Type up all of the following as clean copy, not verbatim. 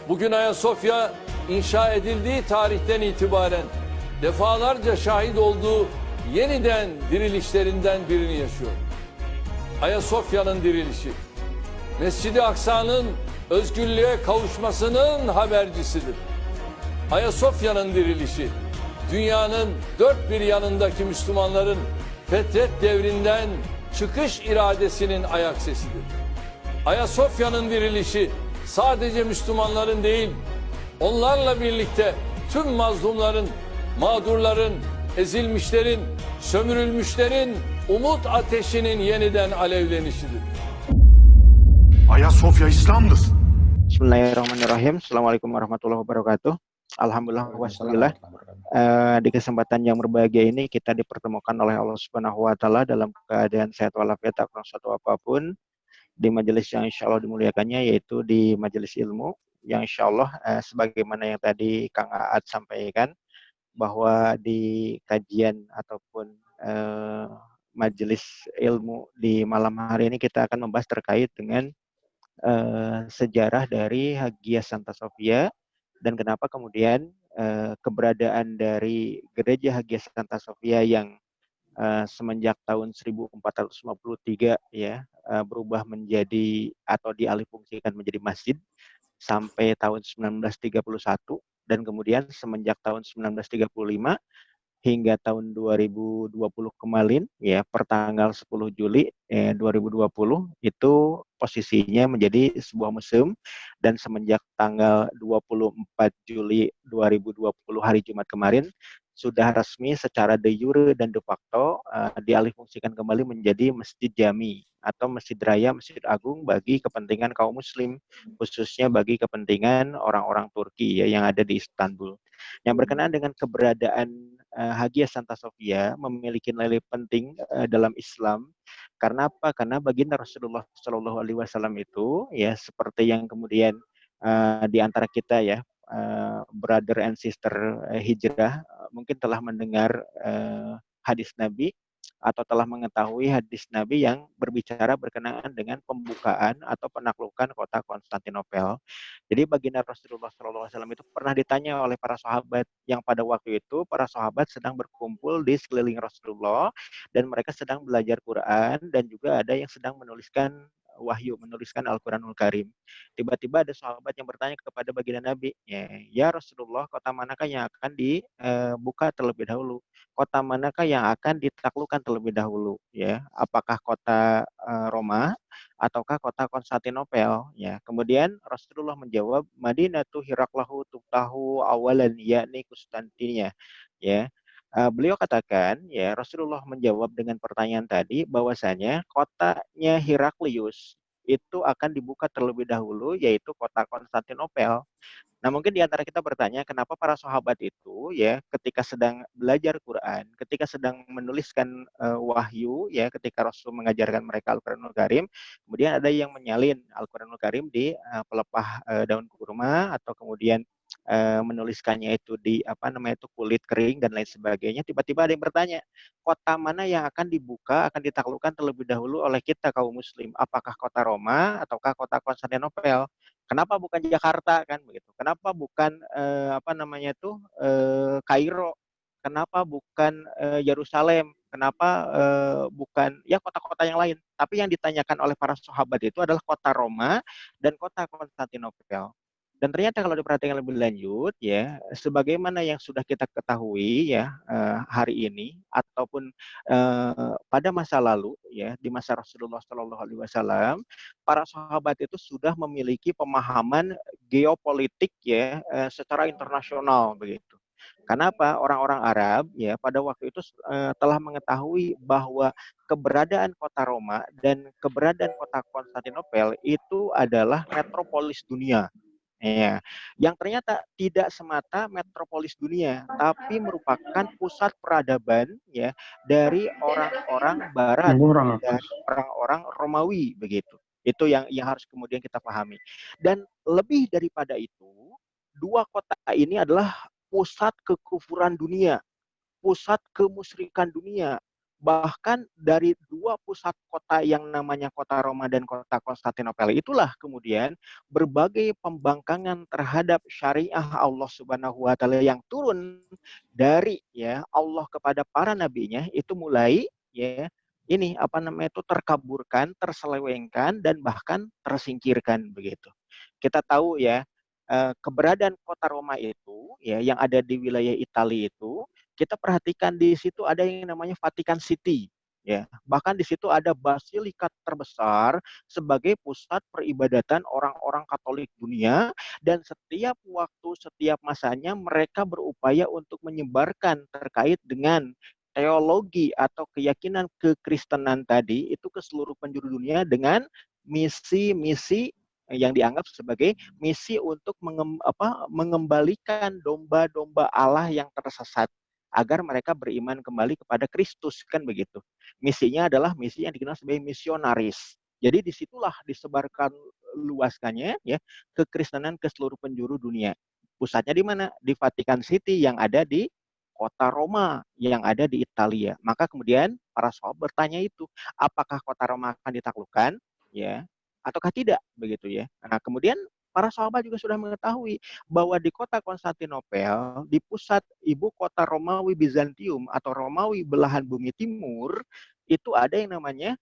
Bugün Ayasofya inşa edildiği tarihten itibaren defalarca şahit olduğu yeniden dirilişlerinden birini yaşıyor. Ayasofya'nın dirilişi, Mescid-i Aksa'nın özgürlüğe kavuşmasının habercisidir. Ayasofya'nın dirilişi, dünyanın dört bir yanındaki Müslümanların fetret devrinden çıkış iradesinin ayak sesidir. Ayasofya'nın dirilişi sadece Müslümanların değil, onlarla birlikte tüm mazlumların, mağdurların, ezilmişlerin, sömürülmüşlerin umut ateşinin yeniden alevlenişidir. Ayasofya İslam'dır. Bismillahirrahmanirrahim. Assalamualaikum warahmatullahi wabarakatuh. Alhamdulillah wassalam. Di kesempatan yang berbahagia ini kita dipertemukan oleh Allah Subhanahu wa taala dalam keadaan sehat walafiat tak kurang suatu apapun di majelis yang insyaallah dimuliakannya, yaitu di majelis ilmu yang insyaallah sebagaimana yang tadi Kang Aat sampaikan, bahwa di kajian ataupun majelis ilmu di malam hari ini kita akan membahas terkait dengan sejarah dari Hagia Santa Sofia dan kenapa kemudian keberadaan dari gereja Hagia Santa Sofia yang semenjak tahun 1453 ya berubah menjadi atau dialihfungsikan menjadi masjid sampai tahun 1931, dan kemudian semenjak tahun 1935 hingga tahun 2020 kemarin ya pertanggal 10 Juli 2020 itu posisinya menjadi sebuah museum, dan semenjak tanggal 24 Juli 2020 hari Jumat kemarin sudah resmi secara de jure dan de facto dialihfungsikan kembali menjadi Masjid Jami atau Masjid Raya, Masjid Agung bagi kepentingan kaum muslim, khususnya bagi kepentingan orang-orang Turki ya yang ada di Istanbul. Yang berkenaan dengan keberadaan Hagia Santa Sofia memiliki nilai penting dalam Islam. Karena apa? Karena baginda Rasulullah Shallallahu Alaihi Wasallam itu ya seperti yang kemudian di antara kita ya brother and sister hijrah mungkin telah mendengar hadis Nabi atau telah mengetahui hadis Nabi yang berbicara berkenaan dengan pembukaan atau penaklukan kota Konstantinopel. Jadi baginda Rasulullah SAW itu pernah ditanya oleh para sahabat yang pada waktu itu para sahabat sedang berkumpul di sekeliling Rasulullah dan mereka sedang belajar Quran dan juga ada yang sedang menuliskan wahyu, menuliskan Al-Quranul Karim. Tiba-tiba ada sahabat yang bertanya kepada baginda Nabi, ya Rasulullah, kota manakah yang akan dibuka terlebih dahulu? Kota manakah yang akan ditaklukkan terlebih dahulu? Ya, apakah kota Roma ataukah kota Konstantinopel? Ya, kemudian Rasulullah menjawab, Madinatu Hiraklahu tuftahu awalan, yakni Konstantinia. Ya, beliau katakan, ya Rasulullah menjawab dengan pertanyaan tadi bahwasanya kotanya Heraklius itu akan dibuka terlebih dahulu, yaitu kota Konstantinopel. Nah, mungkin di antara kita bertanya, kenapa para sahabat itu ya ketika sedang belajar Quran, ketika sedang menuliskan wahyu ya ketika Rasul mengajarkan mereka Al-Qur'anul Karim, kemudian ada yang menyalin Al-Qur'anul Karim di pelepah daun kurma atau kemudian menuliskannya itu di kulit kering dan lain sebagainya. Tiba-tiba ada yang bertanya, kota mana yang akan dibuka, akan ditaklukkan terlebih dahulu oleh kita kaum muslim? Apakah kota Roma ataukah kota Konstantinopel? Kenapa bukan Jakarta kan begitu? Kenapa bukan Kairo? Kenapa bukan Yerusalem? Kenapa bukan ya kota-kota yang lain? Tapi yang ditanyakan oleh para sahabat itu adalah kota Roma dan kota Konstantinopel. Dan ternyata kalau diperhatikan lebih lanjut ya, sebagaimana yang sudah kita ketahui ya hari ini ataupun pada masa lalu ya di masa Rasulullah Shallallahu Alaihi Wasallam, para sahabat itu sudah memiliki pemahaman geopolitik ya secara internasional begitu. Kenapa? Orang-orang Arab ya pada waktu itu telah mengetahui bahwa keberadaan kota Roma dan keberadaan kota Konstantinopel itu adalah metropolis dunia. Ya, yang ternyata tidak semata metropolis dunia, tapi merupakan pusat peradaban ya dari orang-orang Barat, dari orang-orang Romawi begitu. Itu yang harus kemudian kita pahami. Dan lebih daripada itu, dua kota ini adalah pusat kekufuran dunia, pusat kemusyrikan dunia, bahkan dari dua pusat kota yang namanya kota Roma dan kota Konstantinopel itulah kemudian berbagai pembangkangan terhadap syariah Allah Subhanahu wa taala yang turun dari ya Allah kepada para nabinya itu mulai ya ini apa namanya itu terkaburkan, terselewengkan dan bahkan tersingkirkan begitu. Kita tahu ya keberadaan kota Roma itu ya yang ada di wilayah Italia itu kita perhatikan di situ ada yang namanya Vatikan City ya. Bahkan di situ ada basilika terbesar sebagai pusat peribadatan orang-orang Katolik dunia dan setiap waktu, setiap masanya mereka berupaya untuk menyebarkan terkait dengan teologi atau keyakinan kekristenan tadi itu ke seluruh penjuru dunia dengan misi-misi yang dianggap sebagai misi untuk mengembalikan domba-domba Allah yang tersesat agar mereka beriman kembali kepada Kristus kan begitu. Misinya adalah misi yang dikenal sebagai misionaris. Jadi disitulah disebarkan luaskannya ya kekristenan ke seluruh penjuru dunia. Pusatnya di mana? Di Vatikan City yang ada di kota Roma yang ada di Italia. Maka kemudian para sahabat bertanya itu, apakah kota Roma akan ditaklukkan? Ya, ataukah tidak begitu ya. Nah, kemudian para sahabat juga sudah mengetahui bahwa di kota Konstantinopel, di pusat ibu kota Romawi Bizantium atau Romawi belahan bumi timur, itu ada yang namanya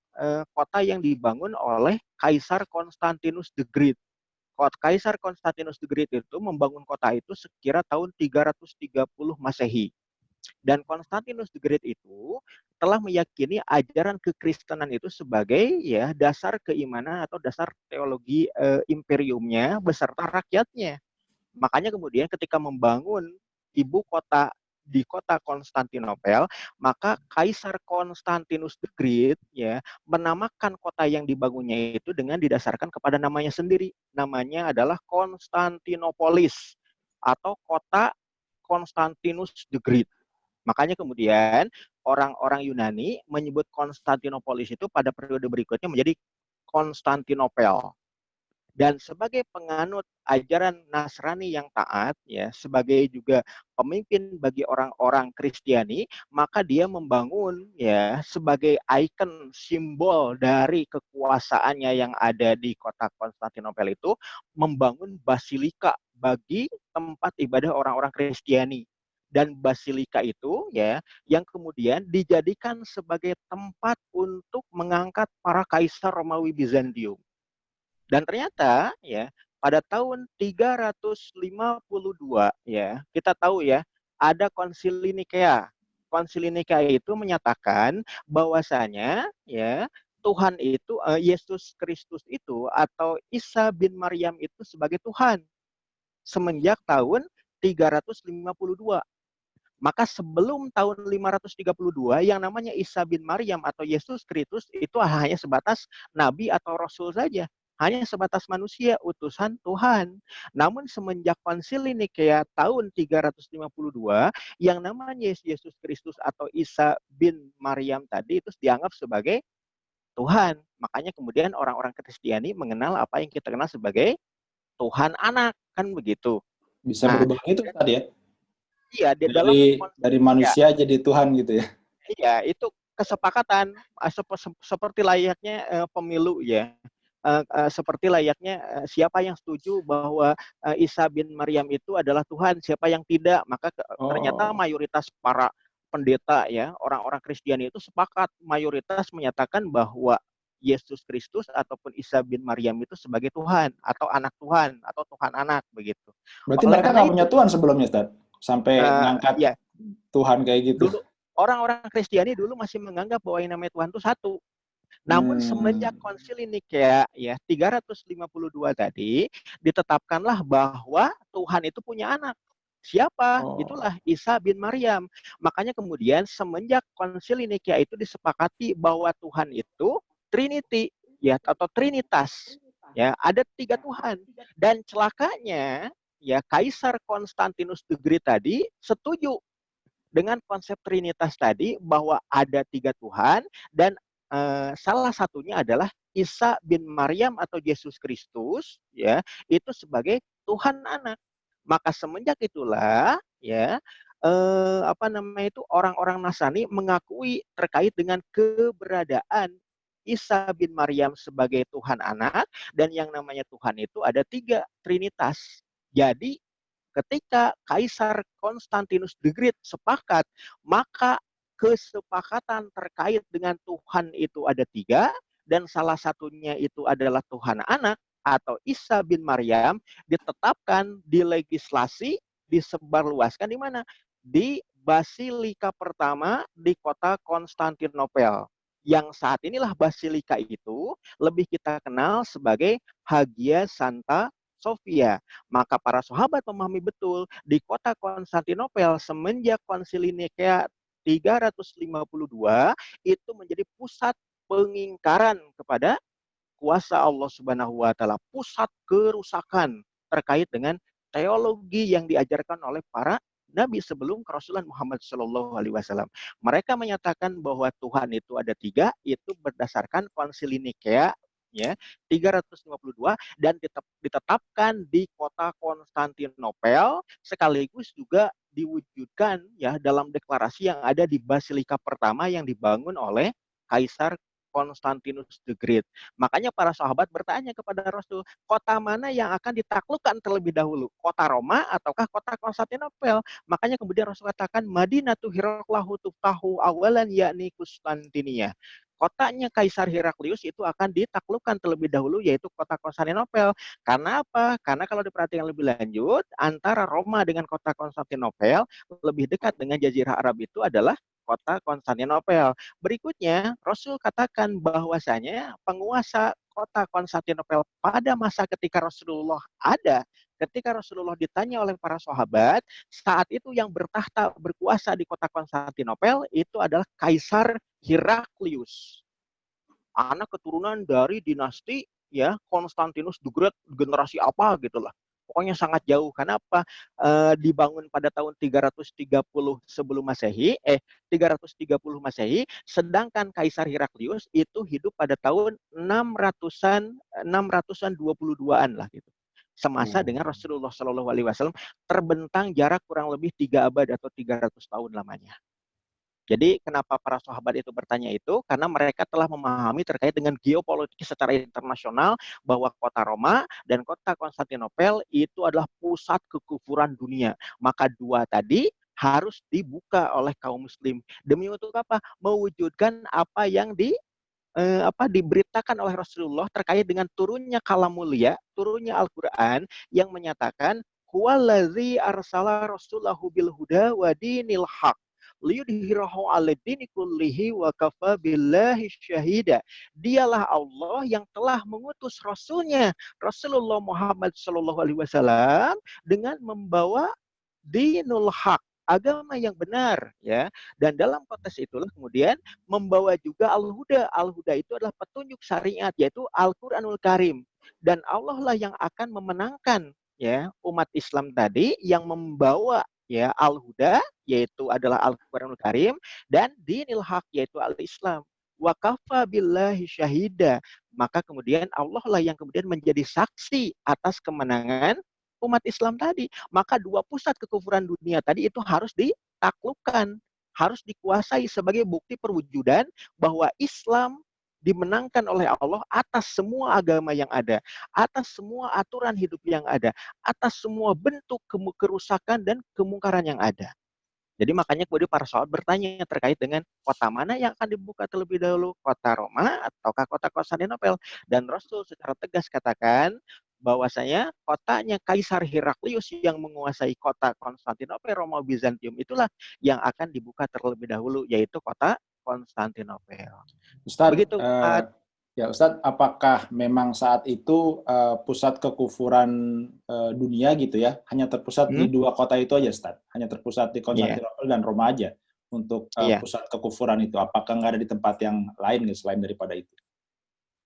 kota yang dibangun oleh Kaisar Konstantinus the Great. Kaisar Konstantinus the Great itu membangun kota itu sekira tahun 330 Masehi. Dan Konstantinus the Great itu telah meyakini ajaran kekristenan itu sebagai ya dasar keimanan atau dasar teologi imperiumnya beserta rakyatnya. Makanya kemudian ketika membangun ibu kota di kota Konstantinopel, maka Kaisar Konstantinus the Great ya menamakan kota yang dibangunnya itu dengan didasarkan kepada namanya sendiri. Namanya adalah Konstantinopolis atau kota Konstantinus the Great. Makanya kemudian orang-orang Yunani menyebut Konstantinopolis itu pada periode berikutnya menjadi Konstantinopel. Dan sebagai penganut ajaran Nasrani yang taat, ya, sebagai juga pemimpin bagi orang-orang Kristiani, maka dia membangun ya sebagai ikon simbol dari kekuasaannya yang ada di kota Konstantinopel itu, membangun basilika bagi tempat ibadah orang-orang Kristiani. Dan basilika itu ya yang kemudian dijadikan sebagai tempat untuk mengangkat para kaisar Romawi Bizantium. Dan ternyata ya pada tahun 352 ya kita tahu ya ada Konsili Nikea. Konsili Nikea itu menyatakan bahwasanya ya Tuhan itu Yesus Kristus itu atau Isa bin Maryam itu sebagai Tuhan semenjak tahun 352. Maka sebelum tahun 532 yang namanya Isa bin Maryam atau Yesus Kristus itu hanya sebatas nabi atau rasul saja. Hanya sebatas manusia, utusan Tuhan. Namun semenjak Konsili Nikea tahun 352, yang namanya Yesus Kristus atau Isa bin Maryam tadi itu dianggap sebagai Tuhan. Makanya kemudian orang-orang Kristiani mengenal apa yang kita kenal sebagai Tuhan anak. Kan begitu. Bisa berubah itu tadi ya? Iya, dalam dari manusia jadi Tuhan gitu ya. Iya, itu kesepakatan seperti layaknya pemilu ya. Seperti layaknya siapa yang setuju bahwa Isa bin Maryam itu adalah Tuhan, siapa yang tidak, maka ternyata mayoritas para pendeta ya, orang-orang Kristiani itu sepakat mayoritas menyatakan bahwa Yesus Kristus ataupun Isa bin Maryam itu sebagai Tuhan atau anak Tuhan atau Tuhan anak begitu. Berarti mereka nggak punya Tuhan sebelumnya, Ustaz? Sampai ngangkat ya, Tuhan kayak gitu. Dulu orang-orang Kristiani dulu masih menganggap bahwa yang namanya Tuhan itu satu. Namun semenjak Konsili Nikea ya 352 tadi ditetapkanlah bahwa Tuhan itu punya anak. Siapa? Itulah Isa bin Maryam. Makanya kemudian semenjak Konsili Nikea itu disepakati bahwa Tuhan itu Trinity ya atau Trinitas. Ya, ada 3 Tuhan. Dan celakanya ya Kaisar Konstantinus the Great tadi setuju dengan konsep Trinitas tadi bahwa ada 3 Tuhan dan salah satunya adalah Isa bin Maryam atau Yesus Kristus ya itu sebagai Tuhan anak. Maka semenjak itulah ya apa namanya itu, orang-orang Nasrani mengakui terkait dengan keberadaan Isa bin Maryam sebagai Tuhan anak, dan yang namanya Tuhan itu ada tiga, Trinitas. Jadi ketika Kaisar Konstantinus the Great sepakat, maka kesepakatan terkait dengan Tuhan itu ada tiga, dan salah satunya itu adalah Tuhan anak atau Isa bin Maryam, ditetapkan, dilegislasi, disebarluaskan di mana? Di Basilika pertama di kota Konstantinopel. Yang saat inilah Basilika itu lebih kita kenal sebagai Hagia Santa Sofia. Maka para sahabat memahami betul di kota Konstantinopel semenjak Konsili Nikea 352 itu menjadi pusat pengingkaran kepada kuasa Allah Subhanahu wa taala, pusat kerusakan terkait dengan teologi yang diajarkan oleh para nabi sebelum kerasulan Muhammad Shallallahu Alaihi Wasallam. Mereka menyatakan bahwa Tuhan itu ada tiga, itu berdasarkan Konsili Nikea ya 352, dan ditetapkan di kota Konstantinopel, sekaligus juga diwujudkan ya dalam deklarasi yang ada di Basilika pertama yang dibangun oleh Kaisar Konstantinus the Great. Makanya para sahabat bertanya kepada Rasul, kota mana yang akan ditaklukkan terlebih dahulu? Kota Roma ataukah kota Konstantinopel? Makanya kemudian Rasul katakan, Madinatu Hiraklahu tuftahu awalan yakni Konstantinia. Kotanya Kaisar Heraklius itu akan ditaklukkan terlebih dahulu, yaitu kota Konstantinopel. Karena apa? Karena kalau diperhatikan lebih lanjut, antara Roma dengan kota Konstantinopel, lebih dekat dengan Jazirah Arab itu adalah kota Konstantinopel. Berikutnya, Rasul katakan bahwasanya penguasa kota Konstantinopel pada masa ketika Rasulullah ada, ketika Rasulullah ditanya oleh para sahabat, saat itu yang bertahta berkuasa di kota Konstantinopel itu adalah Kaisar Heraklius, anak keturunan dari dinasti ya Konstantinus the Great, generasi apa gitulah. Pokoknya sangat jauh. Kenapa? Dibangun pada tahun 330 sebelum Masehi, 330 Masehi, sedangkan Kaisar Heraklius itu hidup pada tahun 600-an 22-an lah gitu. Semasa dengan Rasulullah Shallallahu Alaihi Wasallam, terbentang jarak kurang lebih 3 abad atau 300 tahun lamanya. Jadi kenapa para sahabat itu bertanya itu? Karena mereka telah memahami terkait dengan geopolitik secara internasional bahwa kota Roma dan kota Konstantinopel itu adalah pusat kekufuran dunia. Maka dua tadi harus dibuka oleh kaum muslim. Demi untuk apa? Mewujudkan apa yang diberitakan oleh Rasulullah terkait dengan turunnya kalam mulia, turunnya Al-Quran yang menyatakan huwallazi arsala rasulahu bil huda wa dinil haq liyudhhirahu 'ala dini kullihi wa kafa billahi syahida. Dialah Allah yang telah mengutus rasulnya Rasulullah Muhammad sallallahu alaihi wasallam dengan membawa dinul haq, agama yang benar ya. Dan dalam konteks itulah kemudian membawa juga al-huda. Al-huda itu adalah petunjuk syariat, yaitu Al-Qur'anul Karim. Dan Allah lah yang akan memenangkan ya umat Islam tadi yang membawa ya al-huda, yaitu adalah Al-Qur'anul Karim, dan dinil haq, yaitu al-Islam. Wa kafa billahi syahida. Maka kemudian Allah lah yang kemudian menjadi saksi atas kemenangan umat Islam tadi. Maka dua pusat kekufuran dunia tadi itu harus ditaklukkan, harus dikuasai sebagai bukti perwujudan bahwa Islam dimenangkan oleh Allah atas semua agama yang ada, atas semua aturan hidup yang ada, atas semua bentuk kerusakan dan kemungkaran yang ada. Jadi makanya kemudian para sahabat bertanya terkait dengan kota mana yang akan dibuka terlebih dahulu, kota Roma ataukah kota Konstantinopel. Dan Rasul secara tegas katakan bahwasanya kotanya Kaisar Heraklius yang menguasai kota Konstantinopel, Roma, Bizantium itulah yang akan dibuka terlebih dahulu, yaitu kota Konstantinopel. Ustadz, Begitu. ya Ustadz, apakah memang saat itu pusat kekufuran dunia gitu ya, hanya terpusat di dua kota itu aja Ustadz? Hanya terpusat di Konstantinopel dan Roma aja untuk pusat kekufuran itu? Apakah nggak ada di tempat yang lain selain daripada itu?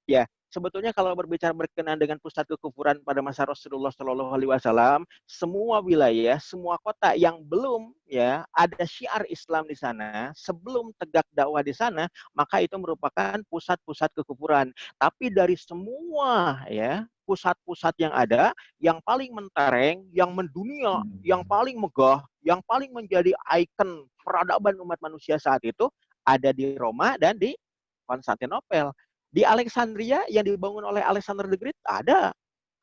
Ya, sebetulnya kalau berbicara berkenaan dengan pusat kekufuran pada masa Rasulullah Shallallahu Alaihi Wasallam, semua wilayah, semua kota yang belum ya ada syiar Islam di sana, sebelum tegak dakwah di sana, maka itu merupakan pusat-pusat kekufuran. Tapi dari semua ya pusat-pusat yang ada, yang paling mentereng, yang mendunia, yang paling megah, yang paling menjadi ikon peradaban umat manusia saat itu ada di Roma dan di Konstantinopel. Di Alexandria yang dibangun oleh Alexander the Great ada,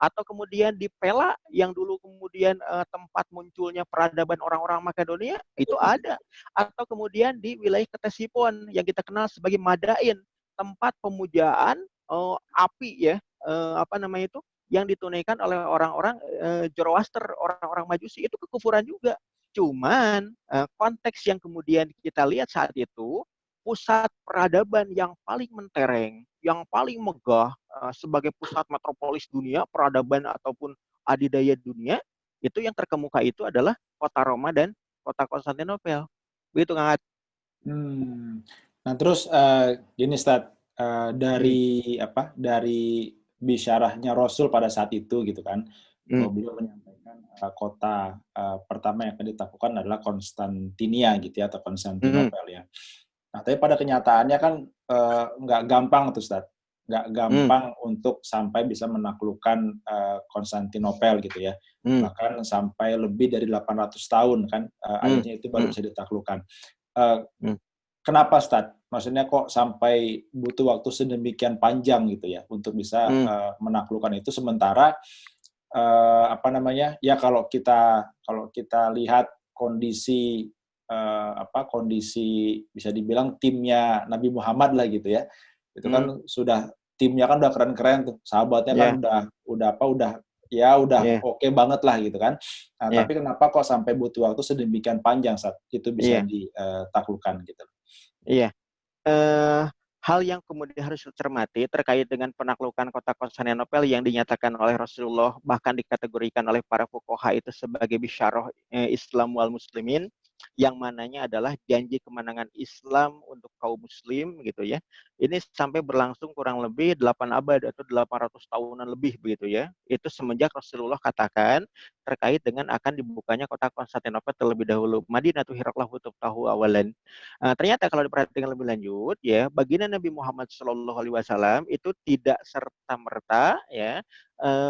atau kemudian di Pella yang dulu kemudian tempat munculnya peradaban orang-orang Makedonia itu ada, atau kemudian di wilayah Ktesiphon yang kita kenal sebagai Madain, tempat pemujaan api ya, apa namanya itu, yang ditunaikan oleh orang-orang Zoroaster, orang-orang Majusi, itu kekufuran juga. Cuman konteks yang kemudian kita lihat saat itu, pusat peradaban yang paling mentereng, yang paling megah sebagai pusat metropolis dunia, peradaban ataupun adidaya dunia, itu yang terkemuka itu adalah kota Roma dan kota Konstantinopel. Begitu, Kang At. Nah terus gini Ustaz, dari dari bisyarahnya Rasul pada saat itu gitu kan, bahwa beliau menyampaikan kota pertama yang akan ditaklukkan adalah Konstantinia gitu ya, atau Konstantinopel ya. Nah, tapi pada kenyataannya kan nggak gampang tuh, Ustaz. Nggak gampang untuk sampai bisa menaklukkan Konstantinopel gitu ya. Bahkan sampai lebih dari 800 tahun kan, akhirnya itu baru bisa ditaklukkan. Kenapa, Ustaz? Maksudnya kok sampai butuh waktu sedemikian panjang gitu ya untuk bisa menaklukkan itu, sementara ya kalau kita lihat kondisi kondisi bisa dibilang timnya Nabi Muhammad lah gitu ya, itu kan timnya kan udah keren-keren tuh, sahabatnya kan udah oke banget lah gitu kan. Nah, tapi kenapa kok sampai butuh waktu sedemikian panjang saat itu bisa ditaklukkan gitu? Iya. Hal yang kemudian harus dicermati terkait dengan penaklukan kota Konstantinopel yang dinyatakan oleh Rasulullah, bahkan dikategorikan oleh para fuqaha itu sebagai bisyarah Islam wal muslimin, yang mananya adalah janji kemenangan Islam untuk kaum muslim gitu ya. Ini sampai berlangsung kurang lebih 8 abad atau 800 tahunan lebih begitu ya. Itu semenjak Rasulullah katakan terkait dengan akan dibukanya kota Konstantinopel terlebih dahulu. Madinatu Hiraklahu tuftahu awalan. Ternyata kalau diperhatikan lebih lanjut ya, baginda Nabi Muhammad SAW itu tidak serta-merta ya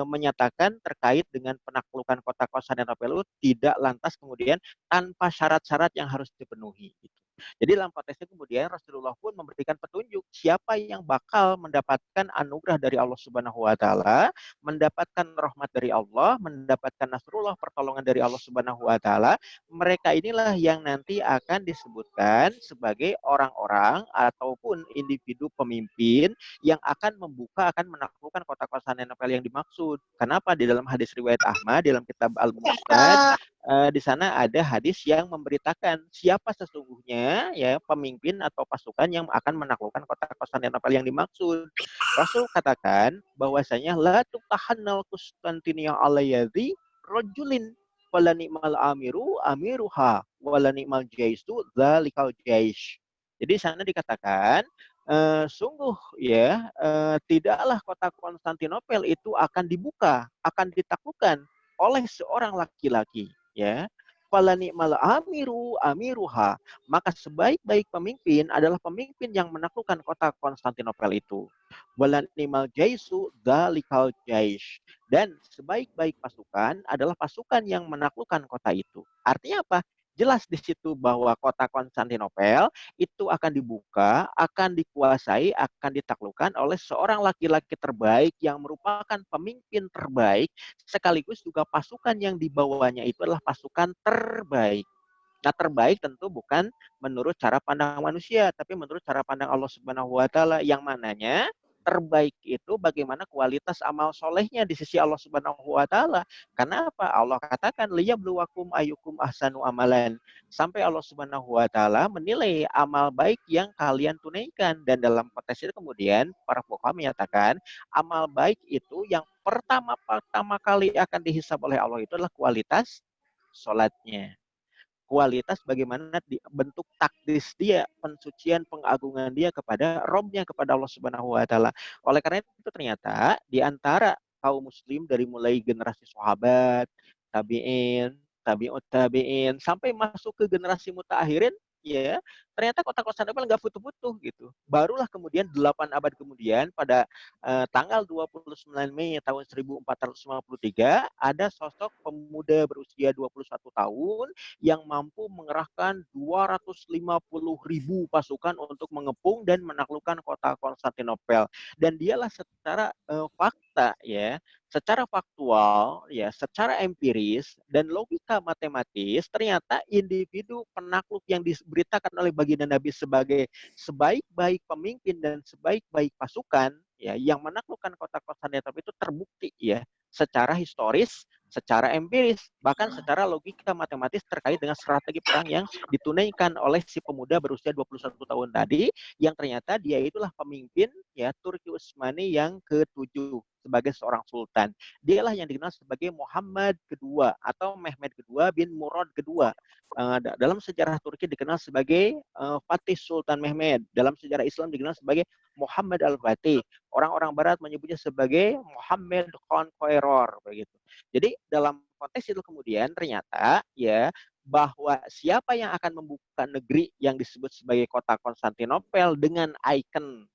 menyatakan terkait dengan penaklukan kota Konstantinopel itu tidak lantas kemudian tanpa syarat-syarat yang harus dipenuhi. Gitu. Jadi dalam konteks itu kemudian Rasulullah pun memberikan petunjuk siapa yang bakal mendapatkan anugerah dari Allah Subhanahu wa taala, mendapatkan rahmat dari Allah, mendapatkan nasrullah, pertolongan dari Allah Subhanahu wa taala, mereka inilah yang nanti akan disebutkan sebagai orang-orang ataupun individu pemimpin yang akan menaklukkan kota Konstantinopel yang dimaksud. Kenapa? Di dalam hadis riwayat Ahmad, dalam kitab Al-Musnad, di sana ada hadis yang memberitakan siapa sesungguhnya ya pemimpin atau pasukan yang akan menaklukkan kota Konstantinopel yang dimaksud. Rasul katakan bahwasanya la tuqahannal Konstantinia alayadhi rajulin wala ni'mal amiruha wala ni'mal jaisu dzalikal jaish. Jadi sana dikatakan sungguh ya tidaklah kota Konstantinopel itu akan dibuka, akan ditaklukkan oleh seorang laki-laki ya. Fala ni'mal amiruha, maka sebaik-baik pemimpin adalah pemimpin yang menaklukkan kota Konstantinopel itu. Wala ni'mal jaisu dzalikal jaish, dan sebaik-baik pasukan adalah pasukan yang menaklukkan kota itu. Artinya apa? Jelas di situ bahwa kota Konstantinopel itu akan dibuka, akan dikuasai, akan ditaklukkan oleh seorang laki-laki terbaik yang merupakan pemimpin terbaik, sekaligus juga pasukan yang dibawanya itu adalah pasukan terbaik. Nah, terbaik tentu bukan menurut cara pandang manusia, tapi menurut cara pandang Allah Subhanahu wa taala, yang mananya terbaik itu bagaimana kualitas amal solehnya di sisi Allah Subhanahu wa taala. Karena apa? Allah katakan liyabluwakum ayyukum ahsanu amalan. Sampai Allah Subhanahu wa taala menilai amal baik yang kalian tunaikan, dan dalam konteks itu kemudian para fuqaha menyatakan amal baik itu yang pertama kali akan dihisab oleh Allah itu adalah kualitas salatnya. Kualitas bagaimana bentuk takdis dia, pensucian, pengagungan dia kepada Robnya, kepada Allah Subhanahu wa taala. Oleh karena itu ternyata di antara kaum muslim dari mulai generasi sahabat, tabi'in, tabi'ut tabi'in sampai masuk ke generasi mutaakhirin, ya ternyata kota Konstantinopel nggak futuh-futuh gitu. Barulah kemudian 8 abad kemudian pada tanggal 29 Mei tahun 1453 ada sosok pemuda berusia 21 tahun yang mampu mengerahkan 250.000 pasukan untuk mengepung dan menaklukkan kota Konstantinopel. Dan dialah secara fakta ya, secara faktual ya, secara empiris dan logika matematis ternyata individu penakluk yang diberitakan oleh baginda Nabi sebagai sebaik-baik pemimpin dan sebaik-baik pasukan ya yang menaklukkan kota Konstantinopel itu terbukti ya secara historis, secara empiris, bahkan secara logika matematis terkait dengan strategi perang yang ditunaikan oleh si pemuda berusia 21 tahun tadi yang ternyata dia itulah pemimpin ya Turki Utsmani yang ke-7 sebagai seorang sultan. Dialah yang dikenal sebagai Muhammad kedua atau Mehmed kedua bin Murad kedua. Dalam sejarah Turki dikenal sebagai Fatih Sultan Mehmed. Dalam sejarah Islam dikenal sebagai Muhammad Al-Fatih. Orang-orang Barat menyebutnya sebagai Muhammad Conqueror begitu. Jadi dalam konteks itu kemudian ternyata ya bahwa siapa yang akan membuka negeri yang disebut sebagai kota Konstantinopel dengan ikon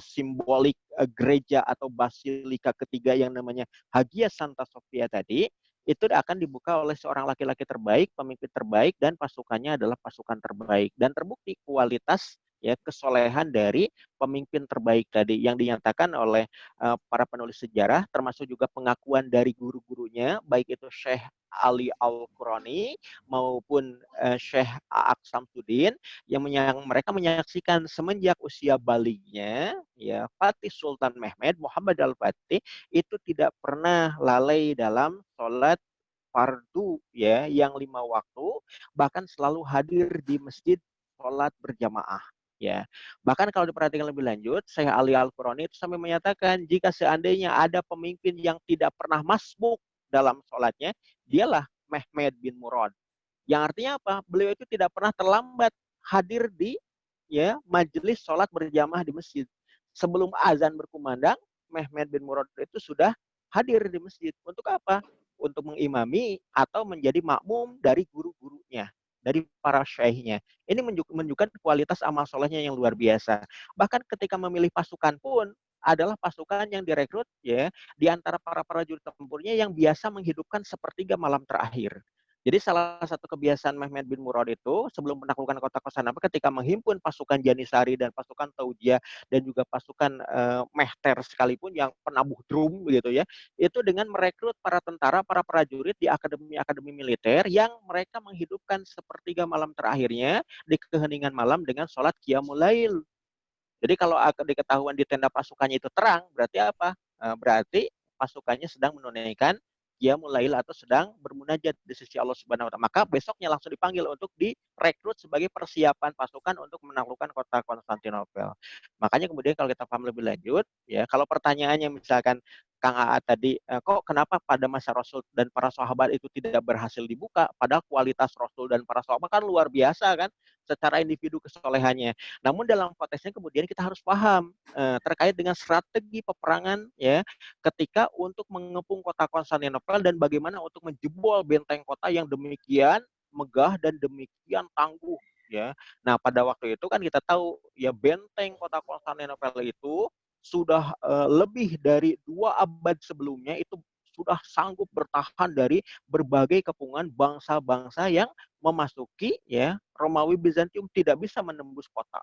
simbolik gereja atau basilika ketiga yang namanya Hagia Santa Sofia tadi itu akan dibuka oleh seorang laki-laki terbaik, pemimpin terbaik dan pasukannya adalah pasukan terbaik dan terbukti kualitas ya kesolehan dari pemimpin terbaik tadi yang dinyatakan oleh para penulis sejarah termasuk juga pengakuan dari guru-gurunya baik itu Syekh Ali Al-Qurani maupun Syekh A'aq Samsudin yang mereka menyaksikan semenjak usia baliknya ya Fatih Sultan Mehmed Muhammad Al-Fatih itu tidak pernah lalai dalam sholat fardu ya yang 5 waktu bahkan selalu hadir di masjid sholat berjamaah ya. Bahkan kalau diperhatikan lebih lanjut, Syekh Ali Al-Qurani itu sampai menyatakan jika seandainya ada pemimpin yang tidak pernah masbuk dalam sholatnya, dialah Mehmed bin Murad. Yang artinya apa? Beliau itu tidak pernah terlambat hadir di ya majelis sholat berjamaah di masjid. Sebelum azan berkumandang, Mehmed bin Murad itu sudah hadir di masjid. Untuk apa? Untuk mengimami atau menjadi makmum dari guru-gurunya, dari para syekhnya. Ini menunjukkan kualitas amal solehnya yang luar biasa. Bahkan ketika memilih pasukan pun adalah pasukan yang direkrut ya di antara para prajurit tempurnya yang biasa menghidupkan sepertiga malam terakhir. Jadi salah satu kebiasaan Mehmed bin Murad itu sebelum menaklukkan kota Konstantinopel ketika menghimpun pasukan Janisari dan pasukan Taujia dan juga pasukan Mehter sekalipun yang penabuh drum gitu ya, itu dengan merekrut para tentara, para prajurit di akademi-akademi militer yang mereka menghidupkan sepertiga malam terakhirnya di keheningan malam dengan sholat Qiyamul Lail. Jadi kalau diketahuan di tenda pasukannya itu terang, berarti apa? Berarti pasukannya sedang menunaikan Qiyamul Lail atau sedang bermunajat di sisi Allah Subhanahu wa taala. Maka besoknya langsung dipanggil untuk direkrut sebagai persiapan pasukan untuk menaklukkan kota Konstantinopel. Makanya kemudian kalau kita paham lebih lanjut, ya kalau pertanyaannya misalkan Kang AA tadi, kok kenapa pada masa Rasul dan para sahabat itu tidak berhasil dibuka, padahal kualitas Rasul dan para sahabat kan luar biasa kan, secara individu kesolehannya. Namun dalam konteksnya kemudian kita harus paham terkait dengan strategi peperangan ya ketika untuk mengepung kota Konstantinopel dan bagaimana untuk menjebol benteng kota yang demikian megah dan demikian tangguh ya. Nah, pada waktu itu kan kita tahu ya benteng kota Konstantinopel itu sudah lebih dari 2 abad sebelumnya itu sudah sanggup bertahan dari berbagai kepungan bangsa-bangsa yang memasuki ya Romawi Bizantium tidak bisa menembus kota.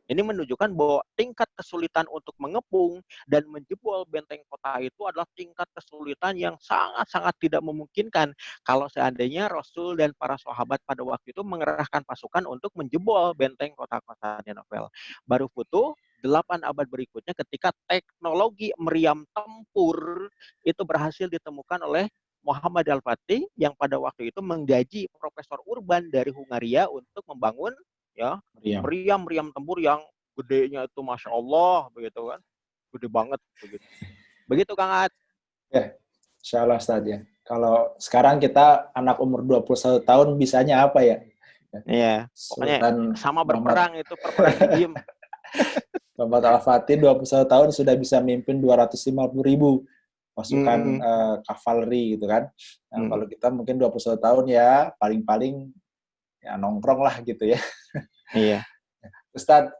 Ini menunjukkan bahwa tingkat kesulitan untuk mengepung dan menjebol benteng kota itu adalah tingkat kesulitan yang sangat-sangat tidak memungkinkan kalau seandainya Rasul dan para sahabat pada waktu itu mengerahkan pasukan untuk menjebol benteng kota Konstantinopel. Baru futuh 8 abad berikutnya ketika teknologi meriam tempur itu berhasil ditemukan oleh Muhammad Al-Fatih yang pada waktu itu menggaji Profesor Urban dari Hungaria untuk membangun ya meriam tempur yang gedenya itu Masya Allah begitu kan, gede banget begitu Kang At. Ya, insya Allah Ustaz ya. Kalau sekarang kita anak umur 21 tahun bisanya apa ya? Iya, pokoknya sama berperang itu perperang diem. Muhammad Al-Fatih 21 tahun sudah bisa memimpin 250.000 pasukan kavaleri gitu kan. Nah, kalau kita mungkin 21 tahun ya paling-paling ya nongkrong lah gitu ya. Iya. Ustadz,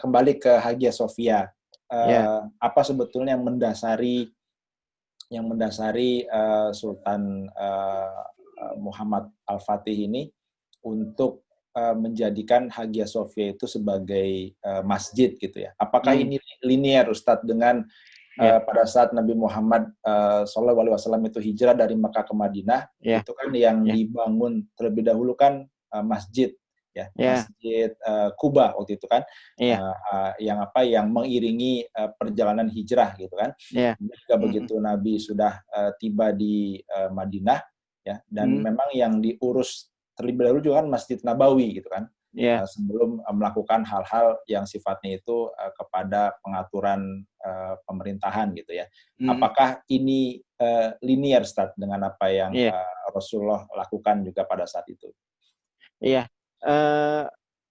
kembali ke Hagia Sophia. Ya. Apa sebetulnya yang mendasari Sultan Muhammad Al-Fatih ini untuk menjadikan Hagia Sophia itu sebagai masjid gitu ya? Apakah ini linear, Ustadz, dengan pada saat Nabi Muhammad SAW itu hijrah dari Mekah ke Madinah, itu kan yang dibangun terlebih dahulu kan masjid, ya, Masjid Kuba waktu itu kan, yang mengiringi perjalanan hijrah gitu kan. Juga begitu Nabi sudah tiba di Madinah, ya, dan memang yang diurus terlebih dahulu juga kan Masjid Nabawi gitu kan. Sebelum melakukan hal-hal yang sifatnya itu kepada pengaturan pemerintahan gitu ya. Apakah ini linear, Ustaz, dengan apa yang Rasulullah lakukan juga pada saat itu? Iya,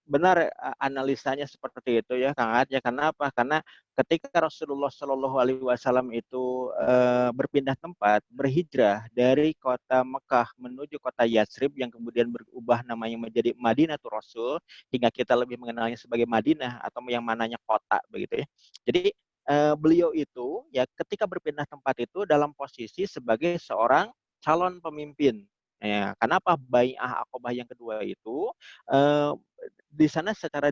benar analisanya seperti itu ya, Kang Ad, ya. Karena apa? Karena ketika Rasulullah Shallallahu Alaihi Wasallam itu berpindah tempat, berhijrah dari kota Mekah menuju kota Yatsrib yang kemudian berubah namanya menjadi Madinatul Rasul, hingga kita lebih mengenalnya sebagai Madinah atau yang mananya kota begitu ya. Jadi beliau itu ya ketika berpindah tempat itu dalam posisi sebagai seorang calon pemimpin. Ya, kenapa Bai'ah Aqobah yang kedua itu di sana secara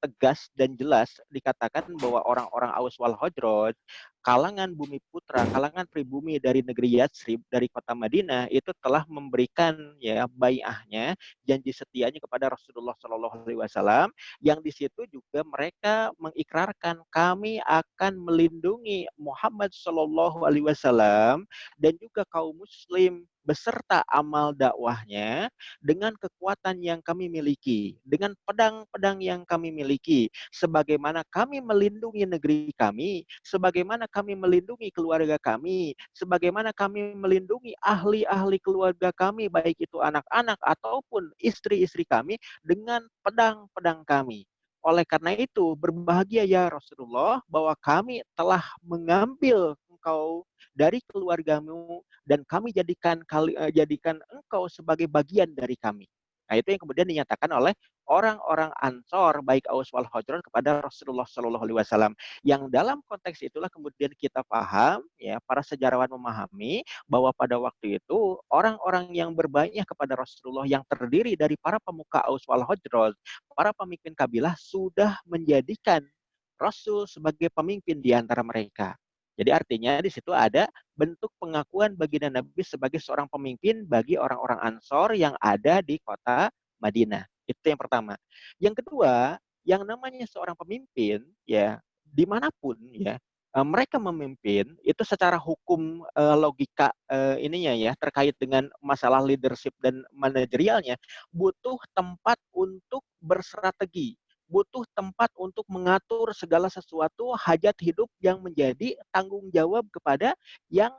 tegas dan jelas dikatakan bahwa orang-orang Aus wal Khazraj, kalangan bumi putra, kalangan pribumi dari negeri Yatsrib, dari kota Madinah itu telah memberikan ya bai'ahnya, janji setianya kepada Rasulullah Shallallahu Alaihi Wasallam, yang di situ juga mereka mengikrarkan kami akan melindungi Muhammad Shallallahu Alaihi Wasallam dan juga kaum muslim beserta amal dakwahnya dengan kekuatan yang kami miliki, dengan pedang-pedang yang kami miliki, sebagaimana kami melindungi negeri kami, sebagaimana kami melindungi keluarga kami, sebagaimana kami melindungi ahli-ahli keluarga kami, baik itu anak-anak ataupun istri-istri kami, dengan pedang-pedang kami. Oleh karena itu, berbahagia ya Rasulullah bahwa kami telah mengambil engkau dari keluargamu dan kami jadikan engkau sebagai bagian dari kami. Nah, itu yang kemudian dinyatakan oleh orang-orang Ansor baik Aus wal Khazraj kepada Rasulullah Shallallahu Alaihi Wasallam. Yang dalam konteks itulah kemudian kita paham, ya, para sejarawan memahami bahwa pada waktu itu orang-orang yang berbaiat kepada Rasulullah yang terdiri dari para pemuka Aus wal Khazraj, para pemimpin kabilah sudah menjadikan Rasul sebagai pemimpin di antara mereka. Jadi artinya di situ ada bentuk pengakuan baginda Nabi sebagai seorang pemimpin bagi orang-orang Ansor yang ada di kota Madinah. Itu yang pertama. Yang kedua, yang namanya seorang pemimpin ya dimanapun ya mereka memimpin itu secara hukum logika ininya ya terkait dengan masalah leadership dan manajerialnya butuh tempat untuk berstrategi, butuh tempat untuk mengatur segala sesuatu hajat hidup yang menjadi tanggung jawab kepada yang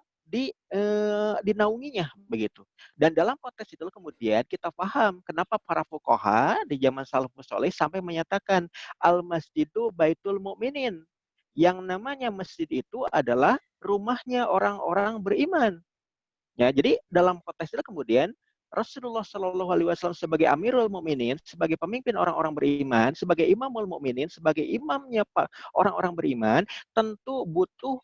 dinaunginya begitu. Dan dalam konteks itu kemudian kita paham kenapa para fuqaha di zaman salafus saleh sampai menyatakan al masjidu baitul mu'minin. Yang namanya masjid itu adalah rumahnya orang-orang beriman. Ya, jadi dalam konteks itu kemudian Rasulullah Shallallahu Alaihi Wasallam sebagai Amirul Mukminin, sebagai pemimpin orang-orang beriman, sebagai Imamul Mukminin, sebagai imamnya orang-orang beriman, tentu butuh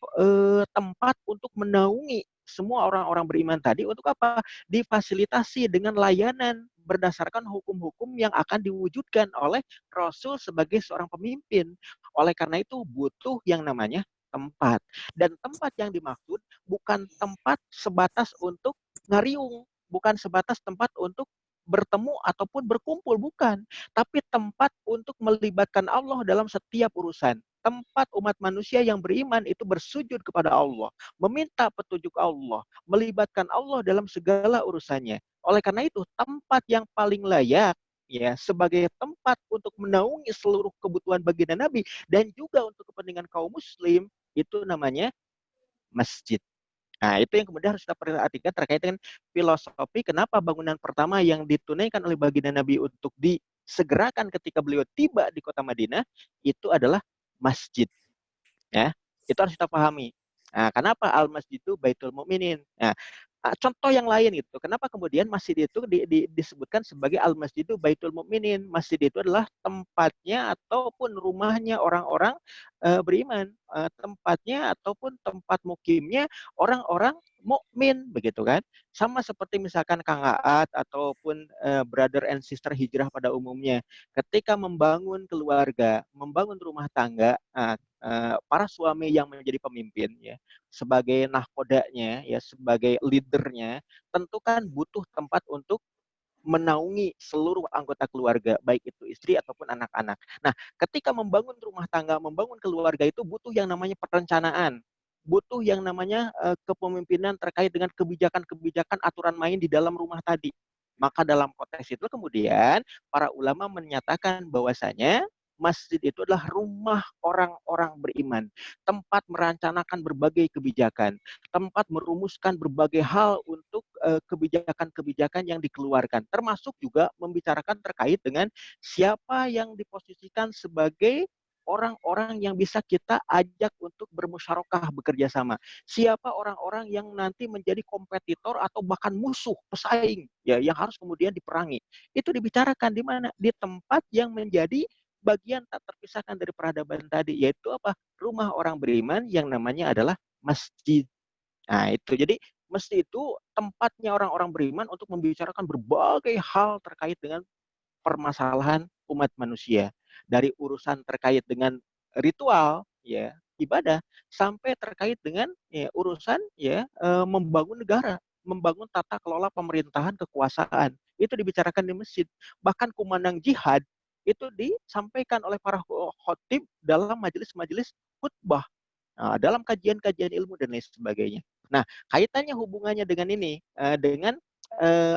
tempat untuk menaungi semua orang-orang beriman tadi untuk apa? Difasilitasi dengan layanan berdasarkan hukum-hukum yang akan diwujudkan oleh Rasul sebagai seorang pemimpin. Oleh karena itu butuh yang namanya tempat. Dan tempat yang dimaksud bukan tempat sebatas untuk ngariung, bukan sebatas tempat untuk bertemu ataupun berkumpul, bukan. Tapi tempat untuk melibatkan Allah dalam setiap urusan. Tempat umat manusia yang beriman itu bersujud kepada Allah, meminta petunjuk Allah, melibatkan Allah dalam segala urusannya. Oleh karena itu, tempat yang paling layak ya sebagai tempat untuk menaungi seluruh kebutuhan baginda Nabi dan juga untuk kepentingan kaum muslim itu namanya masjid. Nah, itu yang kemudian harus kita perhatikan terkait dengan filosofi kenapa bangunan pertama yang ditunaikan oleh baginda Nabi untuk disegerakan ketika beliau tiba di kota Madinah itu adalah masjid. Ya, itu harus kita pahami. Nah, kenapa al-masjid itu baitul mu'minin? Nah, Contoh yang lain gitu. Kenapa kemudian masjid itu disebutkan sebagai Al-Masjidu Baitul Mukminin? Masjid itu adalah tempatnya ataupun rumahnya orang-orang beriman, tempatnya ataupun tempat mukimnya orang-orang mukmin begitu kan. Sama seperti misalkan Kang Aat ataupun brother and sister hijrah pada umumnya. Ketika membangun keluarga, membangun rumah tangga, para suami yang menjadi pemimpin ya, sebagai nahkodanya, ya sebagai leadernya, tentu kan butuh tempat untuk menaungi seluruh anggota keluarga, baik itu istri ataupun anak-anak. Nah, ketika membangun rumah tangga, membangun keluarga itu butuh yang namanya perencanaan, butuh yang namanya kepemimpinan terkait dengan kebijakan-kebijakan aturan main di dalam rumah tadi. Maka dalam konteks itu kemudian para ulama menyatakan bahwasanya masjid itu adalah rumah orang-orang beriman, tempat merencanakan berbagai kebijakan, tempat merumuskan berbagai hal untuk kebijakan-kebijakan yang dikeluarkan, termasuk juga membicarakan terkait dengan siapa yang diposisikan sebagai orang-orang yang bisa kita ajak untuk bermusyarakah bekerja sama. Siapa orang-orang yang nanti menjadi kompetitor atau bahkan musuh, pesaing, ya yang harus kemudian diperangi. Itu dibicarakan di mana? Di tempat yang menjadi bagian tak terpisahkan dari peradaban tadi, yaitu apa? Rumah orang beriman yang namanya adalah masjid. Nah, itu. Jadi masjid itu tempatnya orang-orang beriman untuk membicarakan berbagai hal terkait dengan permasalahan umat manusia. Dari urusan terkait dengan ritual, ya, ibadah, sampai terkait dengan ya, urusan ya membangun negara, membangun tata kelola pemerintahan kekuasaan. Itu dibicarakan di masjid. Bahkan kumandang jihad itu disampaikan oleh para khotib dalam majelis-majelis khutbah, dalam kajian-kajian ilmu dan lain sebagainya. Nah, kaitannya hubungannya dengan ini, dengan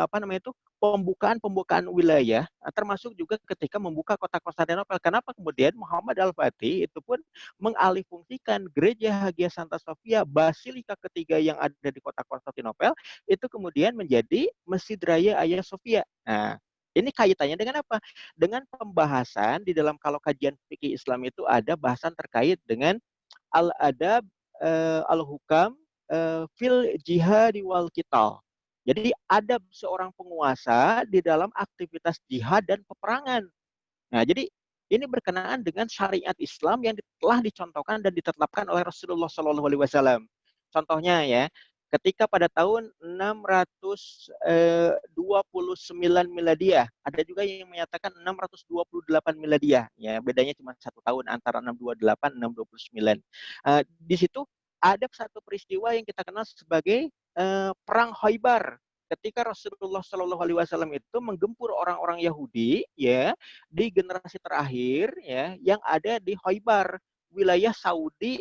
apa namanya itu pembukaan wilayah, termasuk juga ketika membuka kota Konstantinopel. Kenapa kemudian Muhammad Al-Fatih itu pun mengalihfungsikan gereja Hagia Santa Sofia, basilika ketiga yang ada di kota Konstantinopel, itu kemudian menjadi Masjid Raya Hagia Sophia. Nah, ini kaitannya dengan apa? Dengan pembahasan di dalam kalau kajian fikih Islam itu ada bahasan terkait dengan al-adab, al-hukam, fil jihad wal qital. Jadi adab seorang penguasa di dalam aktivitas jihad dan peperangan. Nah, jadi ini berkenaan dengan syariat Islam yang telah dicontohkan dan ditetapkan oleh Rasulullah Shallallahu Alaihi Wasallam. Contohnya ya, ketika pada tahun 629 miladiah, ada juga yang menyatakan 628 miladiah, ya bedanya cuma 1 tahun antara 628 dan 629. Di situ ada satu peristiwa yang kita kenal sebagai perang Khaybar. Ketika Rasulullah Shallallahu Alaihi Wasallam itu menggempur orang-orang Yahudi, ya di generasi terakhir, ya yang ada di Khaybar, wilayah Saudi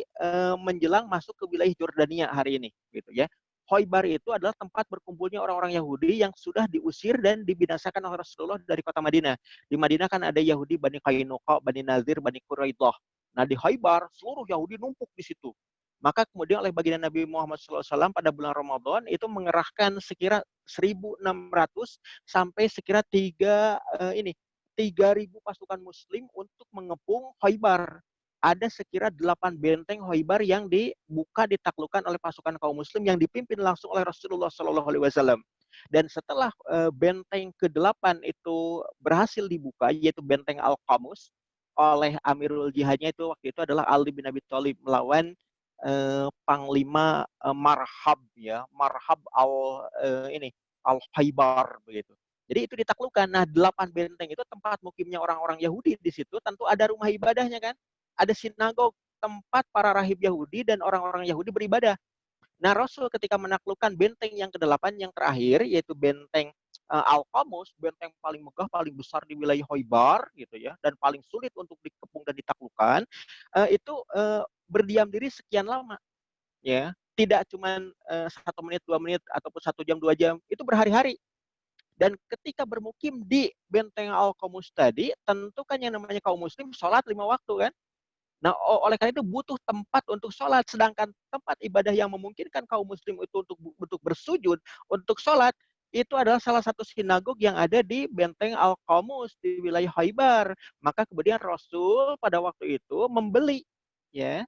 menjelang masuk ke wilayah Jordania hari ini, gitu ya. Khaybar itu adalah tempat berkumpulnya orang-orang Yahudi yang sudah diusir dan dibinasakan oleh Rasulullah dari kota Madinah. Di Madinah kan ada Yahudi Bani Qainuqa, Bani Nazir, Bani Quraidah. Nah di Khaybar seluruh Yahudi numpuk di situ. Maka kemudian oleh baginda Nabi Muhammad SAW pada bulan Ramadan itu mengerahkan sekira 1.600 sampai sekira 3.000 pasukan Muslim untuk mengepung Khaybar. Ada sekira 8 benteng Khaybar yang dibuka ditaklukkan oleh pasukan kaum Muslim yang dipimpin langsung oleh Rasulullah SAW. Dan setelah benteng ke-8 itu berhasil dibuka, yaitu benteng Al-Qamus, oleh Amirul Jihadnya itu waktu itu adalah Ali bin Abi Thalib melawan Panglima Marhab ya, Marhab Al Khaybar begitu. Jadi itu ditaklukkan. Nah, 8 benteng itu tempat mukimnya orang-orang Yahudi di situ, tentu ada rumah ibadahnya kan? Ada sinagog, tempat para rahib Yahudi dan orang-orang Yahudi beribadah. Nah, Rasul ketika menaklukkan benteng yang ke-8 yang terakhir, yaitu benteng Al-Qamus, benteng paling megah, paling besar di wilayah Khaybar gitu ya, dan paling sulit untuk dikepung dan ditaklukkan, itu berdiam diri sekian lama, ya. Tidak cuma 1 menit, 2 menit, ataupun 1 jam, 2 jam, itu berhari-hari. Dan ketika bermukim di benteng Al-Qamus tadi, tentu kan yang namanya kaum muslim sholat 5 waktu kan. Nah, oleh karena itu butuh tempat untuk sholat, sedangkan tempat ibadah yang memungkinkan kaum muslim itu untuk bersujud, untuk sholat, itu adalah salah satu sinagog yang ada di benteng Al-Qamus di wilayah Khaybar. Maka kemudian Rasul pada waktu itu membeli, ya,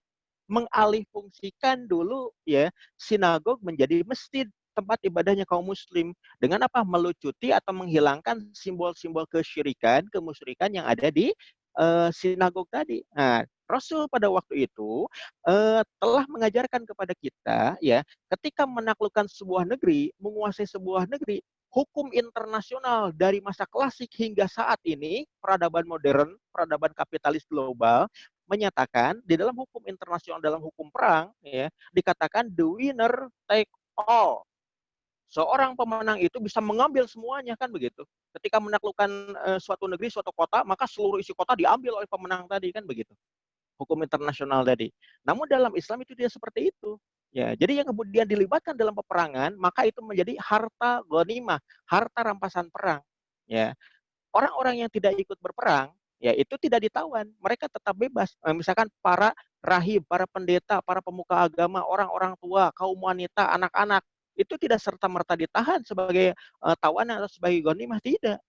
mengalihfungsikan dulu ya sinagog menjadi masjid. tempat ibadahnya kaum muslim dengan apa? Melucuti atau menghilangkan simbol-simbol kesyirikan, kemusyrikan yang ada di sinagog tadi. Nah, Rasul pada waktu itu telah mengajarkan kepada kita ya, ketika menaklukkan sebuah negeri, menguasai sebuah negeri, hukum internasional dari masa klasik hingga saat ini, peradaban modern, peradaban kapitalis global, menyatakan di dalam hukum internasional, dalam hukum perang, ya, dikatakan the winner take all. Seorang pemenang itu bisa mengambil semuanya, kan begitu. Ketika menaklukkan suatu negeri, suatu kota, maka seluruh isi kota diambil oleh pemenang tadi, kan begitu. Hukum internasional tadi. Namun dalam Islam itu tidak seperti itu. Ya, jadi yang kemudian dilibatkan dalam peperangan, maka itu menjadi harta ghanimah, harta rampasan perang. Ya, orang-orang yang tidak ikut berperang, ya itu tidak ditawan, mereka tetap bebas. Misalkan para rahib, para pendeta, para pemuka agama, orang-orang tua, kaum wanita, anak-anak, itu tidak serta-merta ditahan sebagai tawanan atau sebagai ghanimah, tidak.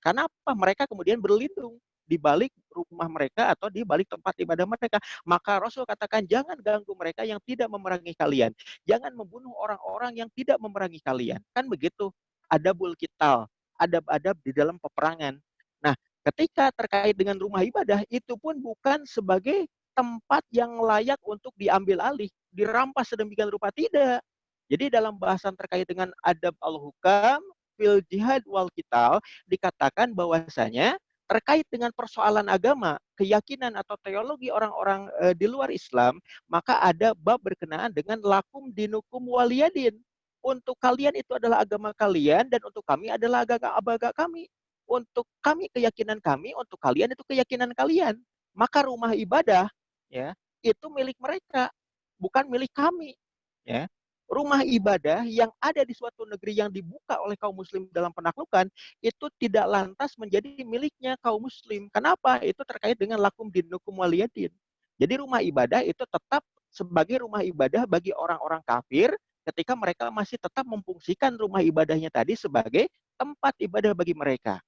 Karena apa? Mereka kemudian berlindung di balik rumah mereka atau di balik tempat ibadah mereka. Maka Rasul katakan, jangan ganggu mereka yang tidak memerangi kalian. Jangan membunuh orang-orang yang tidak memerangi kalian. Kan begitu. Adabul qital, adab-adab di dalam peperangan. Nah, ketika terkait dengan rumah ibadah, itu pun bukan sebagai tempat yang layak untuk diambil alih, dirampas sedemikian rupa, tidak. Jadi dalam bahasan terkait dengan adab al-hukam, fil jihad wal qital, dikatakan bahwasanya terkait dengan persoalan agama, keyakinan atau teologi orang-orang di luar Islam, maka ada bab berkenaan dengan lakum dinukum waliyadin. Untuk kalian itu adalah agama kalian dan untuk kami adalah agama kami. Untuk kami keyakinan kami, untuk kalian itu keyakinan kalian. Maka rumah ibadah ya, itu milik mereka, bukan milik kami, ya. Rumah ibadah yang ada di suatu negeri yang dibuka oleh kaum muslim dalam penaklukan itu tidak lantas menjadi miliknya kaum muslim. Kenapa? Itu terkait dengan lakum dinukum waliyadin. Jadi rumah ibadah itu tetap sebagai rumah ibadah bagi orang-orang kafir ketika mereka masih tetap memfungsikan rumah ibadahnya tadi sebagai tempat ibadah bagi mereka.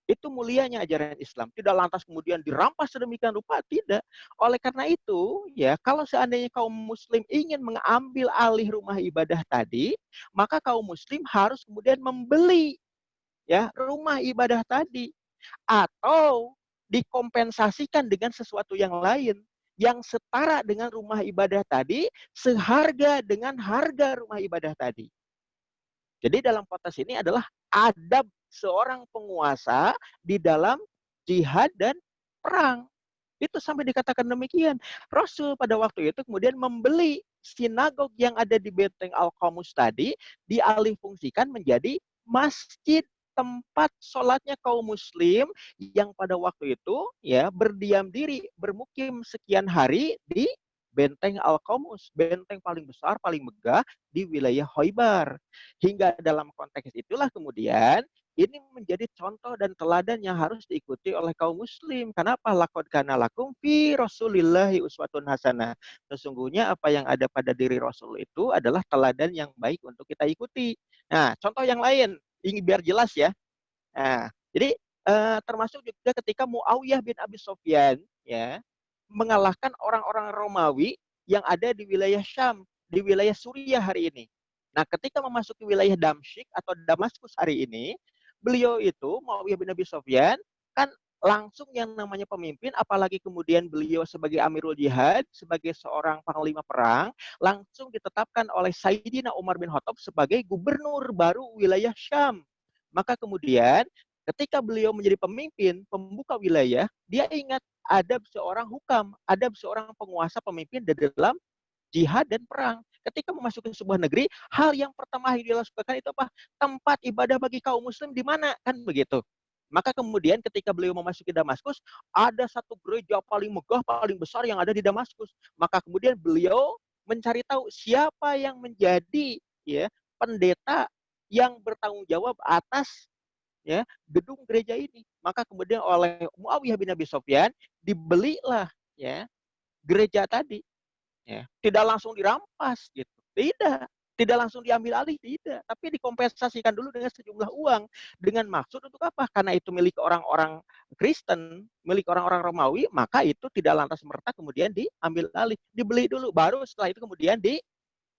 Itu mulianya ajaran Islam. Tidak lantas kemudian dirampas sedemikian rupa, tidak. Oleh karena itu, ya, kalau seandainya kaum muslim ingin mengambil alih rumah ibadah tadi, maka kaum muslim harus kemudian membeli ya rumah ibadah tadi atau dikompensasikan dengan sesuatu yang lain yang setara dengan rumah ibadah tadi, seharga dengan harga rumah ibadah tadi. Jadi dalam konteks ini adalah adab seorang penguasa di dalam jihad dan perang. Itu sampai dikatakan demikian. Rasul pada waktu itu kemudian membeli sinagog yang ada di Benteng Al-Qamus tadi, dialih fungsikan menjadi masjid, tempat sholatnya kaum muslim yang pada waktu itu ya berdiam diri, bermukim sekian hari di Benteng Al-Qamus, benteng paling besar, paling megah di wilayah Khaybar. Hingga dalam konteks itulah kemudian ini menjadi contoh dan teladan yang harus diikuti oleh kaum muslim. Kenapa? Laqad kana lakum fi Rasulillahi uswatun hasanah. Sesungguhnya apa yang ada pada diri Rasul itu adalah teladan yang baik untuk kita ikuti. Nah, contoh yang lain, ini biar jelas ya. Nah, jadi termasuk juga ketika Muawiyah bin Abi Sufyan ya mengalahkan orang-orang Romawi yang ada di wilayah Syam, di wilayah Suriah hari ini. Nah, ketika memasuki wilayah Damsyik atau Damaskus hari ini, beliau itu, Muawiyah bin Abi Sufyan, kan langsung yang namanya pemimpin, apalagi kemudian beliau sebagai Amirul Jihad, sebagai seorang panglima perang, langsung ditetapkan oleh Sayyidina Umar bin Khattab sebagai gubernur baru wilayah Syam. Maka kemudian ketika beliau menjadi pemimpin, pembuka wilayah, dia ingat adab seorang hukam, adab seorang penguasa pemimpin di dalam jihad dan perang. Ketika memasuki sebuah negeri, hal yang pertama yang dilakukan itu apa? Tempat ibadah bagi kaum muslim di mana? Kan begitu. Maka kemudian ketika beliau memasuki Damaskus, ada satu gereja paling megah, paling besar yang ada di Damaskus. Maka kemudian beliau mencari tahu siapa yang menjadi ya pendeta yang bertanggung jawab atas ya gedung gereja ini. Maka kemudian oleh Muawiyah bin Abi Sufyan dibelilah ya gereja tadi. Ya, tidak langsung dirampas gitu. Tidak langsung diambil alih, tidak, tapi dikompensasikan dulu dengan sejumlah uang dengan maksud untuk apa? Karena itu milik orang-orang Kristen, milik orang-orang Romawi, maka itu tidak lantas merta kemudian diambil alih, dibeli dulu, baru setelah itu kemudian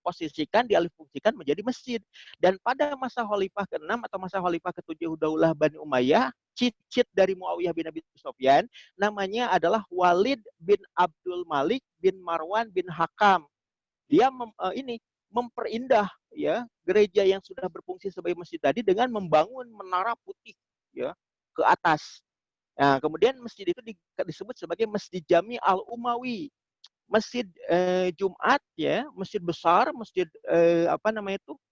diposisikan, dialihfungsikan menjadi masjid. Dan pada masa Khalifah ke-6 atau masa Khalifah ke-7 Daulah Bani Umayyah, cicit dari Muawiyah bin Abi Sufyan, namanya adalah Walid bin Abdul Malik bin Marwan bin Hakam. Dia memperindah ya gereja yang sudah berfungsi sebagai masjid tadi dengan membangun menara putih ya ke atas. Nah, kemudian masjid itu disebut sebagai Masjid Jami Al-Umawi. Masjid Jumat ya, masjid besar, masjid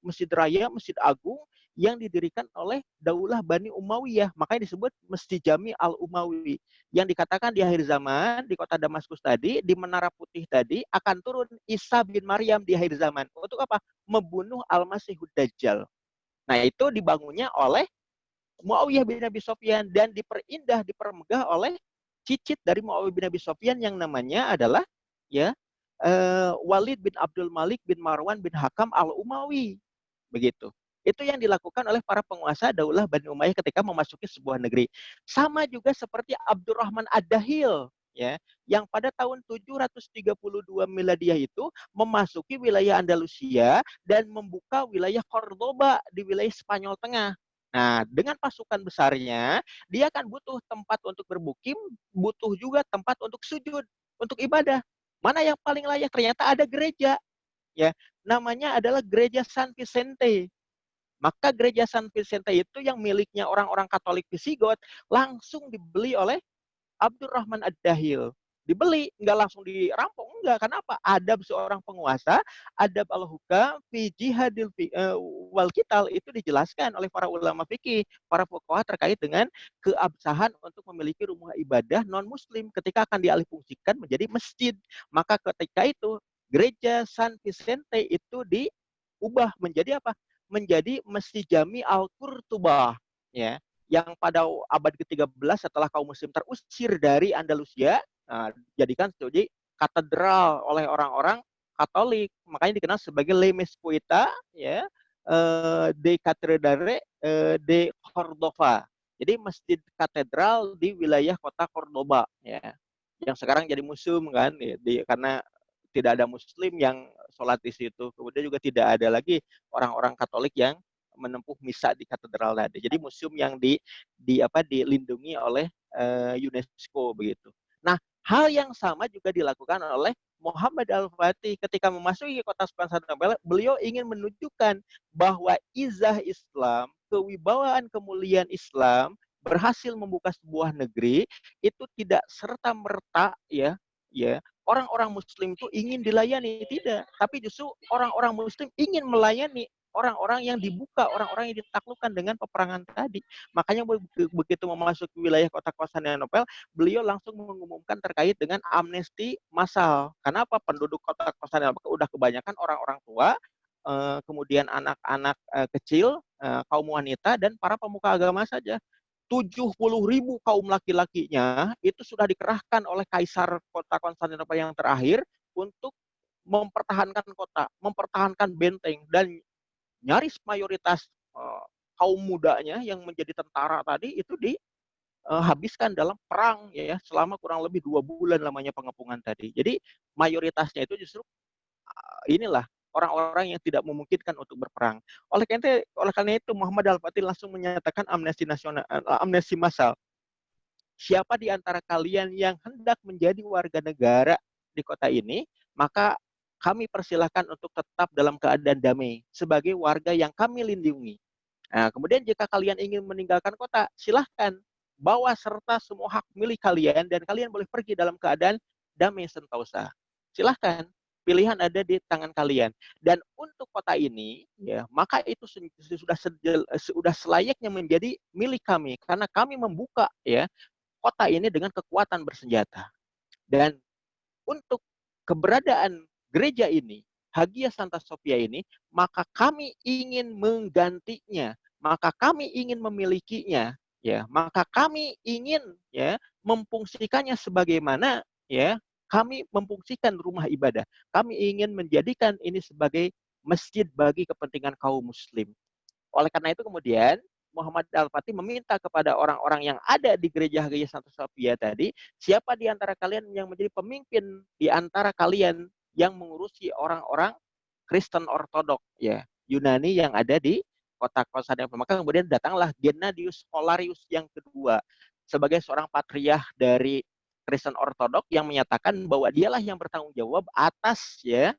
Masjid Raya, Masjid Agung yang didirikan oleh Daulah Bani Umayyah. Makanya disebut Masjid Jami Al-Umawi. Yang dikatakan di akhir zaman di kota Damaskus tadi, di Menara Putih tadi akan turun Isa bin Maryam di akhir zaman. Untuk apa? Membunuh Al-Masihud Dajjal. Nah, itu dibangunnya oleh Muawiyah bin Abi Sufyan dan diperindah, dipermegah oleh cicit dari Muawiyah bin Abi Sufyan yang namanya adalah ya Walid bin Abdul Malik bin Marwan bin Hakam Al-Umawi. Begitu. Itu yang dilakukan oleh para penguasa Daulah Bani Umayyah ketika memasuki sebuah negeri. Sama juga seperti Abdurrahman Ad-Dahil ya, yang pada tahun 732 Miladiah itu memasuki wilayah Andalusia dan membuka wilayah Cordoba di wilayah Spanyol Tengah. Nah, dengan pasukan besarnya, dia akan butuh tempat untuk bermukim, butuh juga tempat untuk sujud, untuk ibadah. Mana yang paling layak? Ternyata ada gereja, ya. Namanya adalah Gereja San Vicente. Maka Gereja San Vicente itu yang miliknya orang-orang Katolik Visigot langsung dibeli oleh Abdurrahman Ad-Dahil. Dibeli, nggak langsung dirampok, enggak. Kenapa? Adab seorang penguasa, adab al-hukam, fi jihadil wal qital itu dijelaskan oleh para ulama fikih, para fuqaha terkait dengan keabsahan untuk memiliki rumah ibadah non-muslim ketika akan dialihfungsikan menjadi masjid. Maka ketika itu, gereja San Vicente itu diubah menjadi apa? Menjadi Masjid Jami Al-Qurtubah, ya, yang pada abad ke-13 setelah kaum muslim terusir dari Andalusia, dijadikan sebagai katedral oleh orang-orang Katolik. Makanya dikenal sebagai Le Mezquita ya, de Catedral de Cordova. Jadi masjid katedral di wilayah kota Cordoba ya. Yang sekarang jadi museum kan ya, karena tidak ada muslim yang sholat di situ. Kemudian juga tidak ada lagi orang-orang Katolik yang menempuh misa di katedral tadi. Jadi museum yang dilindungi oleh UNESCO begitu. Nah, hal yang sama juga dilakukan oleh Muhammad Al-Fatih ketika memasuki kota Konstantinopel. Beliau ingin menunjukkan bahwa izah Islam, kewibawaan kemuliaan Islam berhasil membuka sebuah negeri itu tidak serta merta ya orang-orang muslim itu ingin dilayani, tidak, tapi justru orang-orang muslim ingin melayani orang-orang yang dibuka, orang-orang yang ditaklukkan dengan peperangan tadi. Makanya begitu memasuki wilayah kota Konstantinopel, beliau langsung mengumumkan terkait dengan amnesti massal. Kenapa? Penduduk kota Konstantinopel udah kebanyakan orang-orang tua, kemudian anak-anak kecil, kaum wanita, dan para pemuka agama saja. 70.000 kaum laki-lakinya itu sudah dikerahkan oleh kaisar kota Konstantinopel yang terakhir untuk mempertahankan kota, mempertahankan benteng, dan nyaris mayoritas kaum mudanya yang menjadi tentara tadi itu dihabiskan dalam perang ya selama kurang lebih 2 bulan lamanya pengepungan tadi. Jadi mayoritasnya itu justru inilah orang-orang yang tidak memungkinkan untuk berperang. Oleh karena itu Muhammad Al-Fatih langsung menyatakan amnesti nasional, amnesti massal. Siapa di antara kalian yang hendak menjadi warga negara di kota ini, maka kami persilahkan untuk tetap dalam keadaan damai sebagai warga yang kami lindungi. Nah, kemudian jika kalian ingin meninggalkan kota, silahkan bawa serta semua hak milik kalian dan kalian boleh pergi dalam keadaan damai sentosa. Silahkan, pilihan ada di tangan kalian. Dan untuk kota ini, ya, maka itu sudah selayaknya menjadi milik kami karena kami membuka ya kota ini dengan kekuatan bersenjata. Dan untuk keberadaan gereja ini, Hagia Santa Sophia ini, maka kami ingin menggantinya, maka kami ingin memilikinya, ya, maka kami ingin ya memfungsikannya sebagaimana ya kami memfungsikan rumah ibadah. Kami ingin menjadikan ini sebagai masjid bagi kepentingan kaum muslim. Oleh karena itu kemudian Muhammad Al-Fatih meminta kepada orang-orang yang ada di gereja Hagia Santa Sophia tadi, siapa di antara kalian yang menjadi pemimpin di antara kalian yang mengurusi orang-orang Kristen Ortodok ya Yunani yang ada di kota Konstantinopel. Maka kemudian datanglah Gennadius Holarius yang kedua sebagai seorang patriark dari Kristen Ortodok yang menyatakan bahwa dialah yang bertanggung jawab atas ya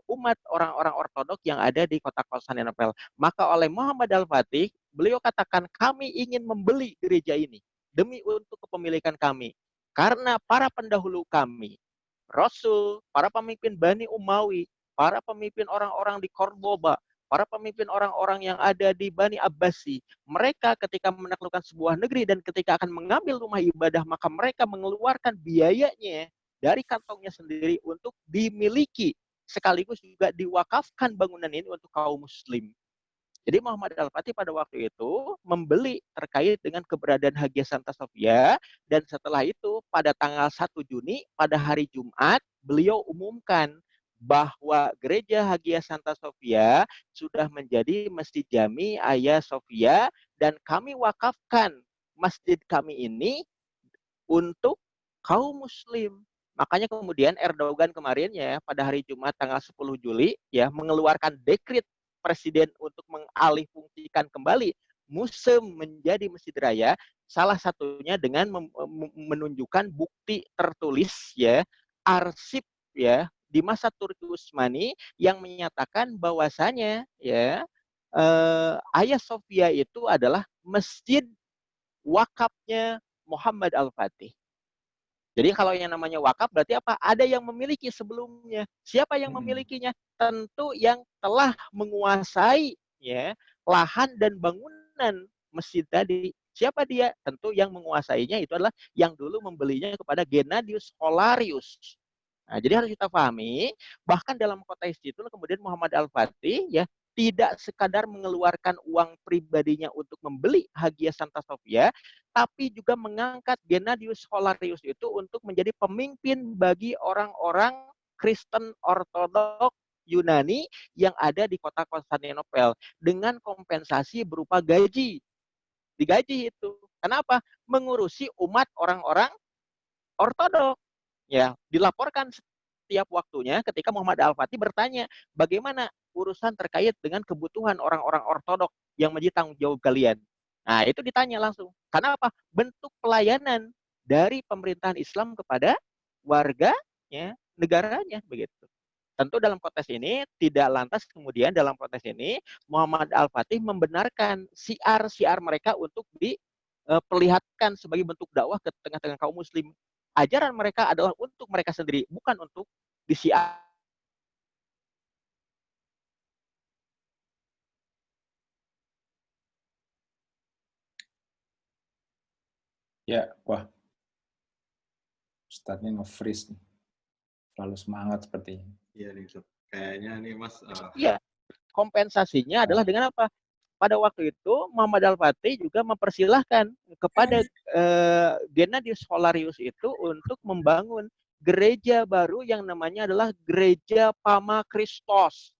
umat orang-orang Ortodok yang ada di kota Konstantinopel. Maka oleh Muhammad Al-Fatih, beliau katakan kami ingin membeli gereja ini demi untuk kepemilikan kami. Karena para pendahulu kami, Rasul, para pemimpin Bani Umawi, para pemimpin orang-orang di Kordoba, para pemimpin orang-orang yang ada di Bani Abbasi, mereka ketika menaklukkan sebuah negeri dan ketika akan mengambil rumah ibadah, maka mereka mengeluarkan biayanya dari kantongnya sendiri untuk dimiliki, sekaligus juga diwakafkan bangunan ini untuk kaum muslim. Jadi Muhammad Al-Fatih pada waktu itu membeli terkait dengan keberadaan Hagia Santa Sofia, dan setelah itu pada tanggal 1 Juni pada hari Jumat beliau umumkan bahwa gereja Hagia Santa Sofia sudah menjadi Masjid Jami Hagia Sophia dan kami wakafkan masjid kami ini untuk kaum muslim. Makanya kemudian Erdogan kemarin ya pada hari Jumat tanggal 10 Juli ya mengeluarkan dekret presiden untuk mengalih fungsikan kembali museum menjadi masjid raya, salah satunya dengan menunjukkan bukti tertulis ya arsip ya di masa Turki Utsmani yang menyatakan bahwasanya ya Hagia Sophia itu adalah masjid wakafnya Muhammad Al-Fatih. Jadi kalau yang namanya wakaf berarti apa? Ada yang memiliki sebelumnya. Siapa yang memilikinya? Tentu yang telah menguasai ya lahan dan bangunan masjid tadi. Siapa dia? Tentu yang menguasainya itu adalah yang dulu membelinya kepada Gennadius Holarius. Nah, jadi harus kita pahami, bahkan dalam konteks itu kemudian Muhammad Al-Fatih ya tidak sekadar mengeluarkan uang pribadinya untuk membeli Hagia Santa Sofia, tapi juga mengangkat Gennadius Holarius itu untuk menjadi pemimpin bagi orang-orang Kristen Ortodok Yunani yang ada di kota Konstantinopel dengan kompensasi berupa gaji. Digaji itu. Kenapa? Mengurusi umat orang-orang Ortodok. Ya, dilaporkan setiap waktunya ketika Muhammad Al-Fatih bertanya, bagaimana urusan terkait dengan kebutuhan orang-orang Ortodok yang menjadi tanggung jawab kalian. Nah, itu ditanya langsung. Karena apa? Bentuk pelayanan dari pemerintahan Islam kepada warganya, negaranya, begitu. Tentu dalam konteks ini, tidak lantas kemudian dalam konteks ini, Muhammad Al-Fatih membenarkan siar-siar mereka untuk diperlihatkan sebagai bentuk dakwah ke tengah-tengah kaum muslim. Ajaran mereka adalah untuk mereka sendiri, bukan untuk disiar. Ya, wah. Ustadznya nge-freeze nih. Terlalu semangat sepertinya. Iya nih, kayaknya nih Mas. Iya, kompensasinya adalah dengan apa? Pada waktu itu Muhammad Al-Fatih juga mempersilahkan kepada Gennadius Holarius itu untuk membangun gereja baru yang namanya adalah Gereja Pama Kristos.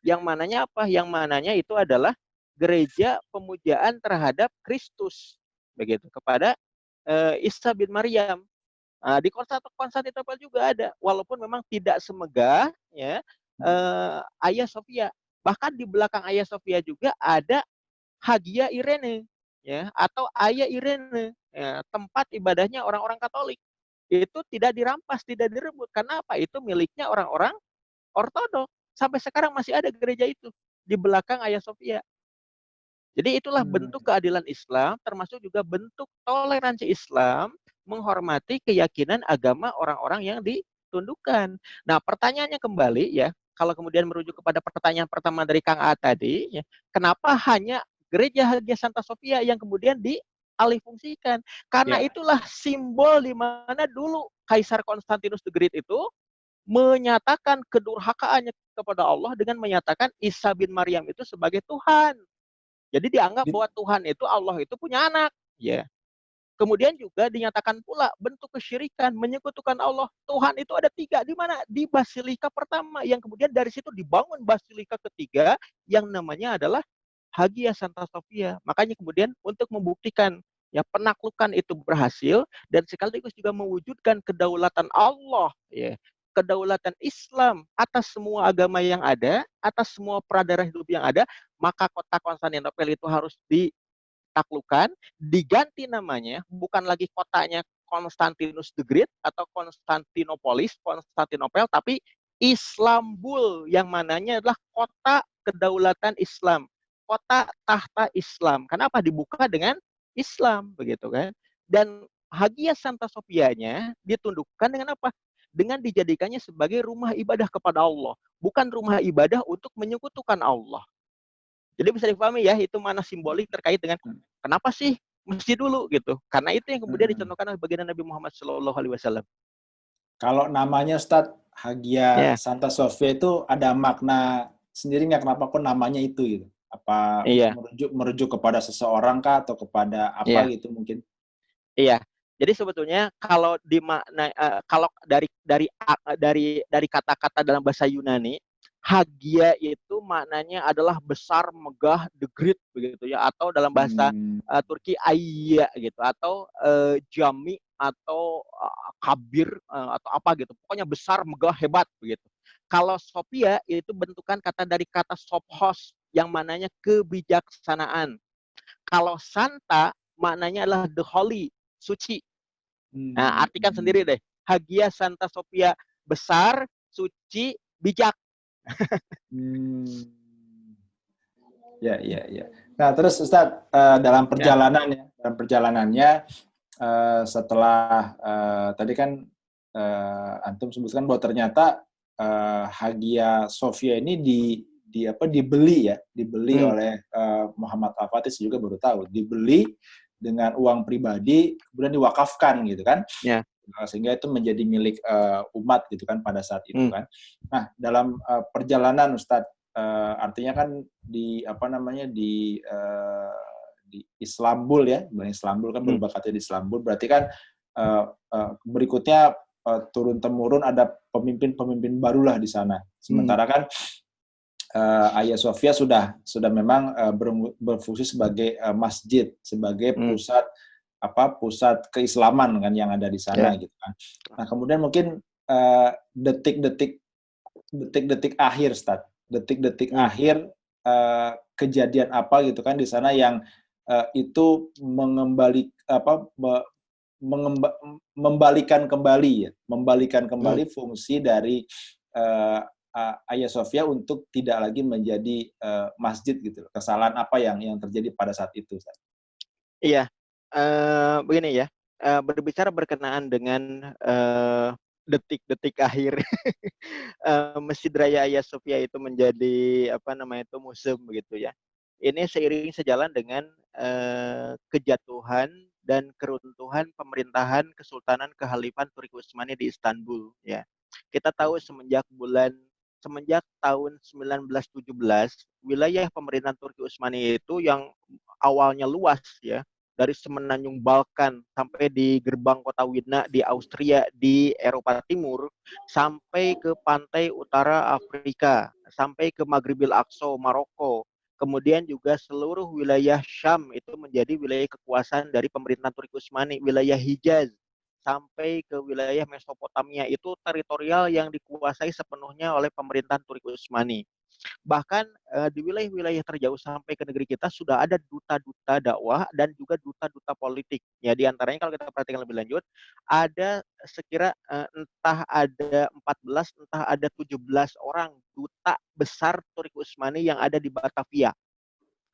Yang mananya apa? Yang mananya itu adalah gereja pemujaan terhadap Kristus, begitu, kepada Isa bin Maryam. Nah, di Konstantinopel juga ada, walaupun memang tidak semegah ya Hagia Sophia. Bahkan di belakang Hagia Sophia juga ada Hagia Irene ya atau Hagia Irene ya, tempat ibadahnya orang-orang Katolik. Itu tidak dirampas, tidak direbut. Karena apa? Itu miliknya orang-orang Ortodok. Sampai sekarang masih ada gereja itu di belakang Hagia Sophia. Jadi itulah bentuk keadilan Islam, termasuk juga bentuk toleransi Islam menghormati keyakinan agama orang-orang yang ditundukkan. Nah, pertanyaannya kembali ya, kalau kemudian merujuk kepada pertanyaan pertama dari Kang A tadi, ya, kenapa hanya gereja Hagia Santa Sofia yang kemudian dialihfungsikan? Karena itulah simbol di mana dulu Kaisar Konstantinus the Great itu menyatakan kedurhakaannya kepada Allah dengan menyatakan Isa bin Maryam itu sebagai Tuhan. Jadi dianggap bahwa Tuhan itu, Allah itu punya anak. Ya. Kemudian juga dinyatakan pula bentuk kesyirikan, menyekutukan Allah. Tuhan itu ada 3. Di mana? Di Basilika pertama. Yang kemudian dari situ dibangun Basilika ketiga yang namanya adalah Hagia Santa Sofia. Makanya kemudian untuk membuktikan ya penaklukan itu berhasil dan sekaligus juga mewujudkan kedaulatan Allah ya kedaulatan Islam atas semua agama yang ada, atas semua peradaban hidup yang ada, maka kota Konstantinopel itu harus ditaklukkan, diganti namanya, bukan lagi kotanya Konstantinus the Great atau Konstantinopolis, Konstantinopel, tapi Islambul, yang mananya adalah kota kedaulatan Islam, kota tahta Islam. Kenapa dibuka dengan Islam, begitu kan? Dan Hagia Santa Sophia-nya ditundukkan dengan apa? Dengan dijadikannya sebagai rumah ibadah kepada Allah, bukan rumah ibadah untuk menyekutukan Allah. Jadi bisa dipahami ya, itu mana simbolik terkait dengan kenapa sih masjid dulu gitu. Karena itu yang kemudian dicontohkan oleh baginda Nabi Muhammad SAW. Kalau namanya Ustadz Hagia Ya, Santa Sophia itu ada makna sendiri nggak, kenapa kok namanya itu gitu? Apa iya, merujuk kepada seseorang kah atau kepada apa iya, gitu mungkin? iya. Jadi sebetulnya kalau dimakna kalau dari kata-kata dalam bahasa Yunani, Hagia itu maknanya adalah besar, megah, the great begitu ya, atau dalam bahasa Hmm. Turki Ayya gitu, atau Jami, atau Kabir, atau apa gitu. Pokoknya besar, megah, hebat begitu. Kalau Sophia itu bentukan kata dari kata sophos yang maknanya kebijaksanaan. Kalau Santa maknanya adalah the holy, suci. Nah, artikan sendiri deh. Hagia Santa Sophia, besar, suci, bijak. Hmm. Ya, ya, ya. Nah, terus Ustadz, dalam Ya, perjalanannya setelah tadi kan antum sebutkan bahwa ternyata Hagia Sophia ini dibeli hmm, oleh Muhammad Al-Fatih, juga baru tahu, dibeli dengan uang pribadi kemudian diwakafkan gitu kan. ya, Sehingga itu menjadi milik umat gitu kan pada saat itu hmm, kan. Nah, dalam perjalanan Ustadz, artinya kan di Islambul ya, di Islambul kan hmm, berbakat di Islambul, berarti kan berikutnya turun temurun ada pemimpin-pemimpin barulah di sana. hmm, Sementara kan Hagia Sophia sudah memang berfungsi sebagai masjid, sebagai hmm, pusat keislaman kan yang ada di sana ya, gitu kan. Nah, kemudian mungkin detik-detik akhir, detik-detik hmm, akhir, kejadian apa gitu kan di sana yang itu membalikan hmm. kembali fungsi dari Hagia Sophia untuk tidak lagi menjadi masjid gitu. Kesalahan apa yang terjadi pada saat itu, Ustaz? Iya, begini ya, berbicara berkenaan dengan detik-detik akhir Masjid Raya Hagia Sophia itu menjadi apa namanya itu museum begitu ya. Ini seiring sejalan dengan kejatuhan dan keruntuhan pemerintahan Kesultanan Khalifan Turki Utsmani di Istanbul ya. Kita tahu semenjak tahun 1917, wilayah pemerintahan Turki Utsmani itu yang awalnya luas ya, dari semenanjung Balkan sampai di gerbang kota Wilna di Austria di Eropa Timur, sampai ke pantai utara Afrika, sampai ke Maghribil Aqsa, Maroko. Kemudian juga seluruh wilayah Syam itu menjadi wilayah kekuasaan dari pemerintahan Turki Utsmani, wilayah Hijaz sampai ke wilayah Mesopotamia itu teritorial yang dikuasai sepenuhnya oleh pemerintahan Turki Utsmani. Bahkan di wilayah-wilayah terjauh sampai ke negeri kita sudah ada duta-duta dakwah dan juga duta-duta politik. Ya, di antaranya kalau kita perhatikan lebih lanjut, ada sekira entah ada 14, entah ada 17 orang duta besar Turki Utsmani yang ada di Batavia.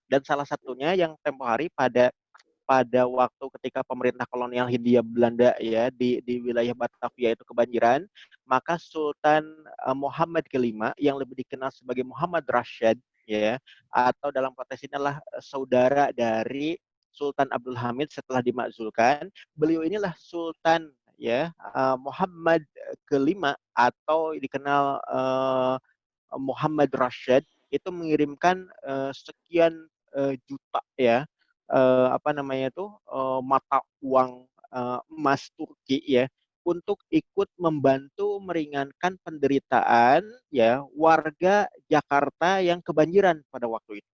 Dan salah satunya yang tempo hari pada waktu ketika pemerintah kolonial Hindia Belanda ya di wilayah Batavia itu kebanjiran, maka Sultan Muhammad kelima yang lebih dikenal sebagai Muhammad Rashid ya, atau dalam konteks ini adalah saudara dari Sultan Abdul Hamid setelah dimakzulkan, beliau inilah Sultan ya Muhammad kelima atau dikenal Muhammad Rashid itu mengirimkan sekian juta ya apa namanya itu mata uang emas Turki ya untuk ikut membantu meringankan penderitaan ya warga Jakarta yang kebanjiran pada waktu itu.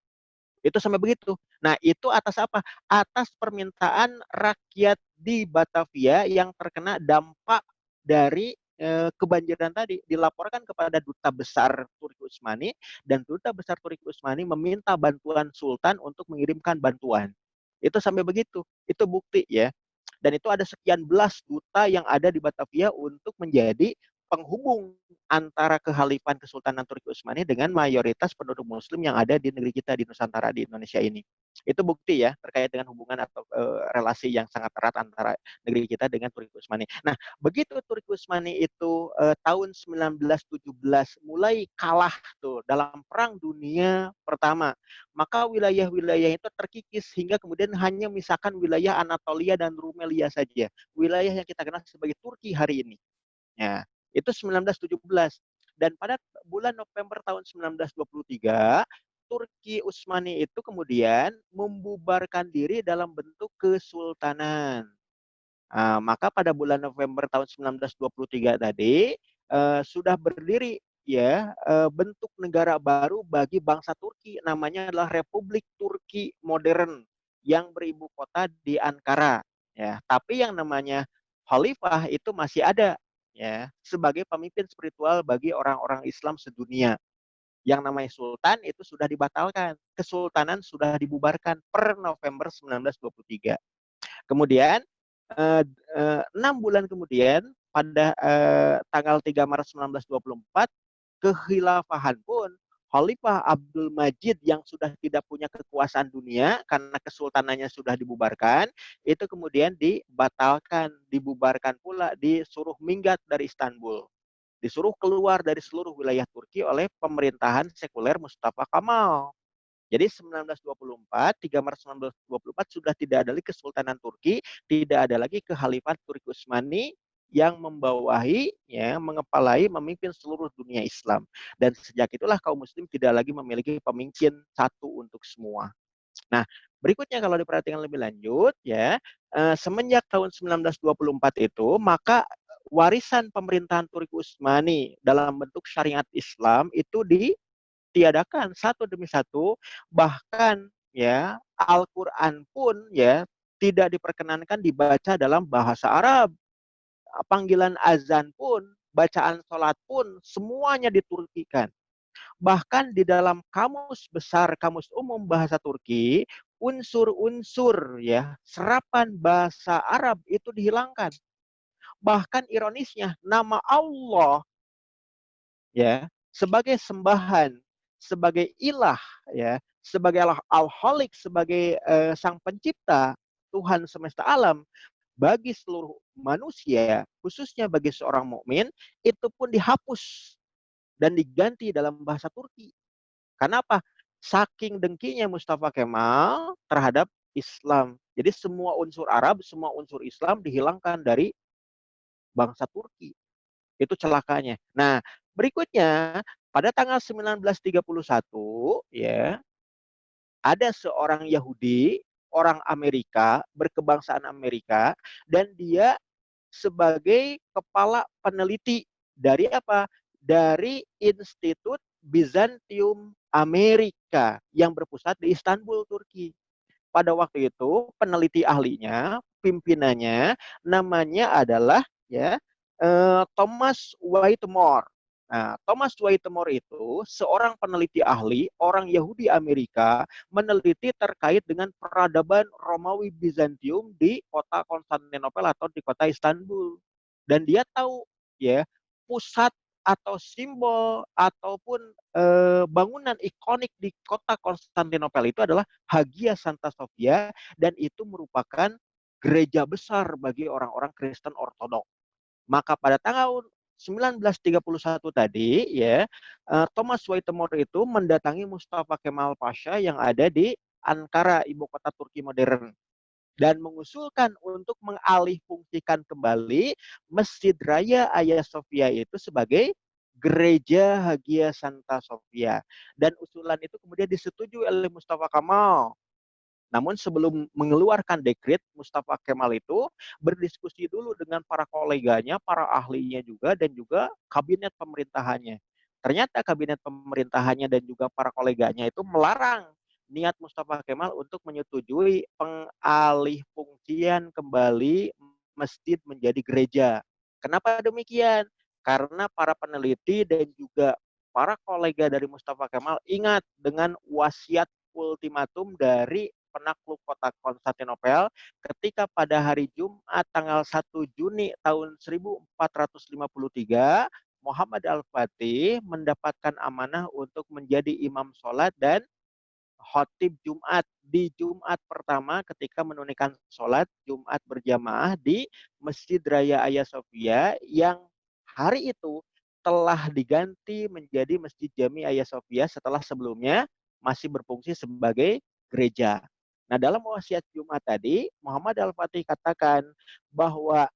Itu sampai begitu. Nah, itu atas apa? Atas permintaan rakyat di Batavia yang terkena dampak dari kebanjiran tadi dilaporkan kepada duta besar Turki Utsmani, dan duta besar Turki Utsmani meminta bantuan Sultan untuk mengirimkan bantuan. Itu sampai begitu, itu bukti ya. Dan itu ada sekian belas duta yang ada di Batavia untuk menjadi penghubung antara kehalifan Kesultanan Turki Utsmani dengan mayoritas penduduk Muslim yang ada di negeri kita di Nusantara, di Indonesia ini. Itu bukti ya terkait dengan hubungan atau relasi yang sangat erat antara negeri kita dengan Turki Utsmani. Nah, begitu Turki Utsmani itu tahun 1917 mulai kalah tuh dalam Perang Dunia Pertama, maka wilayah-wilayah itu terkikis hingga kemudian hanya misalkan wilayah Anatolia dan Rumelia saja, wilayah yang kita kenal sebagai Turki hari ini. Ya, itu 1917. Dan pada bulan November tahun 1923, Turki Utsmani itu kemudian membubarkan diri dalam bentuk kesultanan. Maka pada bulan November tahun 1923 tadi sudah berdiri ya bentuk negara baru bagi bangsa Turki, namanya adalah Republik Turki Modern yang beribu kota di Ankara ya. Tapi yang namanya khalifah itu masih ada ya sebagai pemimpin spiritual bagi orang-orang Islam sedunia. Yang namanya sultan itu sudah dibatalkan, kesultanan sudah dibubarkan per November 1923. Kemudian 6 bulan kemudian pada tanggal 3 Maret 1924, kekhilafahan pun Khalifah Abdul Majid yang sudah tidak punya kekuasaan dunia karena kesultanannya sudah dibubarkan, itu kemudian dibatalkan, dibubarkan pula, disuruh minggat dari Istanbul. Disuruh keluar dari seluruh wilayah Turki oleh pemerintahan sekuler Mustafa Kemal. Jadi 1924, 3 Maret 1924 sudah tidak ada lagi Kesultanan Turki, tidak ada lagi Kekhalifan Turki Utsmani yang membawahi, ya, mengepalai, memimpin seluruh dunia Islam. Dan sejak itulah kaum Muslim tidak lagi memiliki pemimpin satu untuk semua. Nah, berikutnya kalau diperhatikan lebih lanjut, ya, semenjak tahun 1924 itu, maka warisan pemerintahan Turki Utsmani dalam bentuk syariat Islam itu tiadakan satu demi satu, bahkan ya Al-Qur'an pun ya tidak diperkenankan dibaca dalam bahasa Arab. Panggilan azan pun, bacaan sholat pun semuanya diturkikan. Bahkan di dalam kamus besar, kamus umum bahasa Turki, unsur-unsur ya serapan bahasa Arab itu dihilangkan. Bahkan ironisnya nama Allah ya sebagai sembahan, sebagai ilah ya, sebagai al-Khaliq, sebagai sang pencipta, Tuhan semesta alam bagi seluruh manusia, khususnya bagi seorang mukmin, itu pun dihapus dan diganti dalam bahasa Turki. Karena apa? Saking dengkinya Mustafa Kemal terhadap Islam. Jadi semua unsur Arab, semua unsur Islam dihilangkan dari bangsa Turki. Itu celakanya. Nah, berikutnya pada tanggal 1931 ya, ada seorang Yahudi, orang Amerika, berkebangsaan Amerika, dan dia sebagai kepala peneliti dari apa? Dari Institut Bizantium Amerika yang berpusat di Istanbul, Turki. Pada waktu itu peneliti ahlinya, pimpinannya namanya adalah ya Thomas Whittemore. Nah, Thomas Whittemore itu seorang peneliti ahli, orang Yahudi Amerika, meneliti terkait dengan peradaban Romawi Bizantium di kota Konstantinopel atau di kota Istanbul. Dan dia tahu ya pusat atau simbol ataupun bangunan ikonik di kota Konstantinopel itu adalah Hagia Santa Sophia, dan itu merupakan gereja besar bagi orang-orang Kristen Ortodoks. Maka pada tanggal 1931 tadi ya, Thomas Whittemore itu mendatangi Mustafa Kemal Pasha yang ada di Ankara, ibu kota Turki modern, dan mengusulkan untuk mengalihfungsikan kembali Masjid Raya Hagia Sophia itu sebagai Gereja Hagia Santa Sophia. Dan usulan itu kemudian disetujui oleh Mustafa Kemal. Namun sebelum mengeluarkan dekret, Mustafa Kemal itu berdiskusi dulu dengan para koleganya, para ahlinya juga, dan juga kabinet pemerintahannya. Ternyata kabinet pemerintahannya dan juga para koleganya itu melarang niat Mustafa Kemal untuk menyetujui pengalihfungsian kembali masjid menjadi gereja. Kenapa demikian? Karena para peneliti dan juga para kolega dari Mustafa Kemal ingat dengan wasiat ultimatum dari penakluk kota Konstantinopel ketika pada hari Jumat tanggal 1 Juni tahun 1453 Muhammad Al-Fatih mendapatkan amanah untuk menjadi imam sholat dan khotib Jumat di Jumat pertama ketika menunaikan sholat Jumat berjamaah di Masjid Raya Hagia Sophia yang hari itu telah diganti menjadi Masjid Jami Hagia Sophia setelah sebelumnya masih berfungsi sebagai gereja. Nah, dalam wasiat Jumat tadi, Muhammad Al-Fatih katakan bahwa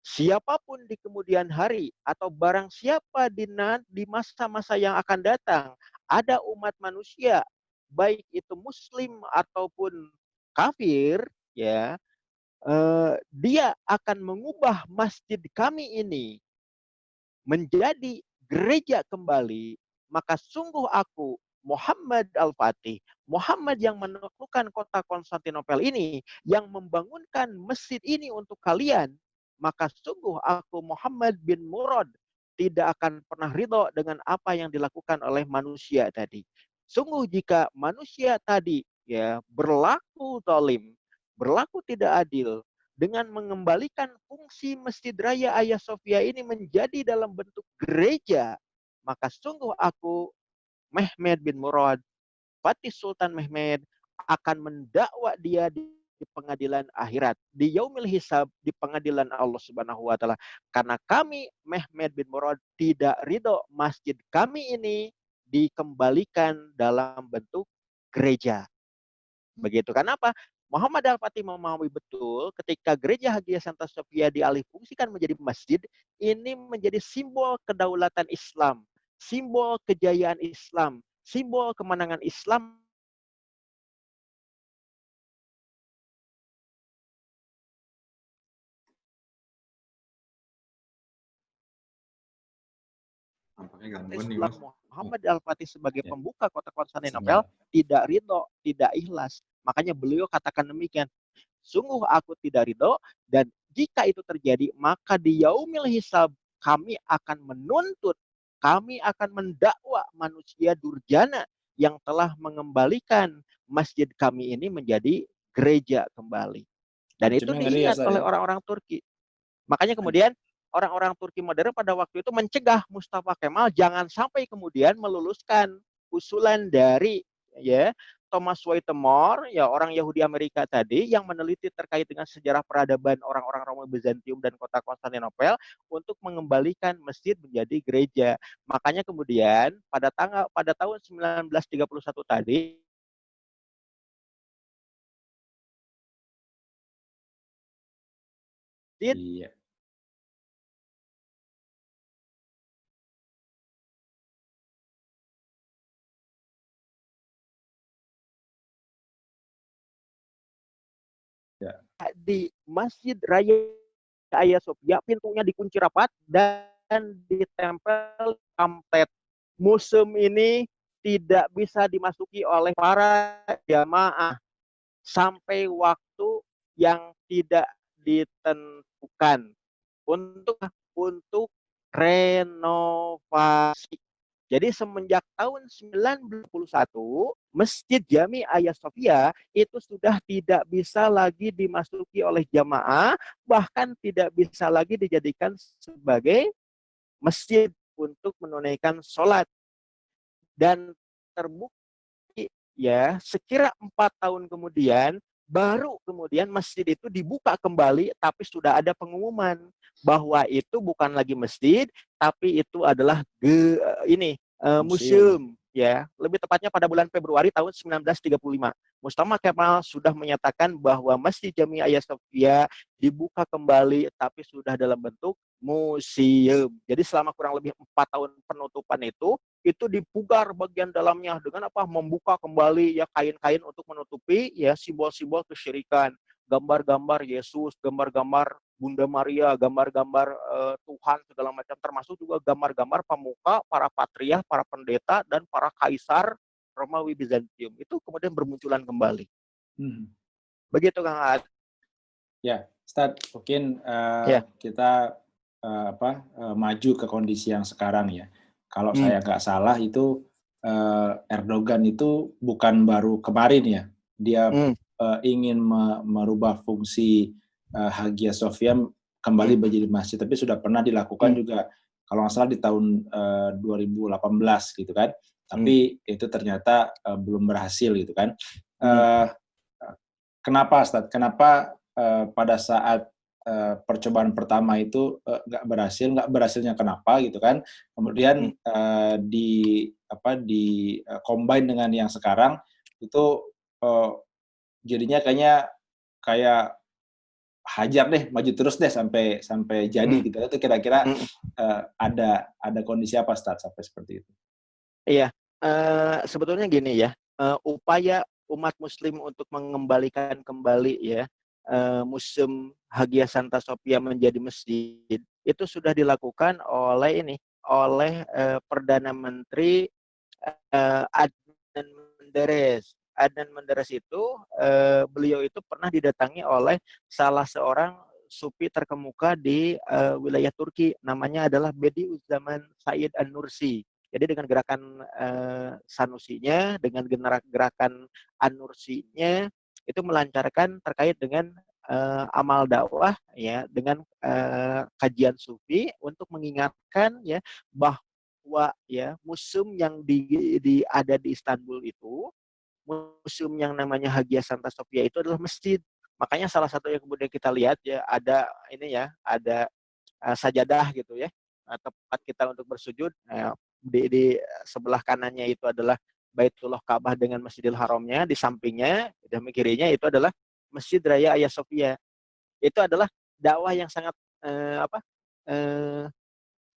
siapapun di kemudian hari atau barang siapa di masa-masa yang akan datang ada umat manusia baik itu muslim ataupun kafir ya dia akan mengubah masjid kami ini menjadi gereja kembali, maka sungguh aku Muhammad Al-Fatih, Muhammad yang menaklukkan kota Konstantinopel ini, yang membangunkan masjid ini untuk kalian, maka sungguh aku Muhammad bin Murad tidak akan pernah ridho dengan apa yang dilakukan oleh manusia tadi. Sungguh jika manusia tadi ya berlaku zalim, berlaku tidak adil, dengan mengembalikan fungsi Masjid Raya Hagia Sophia ini menjadi dalam bentuk gereja, maka sungguh aku Mehmed bin Murad, Fatih Sultan Mehmed akan mendakwa dia di pengadilan akhirat, di yaumil hisab, di pengadilan Allah Subhanahu wa taala. Karena kami Mehmed bin Murad tidak ridho masjid kami ini dikembalikan dalam bentuk gereja. Begitu. Kenapa? Muhammad Al-Fatih memahami betul ketika gereja Hagia Sophia dialihfungsikan menjadi masjid, ini menjadi simbol kedaulatan Islam, simbol kejayaan Islam, simbol kemenangan Islam. Tampaknya gangguan nih, Islam Mas. Muhammad Al-Fatih sebagai Ya. pembuka kota Konstantinopel tidak ridho, tidak ikhlas. Makanya beliau katakan demikian. Sungguh aku tidak ridho, dan jika itu terjadi, maka di yaumil hisab kami akan menuntut, kami akan mendakwa manusia durjana yang telah mengembalikan masjid kami ini menjadi gereja kembali. Dan itu Cuma ngeri ya, diingat Ustaz, oleh ya. orang-orang Turki. Makanya kemudian orang-orang Turki modern pada waktu itu mencegah Mustafa Kemal jangan sampai kemudian meluluskan usulan dari ya Thomas Whittemore, ya orang Yahudi Amerika tadi yang meneliti terkait dengan sejarah peradaban orang-orang Romawi Bizantium dan kota Konstantinopel untuk mengembalikan masjid menjadi gereja. Makanya kemudian pada tahun 1931 tadi Iya. di Masjid Raya Hagia Sophia pintunya dikunci rapat dan ditempel pamflet. Museum ini tidak bisa dimasuki oleh para jamaah sampai waktu yang tidak ditentukan untuk renovasi. Jadi semenjak tahun 1991, Masjid Jami Hagia Sophia itu sudah tidak bisa lagi dimasuki oleh jamaah, bahkan tidak bisa lagi dijadikan sebagai masjid untuk menunaikan sholat. Dan terbukti ya, sekira 4 tahun kemudian, baru kemudian masjid itu dibuka kembali, tapi sudah ada pengumuman bahwa itu bukan lagi masjid, tapi itu adalah museum ya. Lebih tepatnya pada bulan Februari tahun 1935. Mustafa Kemal sudah menyatakan bahwa Masjid Jami Hagia Sophia dibuka kembali tapi sudah dalam bentuk museum. Jadi selama kurang lebih 4 tahun penutupan itu dipugar bagian dalamnya dengan apa? Membuka kembali ya kain-kain untuk menutupi ya simbol-simbol kesyirikan, gambar-gambar Yesus, gambar-gambar Bunda Maria, gambar-gambar Tuhan segala macam, termasuk juga gambar-gambar pemuka, para patriark, para pendeta dan para kaisar Romawi Bizantium. Itu kemudian bermunculan kembali. Begitu Kang Ad. Ya, Ustaz, mungkin Ya. kita maju ke kondisi yang sekarang ya. Kalau saya nggak salah itu Erdogan itu bukan baru kemarin ya, dia ingin merubah fungsi Hagia Sophia kembali menjadi masjid, tapi sudah pernah dilakukan juga kalau nggak salah di tahun 2018 gitu kan. Tapi itu ternyata belum berhasil gitu kan. Kenapa, Ustaz? Kenapa pada saat percobaan pertama itu nggak berhasil? Nggak berhasilnya kenapa gitu kan? Kemudian di combine dengan yang sekarang itu jadinya kayak hajar deh, maju terus deh sampai jadi gitu. Itu kira-kira ada kondisi apa, Ustaz, sampai seperti itu? Iya, sebetulnya gini ya, upaya umat Muslim untuk mengembalikan kembali ya Museum Hagia Santa Sophia menjadi masjid itu sudah dilakukan oleh Perdana Menteri Adnan Menderes. Adnan Menderes itu beliau itu pernah didatangi oleh salah seorang sufi terkemuka di wilayah Turki, namanya adalah Bediüzzaman Said An-Nursi. Jadi dengan gerakan Sanusinya, dengan gerakan An-Nursinya itu melancarkan terkait dengan amal dakwah ya, dengan kajian sufi untuk mengingatkan ya bahwa ya museum yang ada di Istanbul itu, museum yang namanya Hagia Santa Sophia itu adalah masjid. Makanya salah satu yang kemudian kita lihat ya ada sajadah gitu ya, tempat kita untuk bersujud. Di sebelah kanannya itu adalah Baitullah Ka'bah dengan Masjidil Haramnya, di sampingnya dan kirinya itu adalah Masjid Raya Hagia Sophia. Itu adalah dakwah yang sangat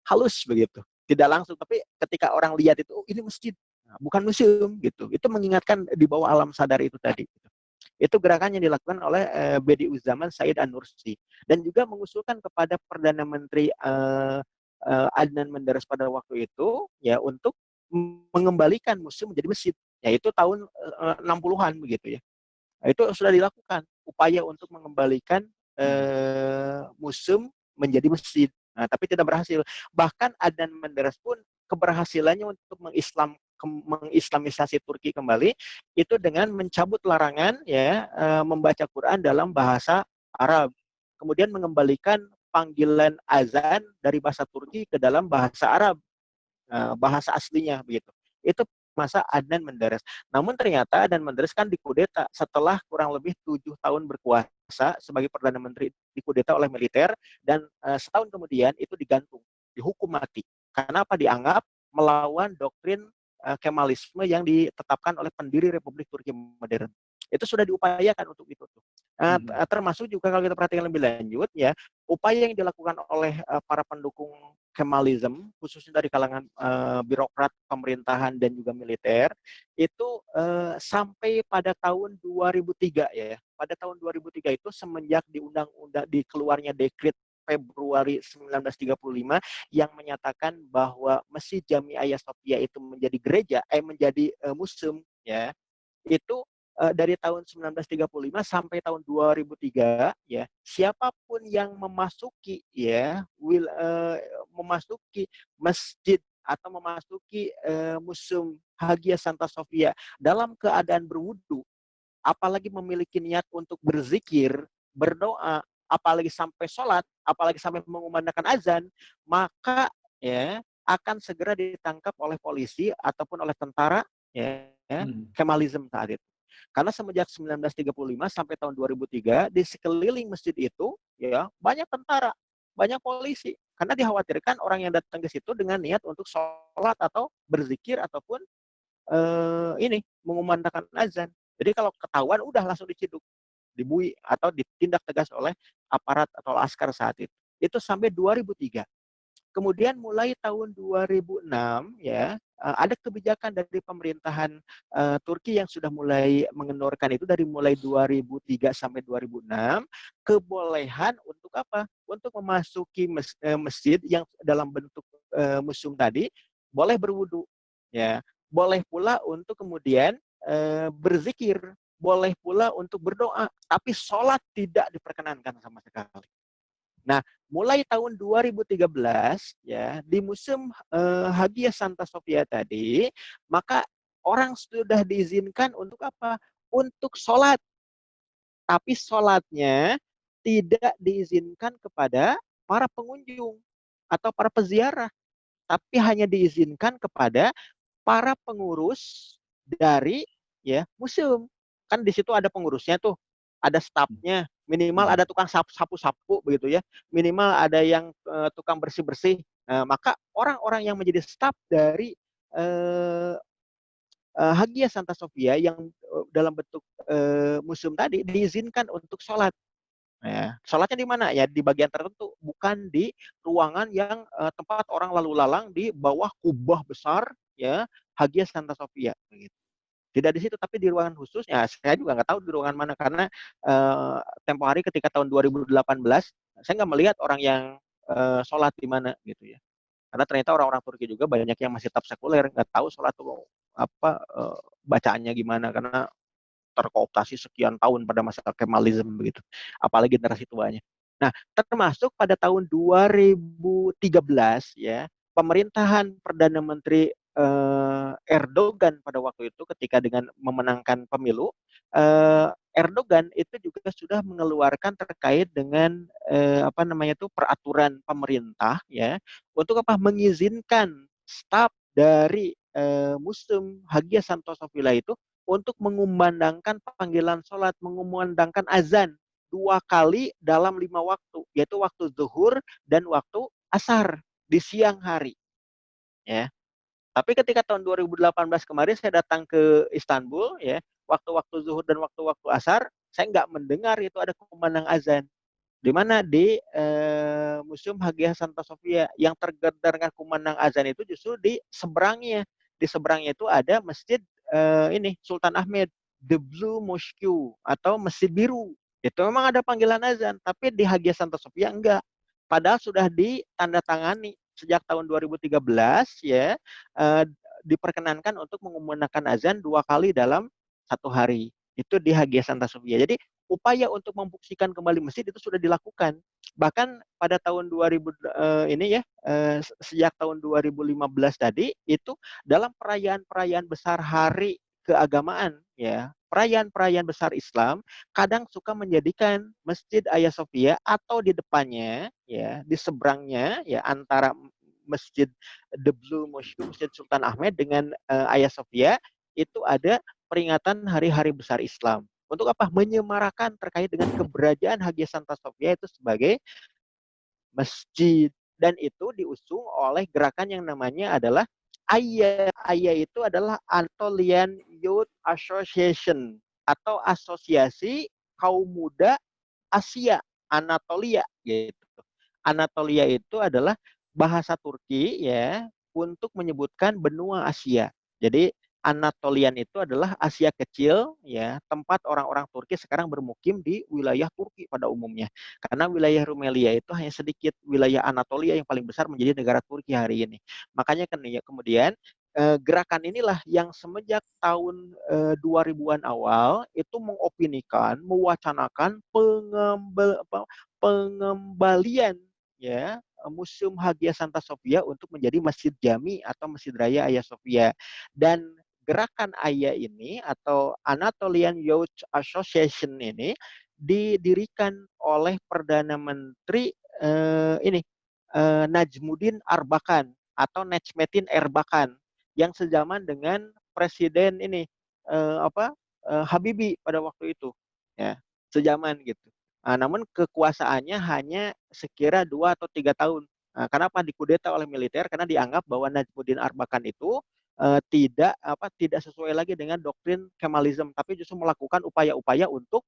halus begitu, tidak langsung, tapi ketika orang lihat itu, oh ini masjid, bukan museum gitu. Itu mengingatkan di bawah alam sadar itu tadi. Itu gerakan yang dilakukan oleh Bediüzzaman Said An-Nursi dan juga mengusulkan kepada Perdana Menteri Adnan Menderes pada waktu itu ya untuk mengembalikan museum menjadi masjid, yaitu tahun 60-an begitu ya. Itu sudah dilakukan upaya untuk mengembalikan museum menjadi masjid. Nah, tapi tidak berhasil. Bahkan Adnan Menderes pun keberhasilannya untuk mengislamisasi Turki kembali itu dengan mencabut larangan ya membaca Quran dalam bahasa Arab, kemudian mengembalikan panggilan azan dari bahasa Turki ke dalam bahasa Arab, bahasa aslinya begitu. Itu masa Adnan Menderes. Namun ternyata Adnan Menderes kan dikudeta setelah kurang lebih 7 tahun berkuasa sebagai Perdana Menteri, dikudeta oleh militer dan setahun kemudian itu digantung, dihukum mati. Kenapa? Dianggap melawan doktrin Kemalisme yang ditetapkan oleh pendiri Republik Turki modern. Itu sudah diupayakan untuk itu. Termasuk juga kalau kita perhatikan lebih lanjut ya, upaya yang dilakukan oleh para pendukung Kemalisme, khususnya dari kalangan birokrat pemerintahan dan juga militer, itu sampai pada tahun 2003 ya. Pada tahun 2003 itu semenjak dikeluarnya dekret Februari 1935 yang menyatakan bahwa Masjid Jami Hagia Sophia itu menjadi gereja, menjadi museum ya. Itu dari tahun 1935 sampai tahun 2003 ya, siapapun yang memasuki ya memasuki masjid atau memasuki museum Hagia Santa Sophia dalam keadaan berwudu, apalagi memiliki niat untuk berzikir, berdoa, apalagi sampai sholat, apalagi sampai mengumandangkan azan, maka ya akan segera ditangkap oleh polisi ataupun oleh tentara ya, Kemalisme saat itu. Karena semenjak 1935 sampai tahun 2003 di sekeliling masjid itu ya banyak tentara, banyak polisi, karena dikhawatirkan orang yang datang ke situ dengan niat untuk sholat atau berzikir ataupun mengumandangkan azan. Jadi kalau ketahuan udah langsung diciduk, dibui atau ditindak tegas oleh aparat atau laskar saat itu. Itu sampai 2003. Kemudian mulai tahun 2006 ya ada kebijakan dari pemerintahan Turki yang sudah mulai mengendorkan itu dari mulai 2003 sampai 2006 kebolehan untuk apa? Untuk memasuki masjid yang dalam bentuk museum tadi boleh berwudu ya. Boleh pula untuk kemudian berzikir, boleh pula untuk berdoa, tapi sholat tidak diperkenankan sama sekali. Nah, mulai tahun 2013 ya di musim Hagia Santa Sofia tadi, maka orang sudah diizinkan untuk apa? Untuk sholat. Tapi sholatnya tidak diizinkan kepada para pengunjung atau para peziarah, tapi hanya diizinkan kepada para pengurus dari ya museum. Kan di situ ada pengurusnya tuh, ada stafnya, minimal ada tukang sapu-sapu begitu ya, minimal ada yang tukang bersih-bersih. Nah, maka orang-orang yang menjadi staf dari eh, Hagia Santa Sofia yang dalam bentuk museum tadi diizinkan untuk sholat. Ya, sholatnya di mana? Ya di bagian tertentu, bukan di ruangan yang tempat orang lalu lalang di bawah kubah besar ya Hagia Santa Sofia. Begitu. Tidak di situ, tapi di ruangan khusus. Ya, saya juga nggak tahu di ruangan mana karena tempo hari ketika tahun 2018 saya nggak melihat orang yang sholat di mana gitu ya. Karena ternyata orang-orang Turki juga banyak yang masih tetap sekuler, nggak tahu sholat tuh apa bacaannya gimana karena terkooptasi sekian tahun pada masa Kemalisme begitu. Apalagi generasi tuanya. Nah, termasuk pada tahun 2013 ya, pemerintahan Perdana Menteri Erdogan pada waktu itu ketika dengan memenangkan pemilu, Erdogan itu juga sudah mengeluarkan terkait dengan apa namanya itu peraturan pemerintah ya untuk apa mengizinkan staf dari Museum Hagia Santa Sofia itu untuk mengumandangkan panggilan sholat, mengumandangkan azan 2 kali dalam 5 waktu, yaitu waktu zuhur dan waktu asar di siang hari. Ya. Tapi ketika tahun 2018 kemarin saya datang ke Istanbul, ya, waktu-waktu zuhur dan waktu-waktu asar, saya nggak mendengar itu ada kumandang azan. Di mana di Museum Hagia Santa Sofia yang terdengar kumandang azan itu justru di seberangnya. Di seberangnya itu ada masjid ini Sultan Ahmed, The Blue Mosque atau Masjid Biru. Itu memang ada panggilan azan, tapi di Hagia Santa Sofia enggak. Padahal sudah ditandatangani sejak tahun 2013 ya diperkenankan untuk menggunakan azan 2 kali dalam 1 hari. Itu di Hagia Santa Sofia. Jadi upaya untuk memfungsikan kembali masjid itu sudah dilakukan. Bahkan pada tahun 2000 ini ya sejak tahun 2015 tadi itu dalam perayaan-perayaan besar hari keagamaan ya, perayaan-perayaan besar Islam kadang suka menjadikan Masjid Hagia Sophia atau di depannya ya, di seberangnya ya antara Masjid The Blue Mosque, Masjid Sultan Ahmed dengan Hagia Sophia itu ada peringatan hari-hari besar Islam. Untuk apa? Menyemarakan terkait dengan keberadaan Hagia Santa Sofia itu sebagai masjid. Dan itu diusung oleh gerakan yang namanya adalah AYA. AYA itu adalah Anatolian Youth Association atau Asosiasi Kaum Muda Asia, Anatolia gitu. Anatolia itu adalah bahasa Turki ya untuk menyebutkan benua Asia. Jadi Anatolian itu adalah Asia kecil ya, tempat orang-orang Turki sekarang bermukim di wilayah Turki pada umumnya. Karena wilayah Rumelia itu hanya sedikit, wilayah Anatolia yang paling besar menjadi negara Turki hari ini. Makanya kemudian gerakan inilah yang semenjak tahun 2000-an awal itu mengopinikan, mewacanakan pengembalian ya Museum Hagia Santa Sofia untuk menjadi Masjid Jami atau Masjid Raya Hagia Sophia. Dan gerakan AYA ini atau Anatolian Youth Association ini didirikan oleh Perdana Menteri Najmuddin Erbakan atau Necmettin Erbakan yang sejaman dengan Presiden ini Habibie pada waktu itu ya sejaman gitu. Namun kekuasaannya hanya sekira 2 atau 3 tahun. Kenapa dikudeta oleh militer? Karena dianggap bahwa Najmuddin Erbakan itu tidak sesuai lagi dengan doktrin Kemalisme, tapi justru melakukan upaya-upaya untuk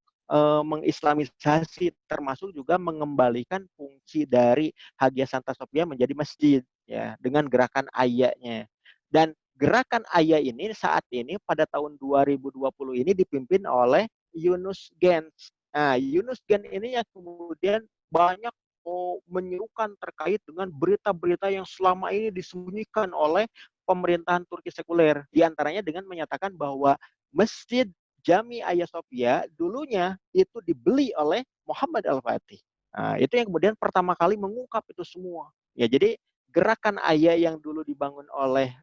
mengislamisasi, termasuk juga mengembalikan fungsi dari Hagia Santa Sofia menjadi masjid ya dengan gerakan AYA-nya. Dan gerakan AYA ini saat ini pada tahun 2020 ini dipimpin oleh Yunus Gens. Nah, Yunus Gens ini yang kemudian banyak menyerukan terkait dengan berita-berita yang selama ini disembunyikan oleh pemerintahan Turki sekuler. Di antaranya dengan menyatakan bahwa Masjid Jami Hagia Sophia dulunya itu dibeli oleh Muhammad Al-Fatih. Nah, itu yang kemudian pertama kali mengungkap itu semua. Ya, jadi gerakan Ayah yang dulu dibangun oleh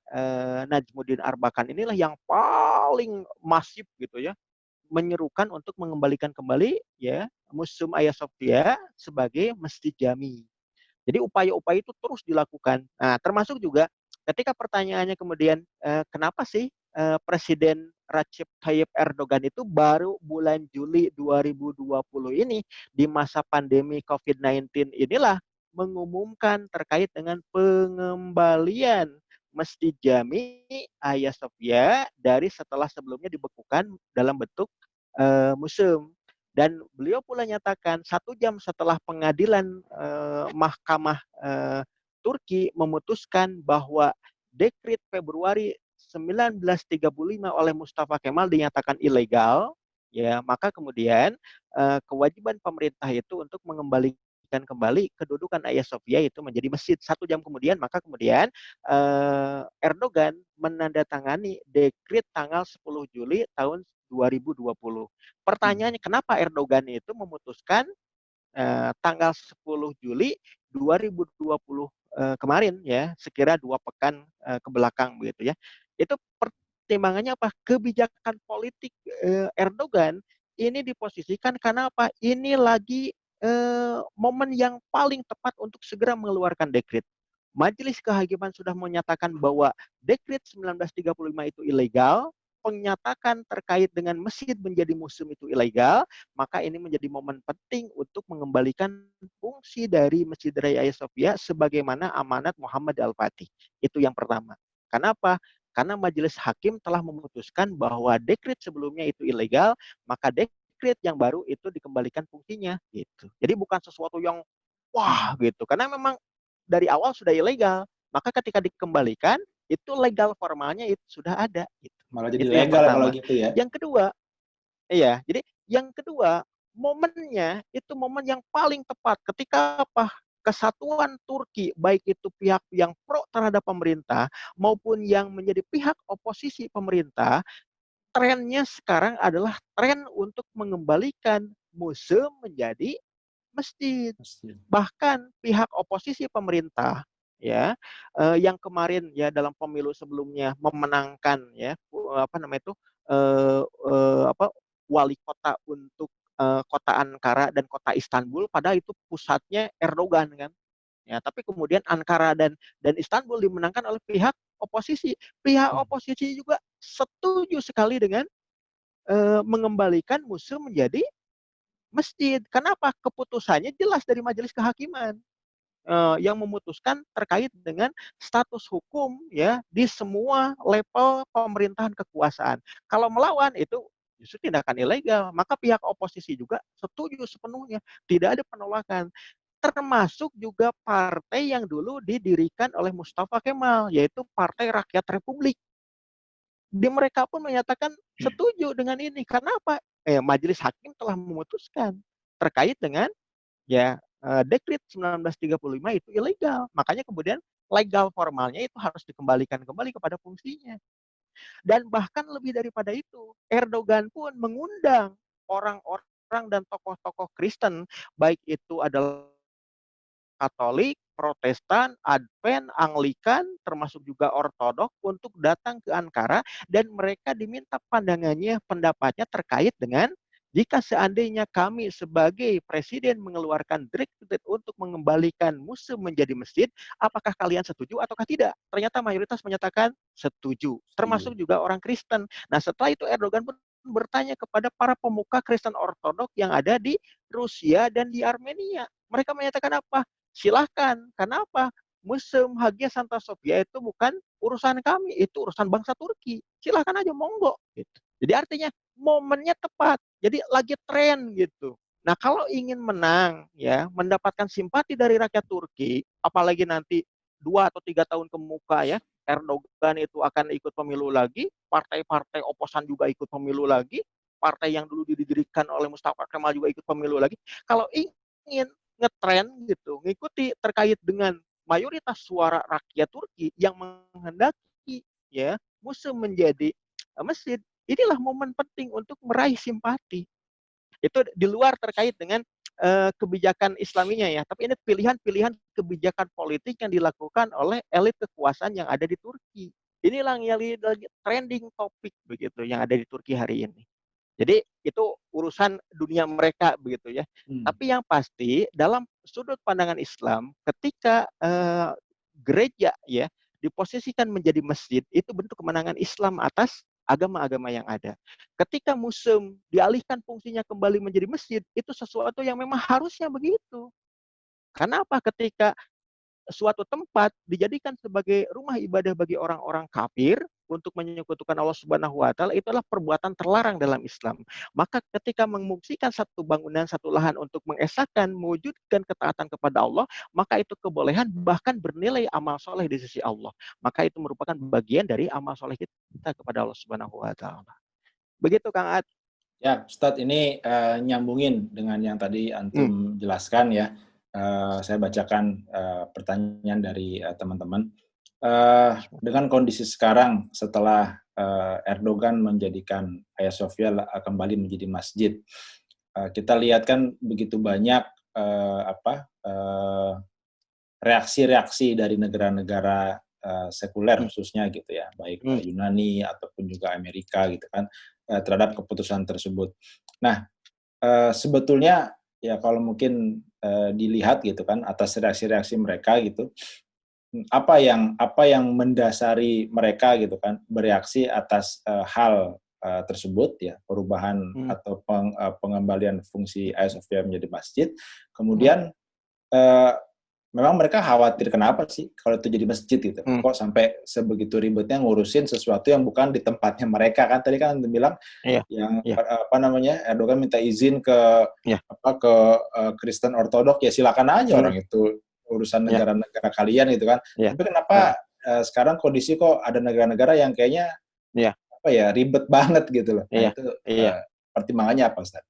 Najmuddin Arbakan inilah yang paling masif gitu ya, menyerukan untuk mengembalikan kembali ya Museum Hagia Sophia sebagai masjid jami. Jadi upaya-upaya itu terus dilakukan. Nah, termasuk juga ketika pertanyaannya kemudian kenapa sih Presiden Recep Tayyip Erdogan itu baru bulan Juli 2020 ini di masa pandemi COVID-19 inilah mengumumkan terkait dengan pengembalian Masjid Jami Hagia Sophia dari setelah sebelumnya dibekukan dalam bentuk museum. Dan beliau pula nyatakan 1 jam setelah pengadilan Mahkamah Turki memutuskan bahwa dekret Februari 1935 oleh Mustafa Kemal dinyatakan ilegal, ya maka kemudian kewajiban pemerintah itu untuk mengembalikan kembali kedudukan Hagia Sophia itu menjadi masjid. 1 jam kemudian, maka kemudian Erdogan menandatangani dekret tanggal 10 Juli tahun 2020. Pertanyaannya kenapa Erdogan itu memutuskan tanggal 10 Juli 2020 kemarin ya, sekira 2 pekan ke belakang begitu ya. Itu pertimbangannya apa? Kebijakan politik Erdogan ini diposisikan karena apa? Ini lagi momen yang paling tepat untuk segera mengeluarkan dekret. Majelis Kehakiman sudah menyatakan bahwa dekret 1935 itu ilegal, penyatakan terkait dengan masjid menjadi museum itu ilegal, maka ini menjadi momen penting untuk mengembalikan fungsi dari Masjid Raya Hagia Sophia sebagaimana amanat Muhammad Al-Fatih. Itu yang pertama. Kenapa? Karena majelis hakim telah memutuskan bahwa dekret sebelumnya itu ilegal, maka dekret yang baru itu dikembalikan fungsinya gitu. Jadi bukan sesuatu yang wah gitu. Karena memang dari awal sudah ilegal, maka ketika dikembalikan itu legal formalnya itu sudah ada gitu. Malah jadi Itu yang legal kalau pertama. gitu ya. Yang kedua, iya, jadi yang kedua, momennya itu momen yang paling tepat ketika apa? Kesatuan Turki, baik itu pihak yang pro terhadap pemerintah maupun yang menjadi pihak oposisi pemerintah, trennya sekarang adalah tren untuk mengembalikan museum menjadi masjid. Masjid. Bahkan pihak oposisi pemerintah ya yang kemarin ya dalam pemilu sebelumnya memenangkan ya apa namanya itu apa wali kota untuk kota Ankara dan kota Istanbul, padahal itu pusatnya Erdogan kan ya, tapi kemudian Ankara dan Istanbul dimenangkan oleh pihak oposisi. Pihak oposisi juga setuju sekali dengan mengembalikan museum menjadi masjid. Kenapa? Keputusannya jelas dari Majelis Kehakiman yang memutuskan terkait dengan status hukum ya di semua level pemerintahan kekuasaan. Kalau melawan itu justru tindakan ilegal, maka pihak oposisi juga setuju sepenuhnya, tidak ada penolakan. Termasuk juga partai yang dulu didirikan oleh Mustafa Kemal, yaitu Partai Rakyat Republik. Mereka pun menyatakan setuju dengan ini. Karena apa? Majelis Hakim telah memutuskan terkait dengan ya dekret 1935 itu ilegal. Makanya kemudian legal formalnya itu harus dikembalikan kembali kepada fungsinya. Dan bahkan lebih daripada itu, Erdogan pun mengundang orang-orang dan tokoh-tokoh Kristen, baik itu adalah Katolik, Protestan, Advent, Anglikan, termasuk juga Ortodok untuk datang ke Ankara dan mereka diminta pandangannya, pendapatnya terkait dengan jika seandainya kami sebagai presiden mengeluarkan dekret untuk mengembalikan museum menjadi masjid, apakah kalian setuju ataukah tidak? Ternyata mayoritas menyatakan setuju, termasuk juga orang Kristen. Nah, setelah itu Erdogan pun bertanya kepada para pemuka Kristen Ortodok yang ada di Rusia dan di Armenia. Mereka menyatakan apa? Silahkan. Kenapa? Museum Hagia Santa Sofia itu bukan urusan kami, itu urusan bangsa Turki. Silahkan aja, monggo. Gitu. Jadi artinya momennya tepat. Jadi lagi tren gitu. Nah, kalau ingin menang ya, mendapatkan simpati dari rakyat Turki, apalagi nanti 2 atau 3 tahun ke muka ya, Erdogan itu akan ikut pemilu lagi, partai-partai oposan juga ikut pemilu lagi, partai yang dulu didirikan oleh Mustafa Kemal juga ikut pemilu lagi. Kalau ingin ngetren gitu, ngikuti terkait dengan mayoritas suara rakyat Turki yang menghendaki ya museum menjadi masjid, inilah momen penting untuk meraih simpati. Itu di luar terkait dengan kebijakan Islaminya ya, tapi ini pilihan-pilihan kebijakan politik yang dilakukan oleh elit kekuasaan yang ada di Turki. Inilah yang lagi trending topik begitu yang ada di Turki hari ini. Jadi itu urusan dunia mereka begitu ya. Tapi yang pasti dalam sudut pandangan Islam, ketika gereja ya diposisikan menjadi masjid, itu bentuk kemenangan Islam atas agama-agama yang ada. Ketika museum dialihkan fungsinya kembali menjadi masjid, itu sesuatu yang memang harusnya begitu. Karena apa? Ketika suatu tempat dijadikan sebagai rumah ibadah bagi orang-orang kafir untuk menyekutukan Allah Subhanahu wa taala, itu adalah perbuatan terlarang dalam Islam. Maka ketika memungsikan satu bangunan, satu lahan untuk mengesahkan, mewujudkan ketaatan kepada Allah, maka itu kebolehan bahkan bernilai amal soleh di sisi Allah. Maka itu merupakan bagian dari amal soleh kita kepada Allah Subhanahu wa taala. Begitu Kang Ad. Ya, Ustadz, ini nyambungin dengan yang tadi Antum jelaskan ya. Saya bacakan pertanyaan dari teman-teman. Dengan kondisi sekarang setelah Erdogan menjadikan Hagia Sophia kembali menjadi masjid, kita lihat kan begitu banyak reaksi-reaksi dari negara-negara sekuler khususnya gitu ya, baik Yunani ataupun juga Amerika gitu kan, terhadap keputusan tersebut. Nah, sebetulnya ya kalau mungkin dilihat gitu kan atas reaksi-reaksi mereka gitu, apa yang mendasari mereka gitu kan bereaksi atas hal tersebut ya, perubahan atau pengembalian fungsi Hagia Sophia menjadi masjid. Kemudian memang mereka khawatir kenapa sih kalau itu jadi masjid gitu. Kok sampai sebegitu ribetnya ngurusin sesuatu yang bukan di tempatnya mereka kan. Tadi kan Anda bilang Erdogan minta izin ke Kristen Ortodok, ya silakan aja orang itu urusan negara-negara kalian gitu kan. Tapi kenapa sekarang kondisi kok ada negara-negara yang kayaknya ribet banget gitu loh. Nah, itu pertimbangannya apa, Ustaz?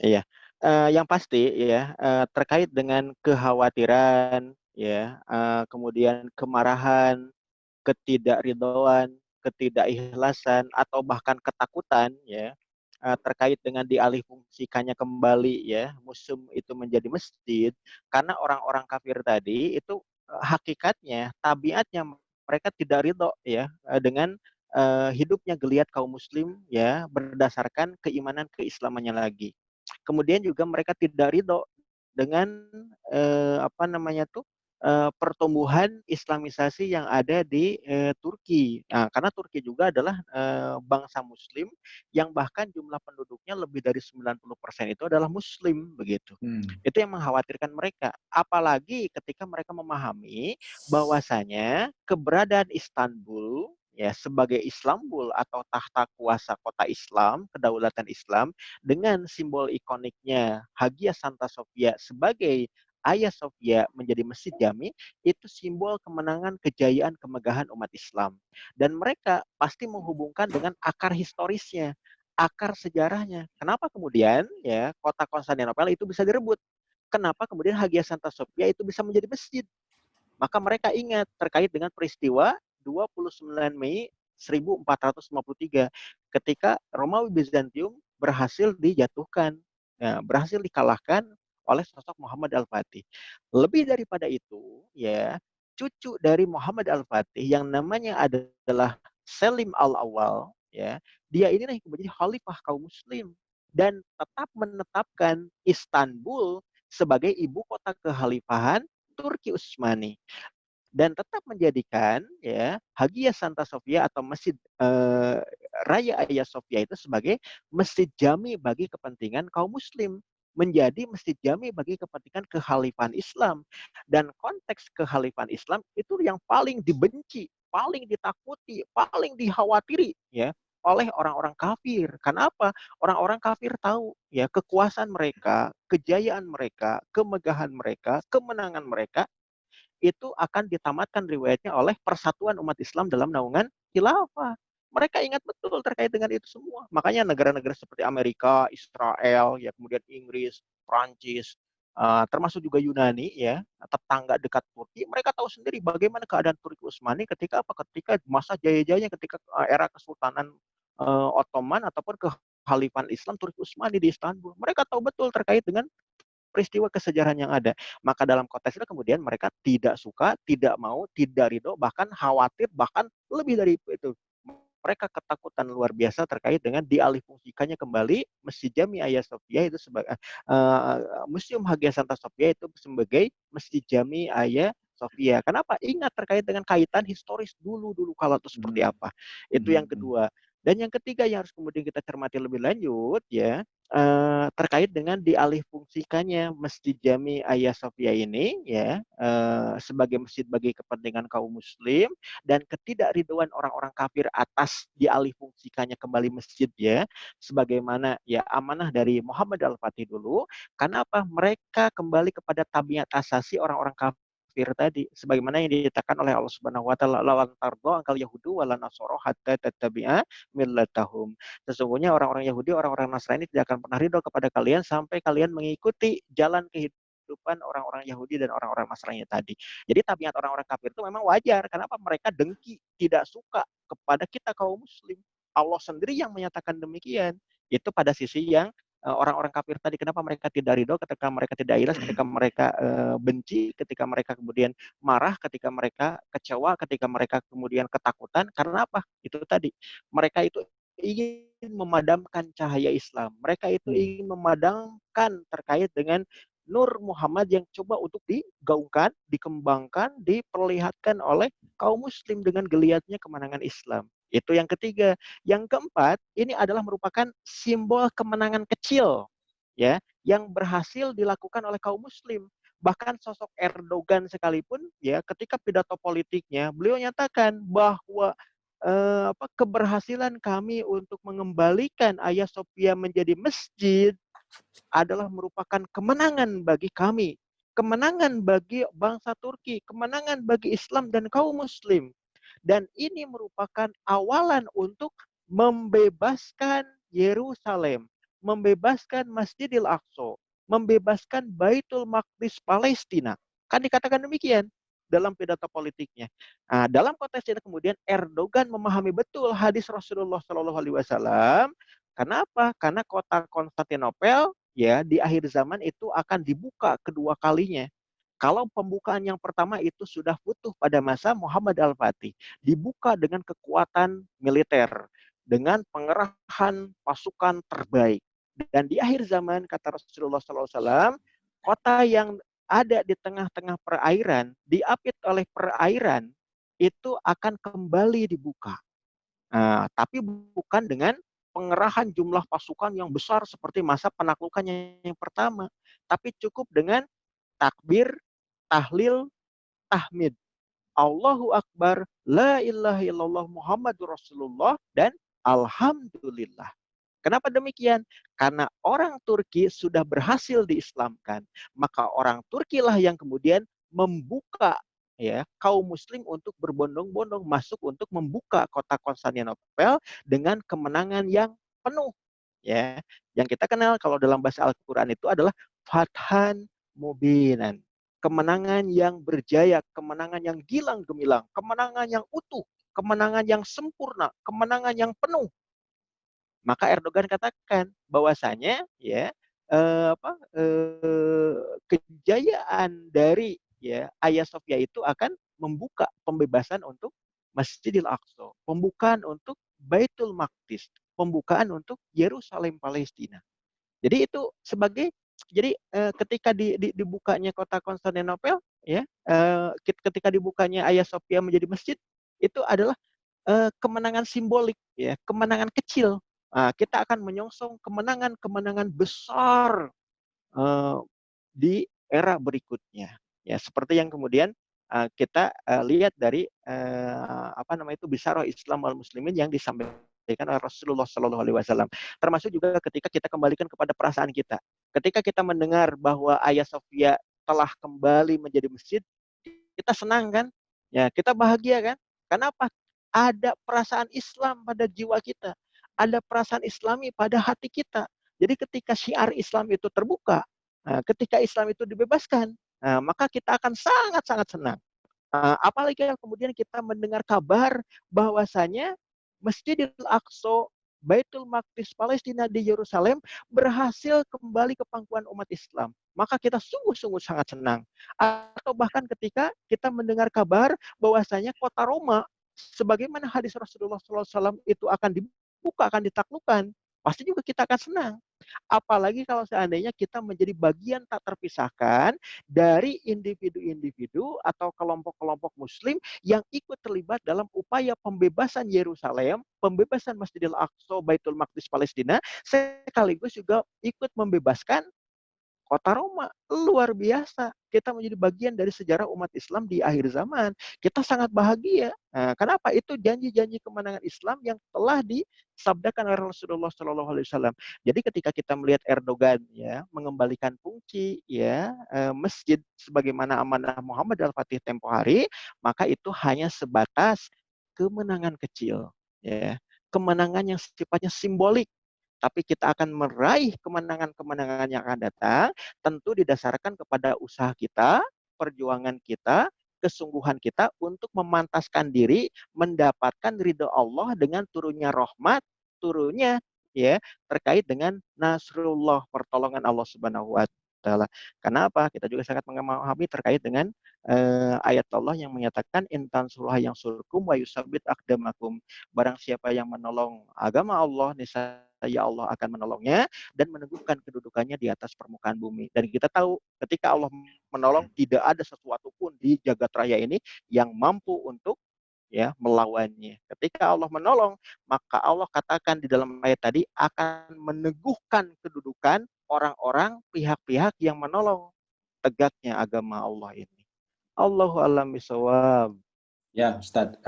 Iya. Yang pasti ya terkait dengan kekhawatiran ya, kemudian kemarahan, ketidakridhoan, ketidakikhlasan atau bahkan ketakutan ya terkait dengan dialihfungsikannya kembali ya museum itu menjadi masjid, karena orang-orang kafir tadi itu hakikatnya tabiatnya mereka tidak ridho ya dengan hidupnya geliat kaum muslim ya berdasarkan keimanan keislamannya lagi. Kemudian juga mereka tidak ridho dengan pertumbuhan Islamisasi yang ada di Turki. Nah, karena Turki juga adalah bangsa Muslim yang bahkan jumlah penduduknya lebih dari 90% itu adalah Muslim begitu. Itu yang mengkhawatirkan mereka. Apalagi ketika mereka memahami bahwasanya keberadaan Istanbul ya sebagai Istanbul atau tahta kuasa kota Islam, kedaulatan Islam dengan simbol ikoniknya Hagia Santa Sophia sebagai Hagia Sophia menjadi masjid jami, itu simbol kemenangan, kejayaan, kemegahan umat Islam. Dan mereka pasti menghubungkan dengan akar historisnya, akar sejarahnya. Kenapa kemudian ya kota Konstantinopel itu bisa direbut? Kenapa kemudian Hagia Santa Sophia itu bisa menjadi masjid? Maka mereka ingat terkait dengan peristiwa 29 Mei 1453 ketika Romawi Bizantium berhasil dijatuhkan, berhasil dikalahkan oleh sosok Muhammad Al-Fatih. Lebih daripada itu, ya, cucu dari Muhammad Al-Fatih yang namanya adalah Selim Al-Awwal, ya, dia ini yang menjadi khalifah kaum muslim dan tetap menetapkan Istanbul sebagai ibu kota kekhalifahan Turki Utsmani dan tetap menjadikan ya Hagia Santa Sophia atau Masjid Raya Hagia Sophia itu sebagai masjid jami bagi kepentingan kaum muslim, menjadi masjid jami bagi kepentingan kekhalifahan Islam. Dan konteks kekhalifahan Islam itu yang paling dibenci, paling ditakuti, paling dikhawatiri ya oleh orang-orang kafir. Kenapa? Orang-orang kafir tahu ya kekuasaan mereka, kejayaan mereka, kemegahan mereka, kemenangan mereka itu akan ditamatkan riwayatnya oleh persatuan umat Islam dalam naungan khilafah. Mereka ingat betul terkait dengan itu semua. Makanya negara-negara seperti Amerika, Israel, ya kemudian Inggris, Prancis, termasuk juga Yunani, ya tetangga dekat Turki, mereka tahu sendiri bagaimana keadaan Turki Utsmani ketika masa jaya-jayanya ketika era Kesultanan Ottoman ataupun kekhalifahan Islam Turki Utsmani di Istanbul. Mereka tahu betul terkait dengan peristiwa kesejarahan yang ada. Maka dalam konteks itu kemudian mereka tidak suka, tidak mau, tidak ridho, bahkan khawatir, bahkan lebih dari itu. Mereka ketakutan luar biasa terkait dengan dialihfungsikannya kembali Masjid Jami Hagia Sophia itu sebagai Museum Hagia Santa Sophia itu sebagai Masjid Jami Hagia Sophia. Kenapa? Ingat terkait dengan kaitan historis dulu kala itu seperti apa. Itu yang kedua. Dan yang ketiga yang harus kemudian kita cermati lebih lanjut ya, terkait dengan dialihfungsikannya Masjid Jami Hagia Sophia ini ya, sebagai masjid bagi kepentingan kaum muslim dan ketidakridhoan orang-orang kafir atas dialihfungsikannya kembali masjid ya, sebagaimana ya amanah dari Muhammad Al-Fatih dulu. Karena apa? Mereka kembali kepada tabiat asasi orang-orang kafir tadi, sebagaimana yang dikatakan oleh Allah Subhanahu wa taala, "Lan tardo angkal yahudu wala nasoro hatta tattabi'a millatahum." Sesungguhnya orang-orang Yahudi, orang-orang Nasrani tidak akan pernah ridho kepada kalian sampai kalian mengikuti jalan kehidupan orang-orang Yahudi dan orang-orang Nasrani tadi. Jadi tabiat orang-orang kafir itu memang wajar. Kenapa? Mereka dengki, tidak suka kepada kita kaum muslim. Allah sendiri yang menyatakan demikian. Itu pada sisi yang orang-orang kafir tadi, kenapa mereka tidak ridho, ketika mereka tidak ikhlas, ketika mereka benci, ketika mereka kemudian marah, ketika mereka kecewa, ketika mereka kemudian ketakutan. Karena apa? Itu tadi, mereka itu ingin memadamkan cahaya Islam. Mereka itu ingin memadamkan terkait dengan Nur Muhammad yang coba untuk digaungkan, dikembangkan, diperlihatkan oleh kaum muslim dengan geliatnya kemenangan Islam. Itu yang ketiga. Yang keempat, ini adalah merupakan simbol kemenangan kecil ya yang berhasil dilakukan oleh kaum muslim. Bahkan sosok Erdogan sekalipun ya ketika pidato politiknya beliau nyatakan bahwa keberhasilan kami untuk mengembalikan Hagia Sophia menjadi masjid adalah merupakan kemenangan bagi kami, kemenangan bagi bangsa Turki, kemenangan bagi Islam dan kaum muslim. Dan ini merupakan awalan untuk membebaskan Yerusalem, membebaskan Masjidil Aqsa, membebaskan Baitul Maqdis Palestina. Kan dikatakan demikian dalam pidato politiknya. Nah, dalam konteks ini kemudian Erdogan memahami betul hadis Rasulullah Shallallahu Alaihi Wasallam. Kenapa? Karena kota Konstantinopel ya di akhir zaman itu akan dibuka kedua kalinya. Kalau pembukaan yang pertama itu sudah butuh pada masa Muhammad Al-Fatih, dibuka dengan kekuatan militer, dengan pengerahan pasukan terbaik. Dan di akhir zaman, kata Rasulullah SAW, kota yang ada di tengah-tengah perairan, diapit oleh perairan, itu akan kembali dibuka. Tapi bukan dengan pengerahan jumlah pasukan yang besar seperti masa penaklukannya yang pertama, tapi cukup dengan takbir, tahlil, tahmid. Allahu Akbar, la ilaha illallah Muhammadur Rasulullah, dan alhamdulillah. Kenapa demikian? Karena orang Turki sudah berhasil diislamkan, maka orang Turkilah yang kemudian membuka ya kaum muslim untuk berbondong-bondong masuk untuk membuka kota Konstantinopel dengan kemenangan yang penuh ya. Yang kita kenal kalau dalam bahasa Al-Qur'an itu adalah fathan mubinan. Kemenangan yang berjaya, kemenangan yang gilang gemilang, kemenangan yang utuh, kemenangan yang sempurna, kemenangan yang penuh. Maka Erdogan katakan bahwasanya ya kejayaan dari ya Hagia Sophia itu akan membuka pembebasan untuk Masjidil Aqsa, pembukaan untuk Baitul Maqdis, pembukaan untuk Yerusalem Palestina. Jadi itu sebagai ketika dibukanya kota Konstantinopel ya, ketika dibukanya Hagia Sophia menjadi masjid itu adalah kemenangan simbolik ya, kemenangan kecil. Kita akan menyongsong kemenangan-kemenangan besar di era berikutnya. Ya, seperti yang kemudian kita lihat dari Bisyarah Islam wal Muslimin yang disampaikan oleh Rasulullah Shallallahu Alaihi Wasallam. Termasuk juga ketika kita kembalikan kepada perasaan kita. Ketika kita mendengar bahwa Hagia Sophia telah kembali menjadi masjid, kita senang kan? Ya, kita bahagia kan? Kenapa? Ada perasaan Islam pada jiwa kita. Ada perasaan Islami pada hati kita. Jadi ketika syiar Islam itu terbuka, ketika Islam itu dibebaskan, maka kita akan sangat-sangat senang. Apalagi kemudian kita mendengar kabar bahwasanya Masjidil Aqsa Baitul Maqdis Palestina di Yerusalem berhasil kembali ke pangkuan umat Islam. Maka kita sungguh-sungguh sangat senang. Atau bahkan ketika kita mendengar kabar bahwasanya kota Roma, sebagaimana hadis Rasulullah SAW itu akan dibuka, akan ditaklukkan, pasti juga kita akan senang. Apalagi kalau seandainya kita menjadi bagian tak terpisahkan dari individu-individu atau kelompok-kelompok muslim yang ikut terlibat dalam upaya pembebasan Yerusalem, pembebasan Masjidil Aqsa, Baitul Maqdis Palestina, sekaligus juga ikut membebaskan kota Roma. Luar biasa. Kita menjadi bagian dari sejarah umat Islam di akhir zaman. Kita sangat bahagia. Nah, kenapa? Itu janji-janji kemenangan Islam yang telah disabdakan oleh Rasulullah SAW. Jadi ketika kita melihat Erdogan ya mengembalikan fungsi ya masjid sebagaimana amanah Muhammad Al-Fatih tempo hari, maka itu hanya sebatas kemenangan kecil ya. Kemenangan yang sifatnya simbolik, tapi kita akan meraih kemenangan-kemenangan yang akan datang tentu didasarkan kepada usaha kita, perjuangan kita, kesungguhan kita untuk memantaskan diri mendapatkan ridho Allah dengan turunnya rahmat, turunnya ya terkait dengan nasrullah, pertolongan Allah Subhanahu wa taala. Kenapa? Kita juga sangat memahami terkait dengan ayat Allah yang menyatakan intan surah yang surkum wa yusabit akdamakum. Barang siapa yang menolong agama Allah, niscaya Allah akan menolongnya dan meneguhkan kedudukannya di atas permukaan bumi. Dan kita tahu ketika Allah menolong, tidak ada sesuatu pun di jagat raya ini yang mampu untuk ya melawannya. Ketika Allah menolong, maka Allah katakan di dalam ayat tadi akan meneguhkan kedudukan orang-orang pihak-pihak yang menolong tegaknya agama Allah ini. Allahu a'lam bishawab. Ya, Ustadz,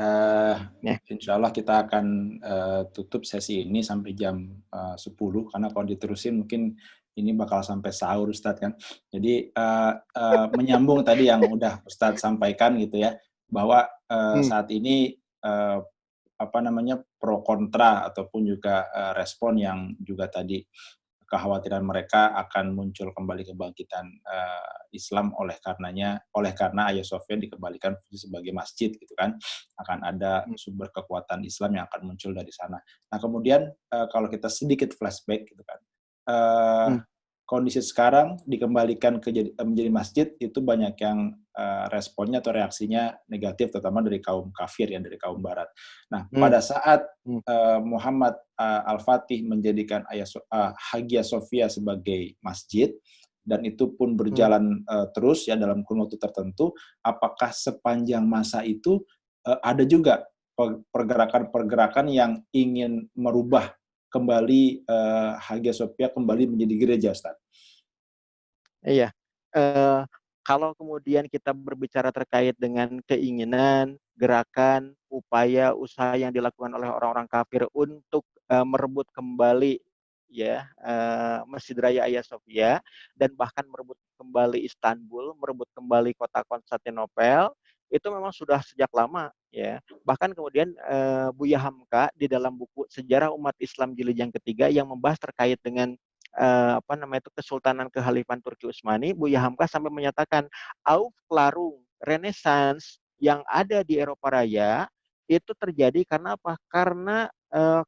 Ya. insya Allah kita akan tutup sesi ini sampai jam 10, karena kalau diterusin mungkin ini bakal sampai sahur, Ustadz kan. Jadi menyambung tadi yang udah Ustadz sampaikan gitu ya, bahwa saat ini pro kontra ataupun juga respon yang juga tadi kekhawatiran mereka akan muncul kembali kebangkitan Islam oleh karena Hagia Sophia dikembalikan fungsi sebagai masjid gitu kan, akan ada sumber kekuatan Islam yang akan muncul dari sana. Nah kemudian kalau kita sedikit flashback gitu kan, kondisi sekarang dikembalikan menjadi masjid itu banyak yang responnya atau reaksinya negatif, terutama dari kaum kafir ya, dari kaum barat. Nah pada saat Muhammad Al-Fatih menjadikan Hagia Sophia sebagai masjid, dan itu pun berjalan terus ya dalam kurun waktu tertentu, apakah sepanjang masa itu ada juga pergerakan-pergerakan yang ingin merubah kembali Hagia Sophia kembali menjadi gereja, Ustaz? Iya. Kalau kemudian kita berbicara terkait dengan keinginan, gerakan, upaya, usaha yang dilakukan oleh orang-orang kafir untuk merebut kembali ya Masjid Raya Hagia Sophia dan bahkan merebut kembali Istanbul, merebut kembali kota Konstantinopel, itu memang sudah sejak lama ya. Bahkan kemudian Buya Hamka di dalam buku Sejarah Umat Islam Jilid yang ketiga yang membahas terkait dengan Kesultanan Kehalifan Turki Utsmani, Buya Hamka sampai menyatakan aufklärung Renaissance yang ada di Eropa Raya itu terjadi karena apa? Karena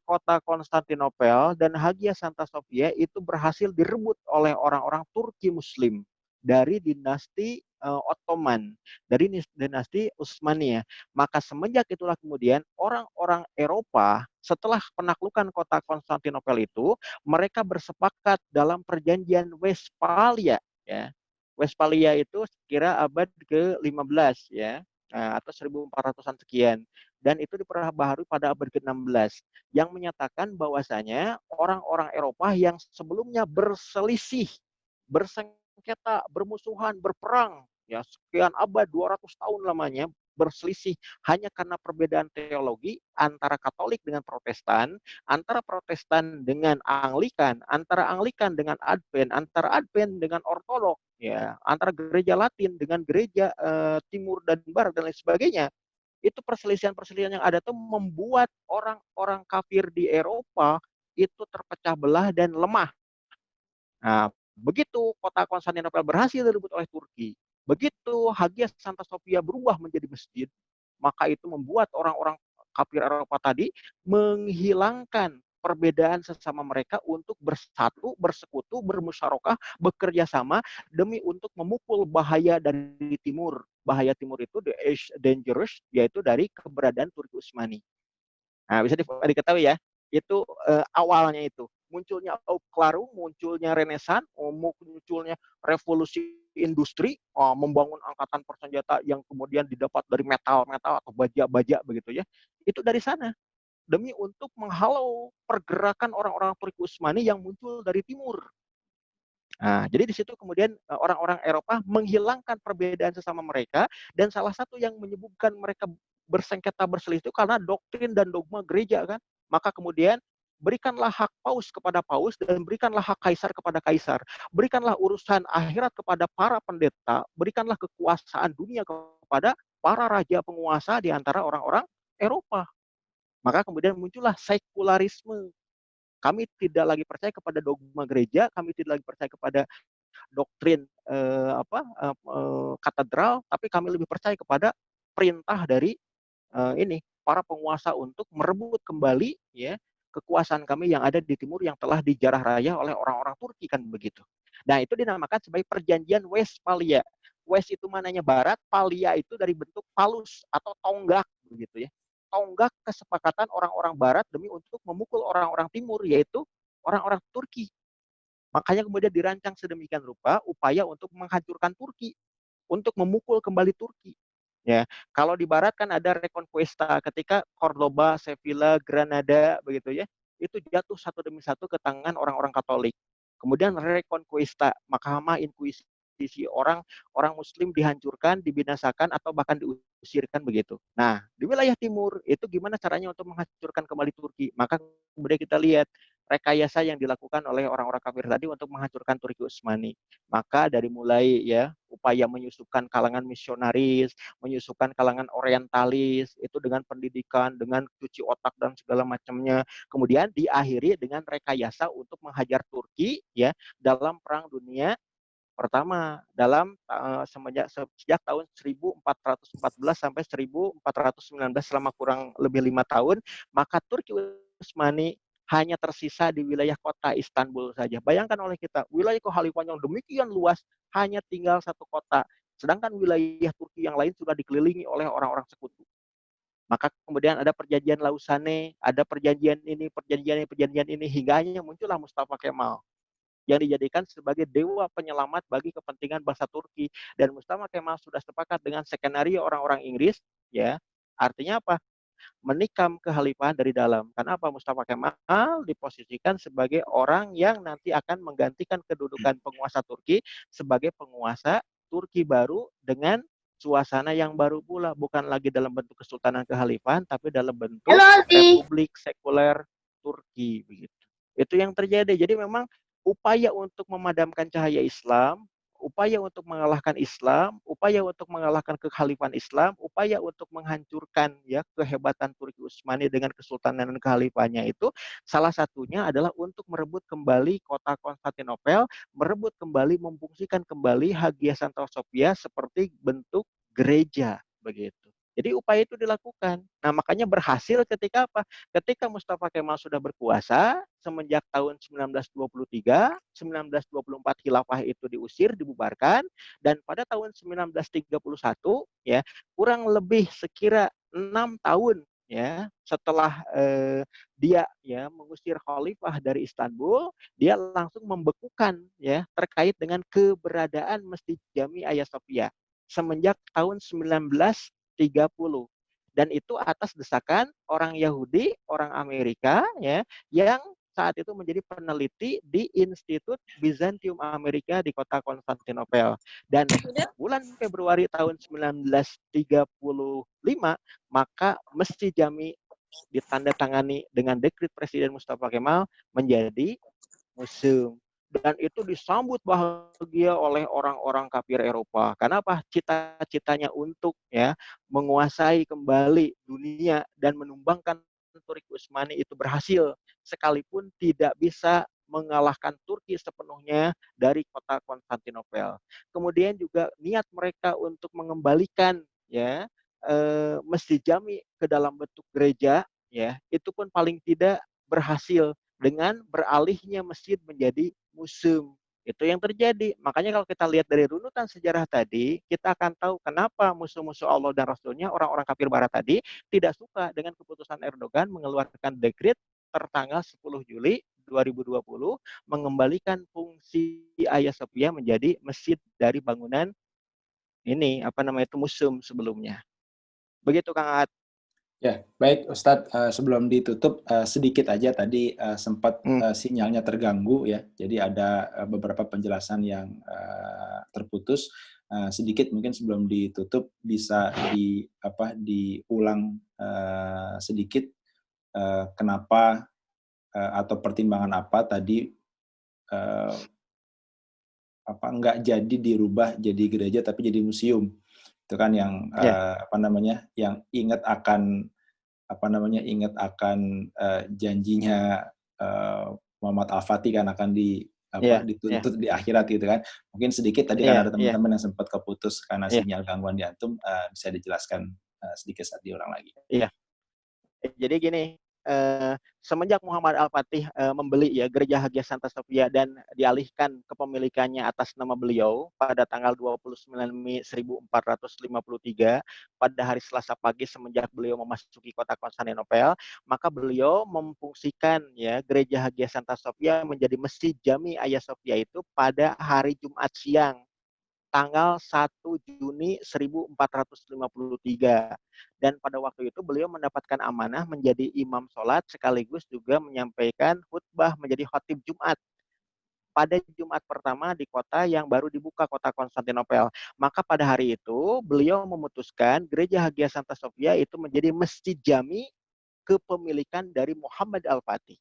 kota Konstantinopel dan Hagia Santa Sophia itu berhasil direbut oleh orang-orang Turki Muslim dari dinasti Ottoman, dari dinasti Utsmaniyah. Maka semenjak itulah kemudian orang-orang Eropa setelah penaklukan kota Konstantinopel itu, mereka bersepakat dalam perjanjian Westphalia ya. Westphalia itu sekira abad ke-15 ya, atau 1400-an sekian. Dan itu diperbaharui pada abad ke-16 yang menyatakan bahwasanya orang-orang Eropa yang sebelumnya berselisih, bersengketa, bermusuhan, berperang ya sekian abad, 200 tahun lamanya berselisih hanya karena perbedaan teologi antara Katolik dengan Protestan, antara Protestan dengan Anglikan, antara Anglikan dengan Advent, antara Advent dengan Ortodok, ya, antara gereja Latin dengan gereja Timur dan Barat dan lain sebagainya. Itu perselisihan-perselisihan yang ada tuh membuat orang-orang kafir di Eropa itu terpecah belah dan lemah. Nah, begitu kota Konstantinopel berhasil direbut oleh Turki, begitu Hagia Santa Sophia berubah menjadi masjid, maka itu membuat orang-orang kafir Eropa tadi menghilangkan perbedaan sesama mereka untuk bersatu, bersekutu, bermusyarakah, bekerja sama demi untuk memukul bahaya dari timur. Bahaya timur itu the East dangerous, yaitu dari keberadaan Turki Utsmani. Nah, bisa diketahui ya, itu awalnya itu munculnya Klaru, munculnya Renaissance, munculnya revolusi industri, membangun angkatan persenjata yang kemudian didapat dari metal-metal atau baja-baja begitu ya. Itu dari sana demi untuk menghalau pergerakan orang-orang Turki Utsmani yang muncul dari timur. Nah, jadi di situ kemudian orang-orang Eropa menghilangkan perbedaan sesama mereka, dan salah satu yang menyebabkan mereka bersengketa berselisih itu karena doktrin dan dogma gereja kan. Maka kemudian berikanlah hak paus kepada paus dan berikanlah hak kaisar kepada kaisar. Berikanlah urusan akhirat kepada para pendeta, berikanlah kekuasaan dunia kepada para raja penguasa di antara orang-orang Eropa. Maka kemudian muncullah sekularisme. Kami tidak lagi percaya kepada dogma gereja, kami tidak lagi percaya kepada doktrin katedral, tapi kami lebih percaya kepada perintah dari ini para penguasa untuk merebut kembali ya kekuasaan kami yang ada di timur yang telah dijarah raya oleh orang-orang Turki kan begitu. Nah, itu dinamakan sebagai perjanjian Westphalia. West itu mananya barat, Phalia itu dari bentuk palus atau tonggak begitu ya. Tonggak kesepakatan orang-orang barat demi untuk memukul orang-orang timur, yaitu orang-orang Turki. Makanya kemudian dirancang sedemikian rupa upaya untuk menghancurkan Turki, untuk memukul kembali Turki. Ya, kalau di barat kan ada Reconquista ketika Cordoba, Sevilla, Granada begitu ya. Itu jatuh satu demi satu ke tangan orang-orang Katolik. Kemudian Reconquista, Mahkamah Inkuisisi, orang muslim dihancurkan, dibinasakan atau bahkan diusirkan begitu. Nah, di wilayah timur itu gimana caranya untuk menghancurkan kembali Turki? Maka kemudian kita lihat rekayasa yang dilakukan oleh orang-orang kafir tadi untuk menghancurkan Turki Utsmani. Maka dari mulai ya upaya menyusupkan kalangan misionaris, menyusupkan kalangan orientalis itu dengan pendidikan, dengan cuci otak dan segala macamnya. Kemudian diakhiri dengan rekayasa untuk menghajar Turki ya dalam Perang Dunia Pertama, dalam sejak tahun 1414 sampai 1419 selama kurang lebih 5 tahun, maka Turki Utsmani hanya tersisa di wilayah kota Istanbul saja. Bayangkan oleh kita, wilayah kekhalifahan yang demikian luas hanya tinggal satu kota, sedangkan wilayah Turki yang lain sudah dikelilingi oleh orang-orang sekutu. Maka kemudian ada perjanjian Lausanne, ada perjanjian ini, hingga akhirnya muncullah Mustafa Kemal yang dijadikan sebagai dewa penyelamat bagi kepentingan bangsa Turki. Dan Mustafa Kemal sudah sepakat dengan skenario orang-orang Inggris, ya. Artinya apa? Menikam kekhalifahan dari dalam. Karena apa? Mustafa Kemal diposisikan sebagai orang yang nanti akan menggantikan kedudukan penguasa Turki sebagai penguasa Turki baru dengan suasana yang baru pula, bukan lagi dalam bentuk kesultanan kekhalifahan, tapi dalam bentuk republik sekuler Turki begitu. Itu yang terjadi. Jadi memang upaya untuk memadamkan cahaya Islam, upaya untuk mengalahkan Islam, upaya untuk mengalahkan kekhalifahan Islam, upaya untuk menghancurkan ya kehebatan Turki Utsmani dengan kesultanan dan kekhalifahannya itu salah satunya adalah untuk merebut kembali kota Konstantinopel, merebut kembali, memfungsikan kembali Hagia Santa Sophia seperti bentuk gereja begitu. Jadi upaya itu dilakukan. Nah, makanya berhasil ketika apa? Ketika Mustafa Kemal sudah berkuasa, semenjak tahun 1923, 1924 khilafah itu diusir, dibubarkan, dan pada tahun 1931, ya, kurang lebih sekira 6 tahun ya setelah dia ya mengusir khalifah dari Istanbul, dia langsung membekukan ya terkait dengan keberadaan Masjid Jami Hagia Sophia semenjak tahun 1930, dan itu atas desakan orang Yahudi, orang Amerika ya yang saat itu menjadi peneliti di Institut Bizantium Amerika di kota Konstantinopel. Dan bulan Februari tahun 1935 maka Masjid Jami ditandatangani dengan dekret Presiden Mustafa Kemal menjadi museum. Dan itu disambut bahagia oleh orang-orang kafir Eropa. Karena apa? Cita-citanya untuk ya menguasai kembali dunia dan menumbangkan Turki Utsmani itu berhasil, sekalipun tidak bisa mengalahkan Turki sepenuhnya dari kota Konstantinopel. Kemudian juga niat mereka untuk mengembalikan ya Masjid Jami ke dalam bentuk gereja ya, itu pun paling tidak berhasil dengan beralihnya masjid menjadi museum. Itu yang terjadi. Makanya kalau kita lihat dari runutan sejarah tadi, kita akan tahu kenapa musuh-musuh Allah dan Rasulnya, orang-orang kafir barat tadi, tidak suka dengan keputusan Erdogan mengeluarkan dekret tertanggal 10 Juli 2020 mengembalikan fungsi Hagia Sophia menjadi masjid dari bangunan ini, itu museum sebelumnya. Begitu Kang Aad. Ya, baik Ustadz, sebelum ditutup sedikit aja tadi sempat sinyalnya terganggu ya. Jadi ada beberapa penjelasan yang terputus. Sedikit mungkin sebelum ditutup bisa diulang sedikit kenapa atau pertimbangan apa tadi nggak jadi dirubah jadi gereja tapi jadi museum. Itu kan yang yang ingat akan janjinya Muhammad Al-Fatih kan akan dituntut di akhirat gitu kan. Mungkin sedikit tadi kan ada teman-teman yang sempat keputus karena sinyal gangguan di antum, bisa dijelaskan sedikit saat diulang lagi. Iya. Jadi gini, semenjak Muhammad Al-Fatih membeli ya gereja Hagia Santa Sophia dan dialihkan kepemilikannya atas nama beliau pada tanggal 29 Mei 1453 pada hari Selasa pagi semenjak beliau memasuki kota Konstantinopel, maka beliau memfungsikan ya gereja Hagia Santa Sophia menjadi masjid Jami Hagia Sophia itu pada hari Jumat siang tanggal 1 Juni 1453. Dan pada waktu itu beliau mendapatkan amanah menjadi imam sholat sekaligus juga menyampaikan khutbah menjadi khatib Jumat pada Jumat pertama di kota yang baru dibuka, kota Konstantinopel. Maka pada hari itu beliau memutuskan gereja Hagia Santa Sophia itu menjadi masjid jami kepemilikan dari Muhammad Al-Fatih.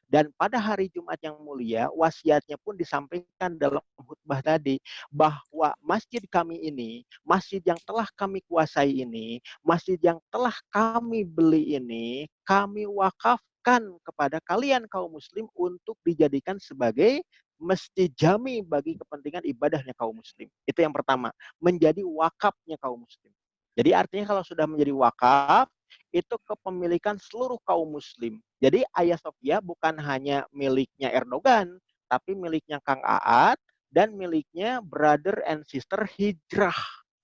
Dan pada hari Jumat yang mulia, wasiatnya pun disampaikan dalam khutbah tadi, bahwa masjid kami ini, masjid yang telah kami kuasai ini, masjid yang telah kami beli ini, kami wakafkan kepada kalian kaum muslim untuk dijadikan sebagai masjid jami bagi kepentingan ibadahnya kaum muslim. Itu yang pertama, menjadi wakafnya kaum muslim. Jadi artinya kalau sudah menjadi wakaf, itu kepemilikan seluruh kaum muslim. Jadi Hagia Sophia bukan hanya miliknya Erdogan, tapi miliknya Kang Aad dan miliknya brother and sister hijrah.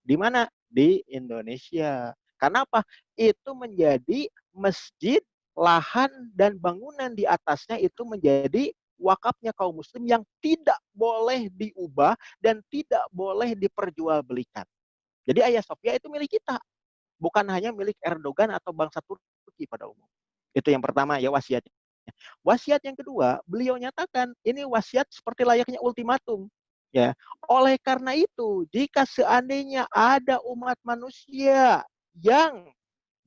Di mana? Di Indonesia. Karena apa? Itu menjadi masjid, lahan dan bangunan di atasnya itu menjadi wakafnya kaum muslim yang tidak boleh diubah dan tidak boleh diperjualbelikan. Jadi Hagia Sophia itu milik kita. Bukan hanya milik Erdogan atau bangsa Turki pada umum. Itu yang pertama ya wasiatnya. Wasiat yang kedua, beliau nyatakan ini wasiat seperti layaknya ultimatum. Ya, oleh karena itu, jika seandainya ada umat manusia yang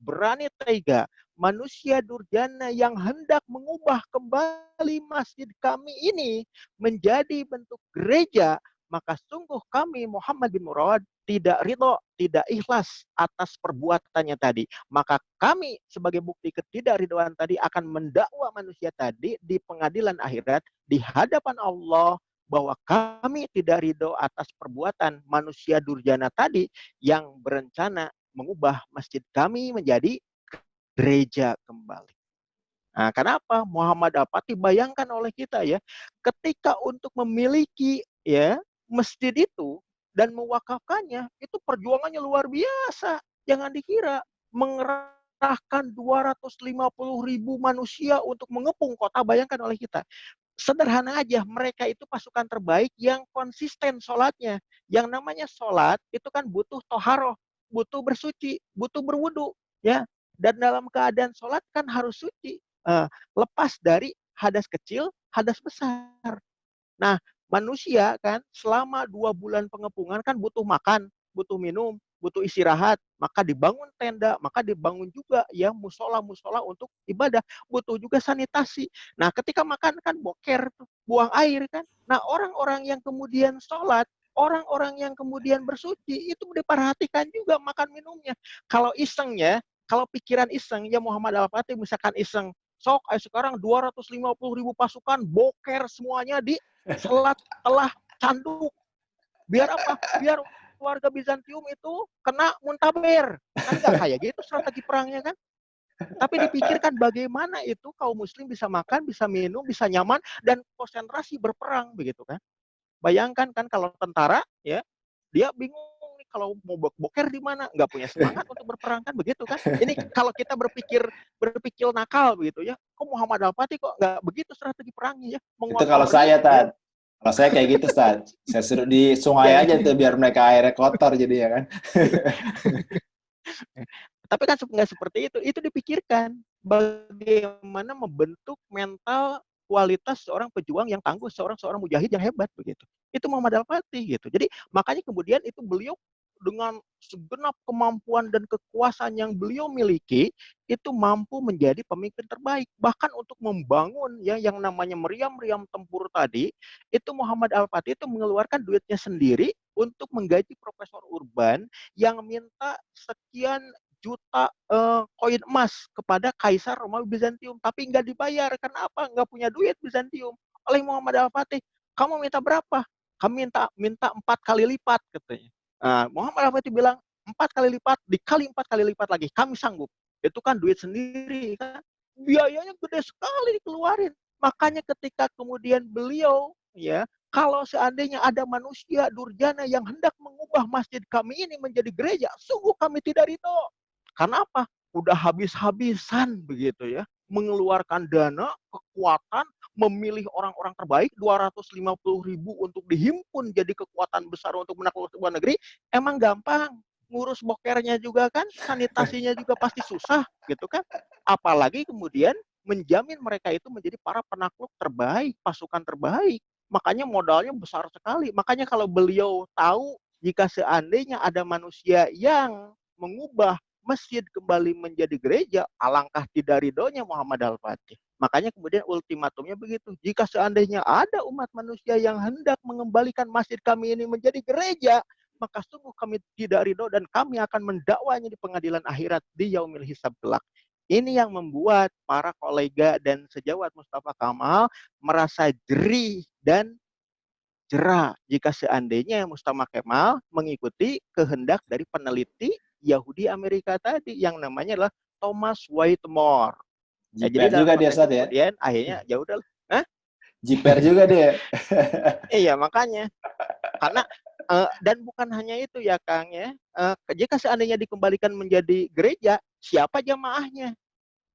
berani tega, manusia durjana yang hendak mengubah kembali masjid kami ini menjadi bentuk gereja, maka sungguh kami Muhammad bin Murad tidak ridho, tidak ikhlas atas perbuatannya tadi. Maka kami sebagai bukti ketidakridhoan tadi akan mendakwa manusia tadi di pengadilan akhirat di hadapan Allah bahwa kami tidak ridho atas perbuatan manusia durjana tadi yang berencana mengubah masjid kami menjadi gereja kembali. Nah, kenapa Muhammad Al-Fatih bayangkan oleh kita ya, ketika untuk memiliki ya masjid itu dan mewakafkannya itu perjuangannya luar biasa. Jangan dikira mengerahkan 250.000 manusia untuk mengepung kota, bayangkan oleh kita. Sederhana aja, mereka itu pasukan terbaik yang konsisten sholatnya. Yang namanya sholat itu kan butuh toharoh, butuh bersuci, butuh berwudu, ya. Dan dalam keadaan sholat kan harus suci, lepas dari hadas kecil, hadas besar. Nah, manusia kan selama 2 bulan pengepungan kan butuh makan, butuh minum, butuh istirahat, maka dibangun tenda, maka dibangun juga ya musola-musola untuk ibadah, butuh juga sanitasi. Nah, ketika makan kan boker, buang air kan. Nah, orang-orang yang kemudian sholat, orang-orang yang kemudian bersuci, itu diperhatikan juga makan minumnya. Kalau isengnya, kalau pikiran iseng, ya Muhammad Al-Fatih misalkan iseng, sok sekarang 250.000 pasukan boker semuanya di selat telah canduk. Biar apa? Biar warga Bizantium itu kena muntaber. Kan nggak kayak gitu strategi perangnya kan. Tapi dipikirkan bagaimana itu kaum muslim bisa makan, bisa minum, bisa nyaman, dan konsentrasi berperang, begitu kan. Bayangkan kan kalau tentara, ya, dia bingung nih kalau mau boker di mana, nggak punya semangat untuk berperang kan begitu kan. Ini kalau kita berpikir berpikir nakal begitu ya, kok Muhammad Al-Fatih kok nggak begitu strategi perangnya ya, Itu kalau mengotori saya, ya. Tad. Kalau saya kayak gitu, Tad. Saya suruh di sungai aja tuh biar mereka airnya kotor jadi ya kan. Tapi kan nggak seperti itu. Itu dipikirkan bagaimana membentuk mental kualitas seorang pejuang yang tangguh, seorang mujahid yang hebat begitu. Itu Muhammad Al-Fatih gitu. Jadi makanya kemudian itu beliau dengan segenap kemampuan dan kekuasaan yang beliau miliki itu mampu menjadi pemimpin terbaik. Bahkan untuk membangun ya yang namanya meriam-meriam tempur tadi, itu Muhammad Al-Fatih itu mengeluarkan duitnya sendiri untuk menggaji Profesor Urban yang minta sekian juta koin emas kepada Kaisar Romawi Bizantium, tapi nggak dibayar. Kenapa? Nggak punya duit Bizantium. Oleh Muhammad Al-Fatih, kamu minta berapa? Kami minta 4 kali lipat katanya. Nah, Muhammad Al-Fatih bilang 4 kali lipat, dikali 4 kali lipat lagi, kami sanggup. Itu kan duit sendiri kan, biayanya gede sekali dikeluarin. Makanya ketika kemudian beliau ya, kalau seandainya ada manusia durjana yang hendak mengubah masjid kami ini menjadi gereja, sungguh kami tidak ridho. Karena apa? Udah habis-habisan begitu ya, mengeluarkan dana, kekuatan, memilih orang-orang terbaik 250.000 untuk dihimpun jadi kekuatan besar untuk menaklukkan sebuah negeri, emang gampang. Ngurus bokernya juga kan, sanitasinya juga pasti susah gitu kan. Apalagi kemudian menjamin mereka itu menjadi para penakluk terbaik, pasukan terbaik. Makanya modalnya besar sekali. Makanya kalau beliau tahu jika seandainya ada manusia yang mengubah masjid kembali menjadi gereja, alangkah tidak ridhonya Muhammad Al-Fatih. Makanya kemudian ultimatumnya begitu. Jika seandainya ada umat manusia yang hendak mengembalikan masjid kami ini menjadi gereja, maka sungguh kami tidak ridho dan kami akan mendakwanya di pengadilan akhirat di yaumil hisab kelak. Ini yang membuat para kolega dan sejawat Mustafa Kamal merasa jerih dan jerah jika seandainya Mustafa Kemal mengikuti kehendak dari peneliti Yahudi Amerika tadi yang namanya adalah Thomas Whitmore. Ya, jadi Jiper dalam juga dia, konteks Sad ya. kemudian akhirnya ya udah, Jiper juga dia. iya makanya karena dan bukan hanya itu ya Kang ya, jika seandainya dikembalikan menjadi gereja, siapa jamaahnya?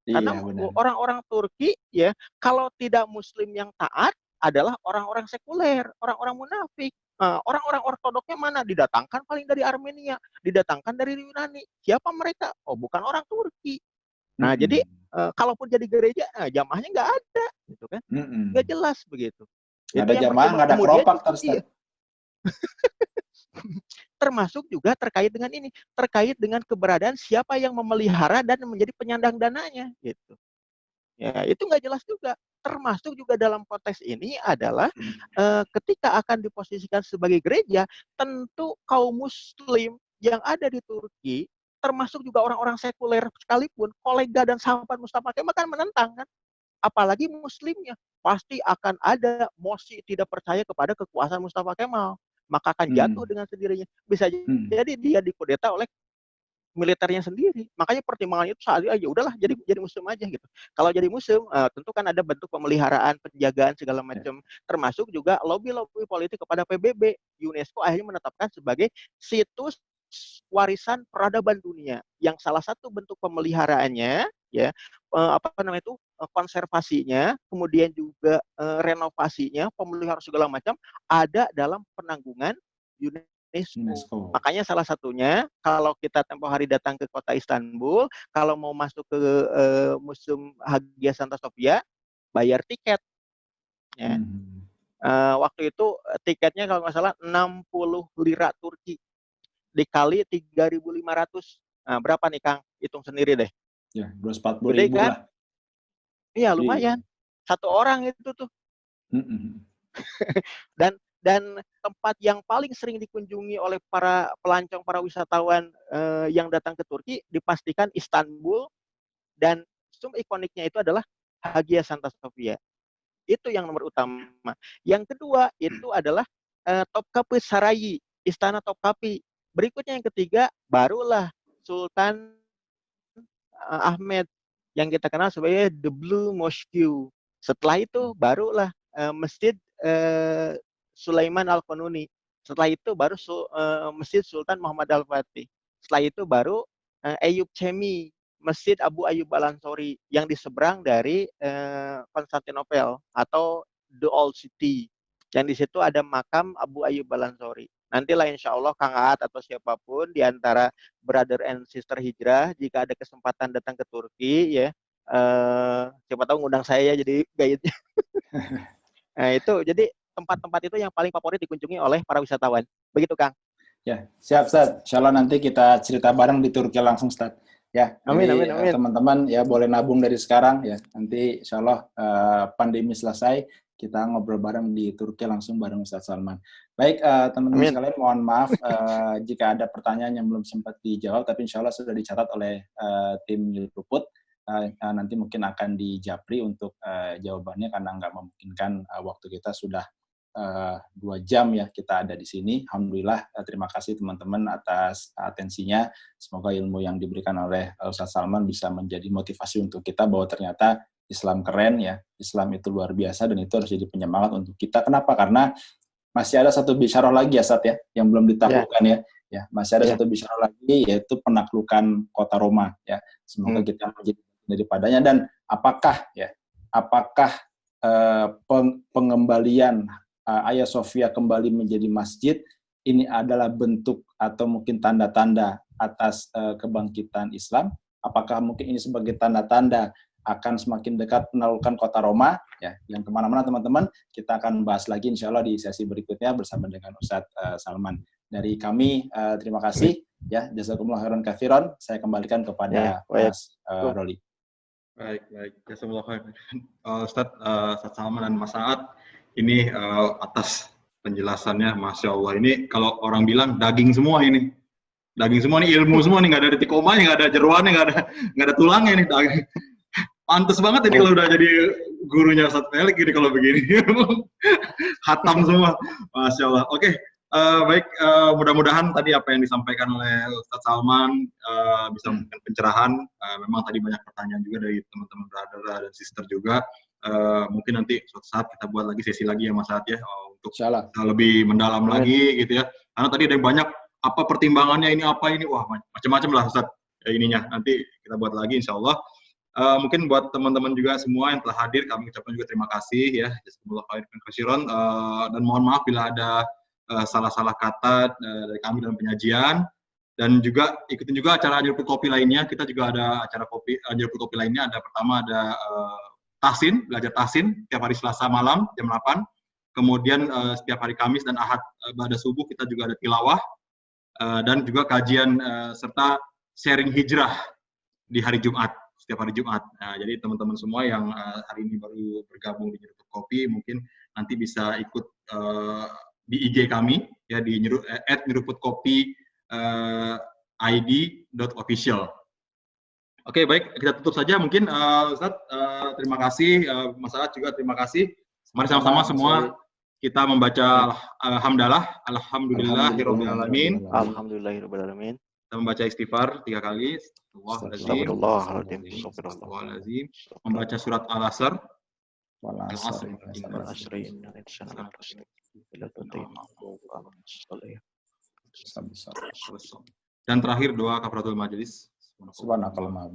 Karena Iya, benar. orang-orang Turki ya, kalau tidak Muslim yang taat adalah orang-orang sekuler, orang-orang munafik. Orang-orang ortodoksnya mana? Didatangkan paling dari Armenia, didatangkan dari Yunani. Siapa mereka? Oh, bukan orang Turki. Nah, jadi kalaupun jadi gereja, jamaahnya nggak ada, gitu kan? Nggak jelas begitu. Nggak Itu ada yang jamaah, pertama. nggak ada Kemudian keropak terus. iya. Termasuk juga terkait dengan ini, terkait dengan keberadaan siapa yang memelihara dan menjadi penyandang dananya, gitu. Ya, itu nggak jelas juga. Termasuk juga dalam konteks ini adalah ketika akan diposisikan sebagai gereja, tentu kaum muslim yang ada di Turki, termasuk juga orang-orang sekuler sekalipun, kolega dan sahabat Mustafa Kemal kan menentang kan. Apalagi muslimnya, pasti akan ada mosi tidak percaya kepada kekuasaan Mustafa Kemal. Maka akan jatuh dengan sendirinya. Bisa jadi dia dikudeta oleh militernya sendiri. Makanya pertimbangannya itu saat itu aja udahlah jadi muslim aja gitu. Kalau jadi muslim tentu kan ada bentuk pemeliharaan, penjagaan segala macam, termasuk juga lobby-lobby politik kepada PBB. UNESCO akhirnya menetapkan sebagai situs warisan peradaban dunia yang salah satu bentuk pemeliharaannya ya konservasinya, kemudian juga renovasinya, pemeliharaan segala macam ada dalam penanggungan UNESCO. Makanya salah satunya kalau kita tempo hari datang ke kota Istanbul, kalau mau masuk ke Museum Hagia Santa Sofia, bayar tiket. Ya. Waktu itu tiketnya kalau nggak salah 60 lira Turki dikali 3.500. Nah, berapa nih Kang? Hitung sendiri deh. Ya, 240.000 kan? lah. Iya lumayan. Satu orang itu tuh. Dan tempat yang paling sering dikunjungi oleh para pelancong, para wisatawan yang datang ke Turki dipastikan Istanbul, dan ikoniknya itu adalah Hagia Santa Sofia. Itu yang nomor utama. Yang kedua itu adalah Topkapı Sarayı, Istana Topkapı. Berikutnya yang ketiga barulah Sultan Ahmed yang kita kenal sebagai The Blue Mosque. Setelah itu barulah Masjid Sulaiman Al-Qanuni. Setelah itu baru Masjid Sultan Muhammad Al-Fatih. Setelah itu baru Ayub Chemi, Masjid Abu Ayyub Al-Ansori yang di seberang dari Konstantinopel atau The Old City. Yang di situ ada makam Abu Ayyub Al-Ansori. Nantilah insya Allah Kang Aat atau siapapun di antara brother and sister hijrah, jika ada kesempatan datang ke Turki, ya, siapa tahu ngundang saya jadi guide-nya. Nah itu, jadi tempat-tempat itu yang paling favorit dikunjungi oleh para wisatawan. Begitu, Kang. Ya, siap, Ustaz. Insya Allah nanti kita cerita bareng di Turki langsung, Ustaz. Ya, Amin, jadi, amin. teman-teman ya boleh nabung dari sekarang ya. Nanti insya Allah pandemi selesai, kita ngobrol bareng di Turki langsung bareng Ustaz Salman. Baik, teman-teman sekalian, mohon maaf jika ada pertanyaan yang belum sempat dijawab, tapi insya Allah sudah dicatat oleh tim Luput. Nanti mungkin akan dijapri untuk jawabannya karena nggak memungkinkan waktu kita sudah 2 jam ya kita ada di sini. Alhamdulillah, terima kasih teman-teman atas atensinya. Semoga ilmu yang diberikan oleh Ustaz Salman bisa menjadi motivasi untuk kita bahwa ternyata Islam keren ya, Islam itu luar biasa dan itu harus jadi penyemangat untuk kita. Kenapa? Karena masih ada satu bisyarah lagi ya, Ustaz ya, yang belum ditaklukkan ya. Ya, masih ada satu bisyarah lagi yaitu penaklukan kota Roma ya. Semoga kita menjadi daripadanya. Dan apakah pengembalian Hagia Sophia kembali menjadi masjid ini adalah bentuk atau mungkin tanda-tanda atas kebangkitan Islam? Apakah mungkin ini sebagai tanda-tanda akan semakin dekat penaklukan kota Roma? Ya, yang kemana-mana teman-teman, kita akan bahas lagi insya Allah di sesi berikutnya bersama dengan Ustadz Salman. Dari kami terima kasih ya, jazakumullah khairan katsiran. Saya kembalikan kepada Mas Roli. Baik. Jazakumullah khairan. Ustadz Salman dan Mas Aat, ini atas penjelasannya, Masya Allah. Ini kalau orang bilang daging semua ini. Daging semua nih, ilmu semua nih, nggak ada titik komanya, nggak ada jeroannya, nggak ada tulangnya nih. Daging. Pantes banget ini kalau udah jadi gurunya Ustadz Felix ini kalau begini. Hatam semua. Masya Allah. Oke. Baik, mudah-mudahan tadi apa yang disampaikan oleh Ustadz Salman bisa memberikan pencerahan. Memang tadi banyak pertanyaan juga dari teman-teman brother dan sister juga. Mungkin nanti suatu saat kita buat lagi sesi lagi ya Mas Saad ya, untuk lebih mendalam lagi gitu ya. Karena tadi ada yang banyak, apa pertimbangannya ini, wah macam-macam lah Ustadz ininya. Nanti kita buat lagi insya Allah. Mungkin buat teman-teman juga semua yang telah hadir, kami ucapkan juga terima kasih ya. Jazakumullah khairan katsiran, dan mohon maaf bila ada salah-salah kata dari kami dalam penyajian. Dan juga ikutin juga acara Nyeruput Kopi lainnya. Kita juga ada acara Nyeruput Kopi lainnya. Ada pertama ada Tahsin, belajar Tahsin setiap hari Selasa malam jam 8. Kemudian setiap hari Kamis dan Ahad pada subuh kita juga ada tilawah dan juga kajian serta sharing hijrah di hari Jumat, setiap hari Jumat. Nah, jadi teman-teman semua yang hari ini baru bergabung di Nyeruput Kopi mungkin nanti bisa ikut di IG kami ya, di @nyeruputkopi id.official. Oke, baik, kita tutup saja mungkin Ustadz, terima kasih, Mas Aat juga terima kasih. Mari sama-sama semua kita membaca hamdalah, alhamdulillahirabbil alamin. Alhamdulillahirabbil alamin. Kita membaca istighfar 3 kali. Astagfirullahaladzim. Membaca surat Al-Asr. Dan terakhir doa kafaratul majelis. Subhanakallah.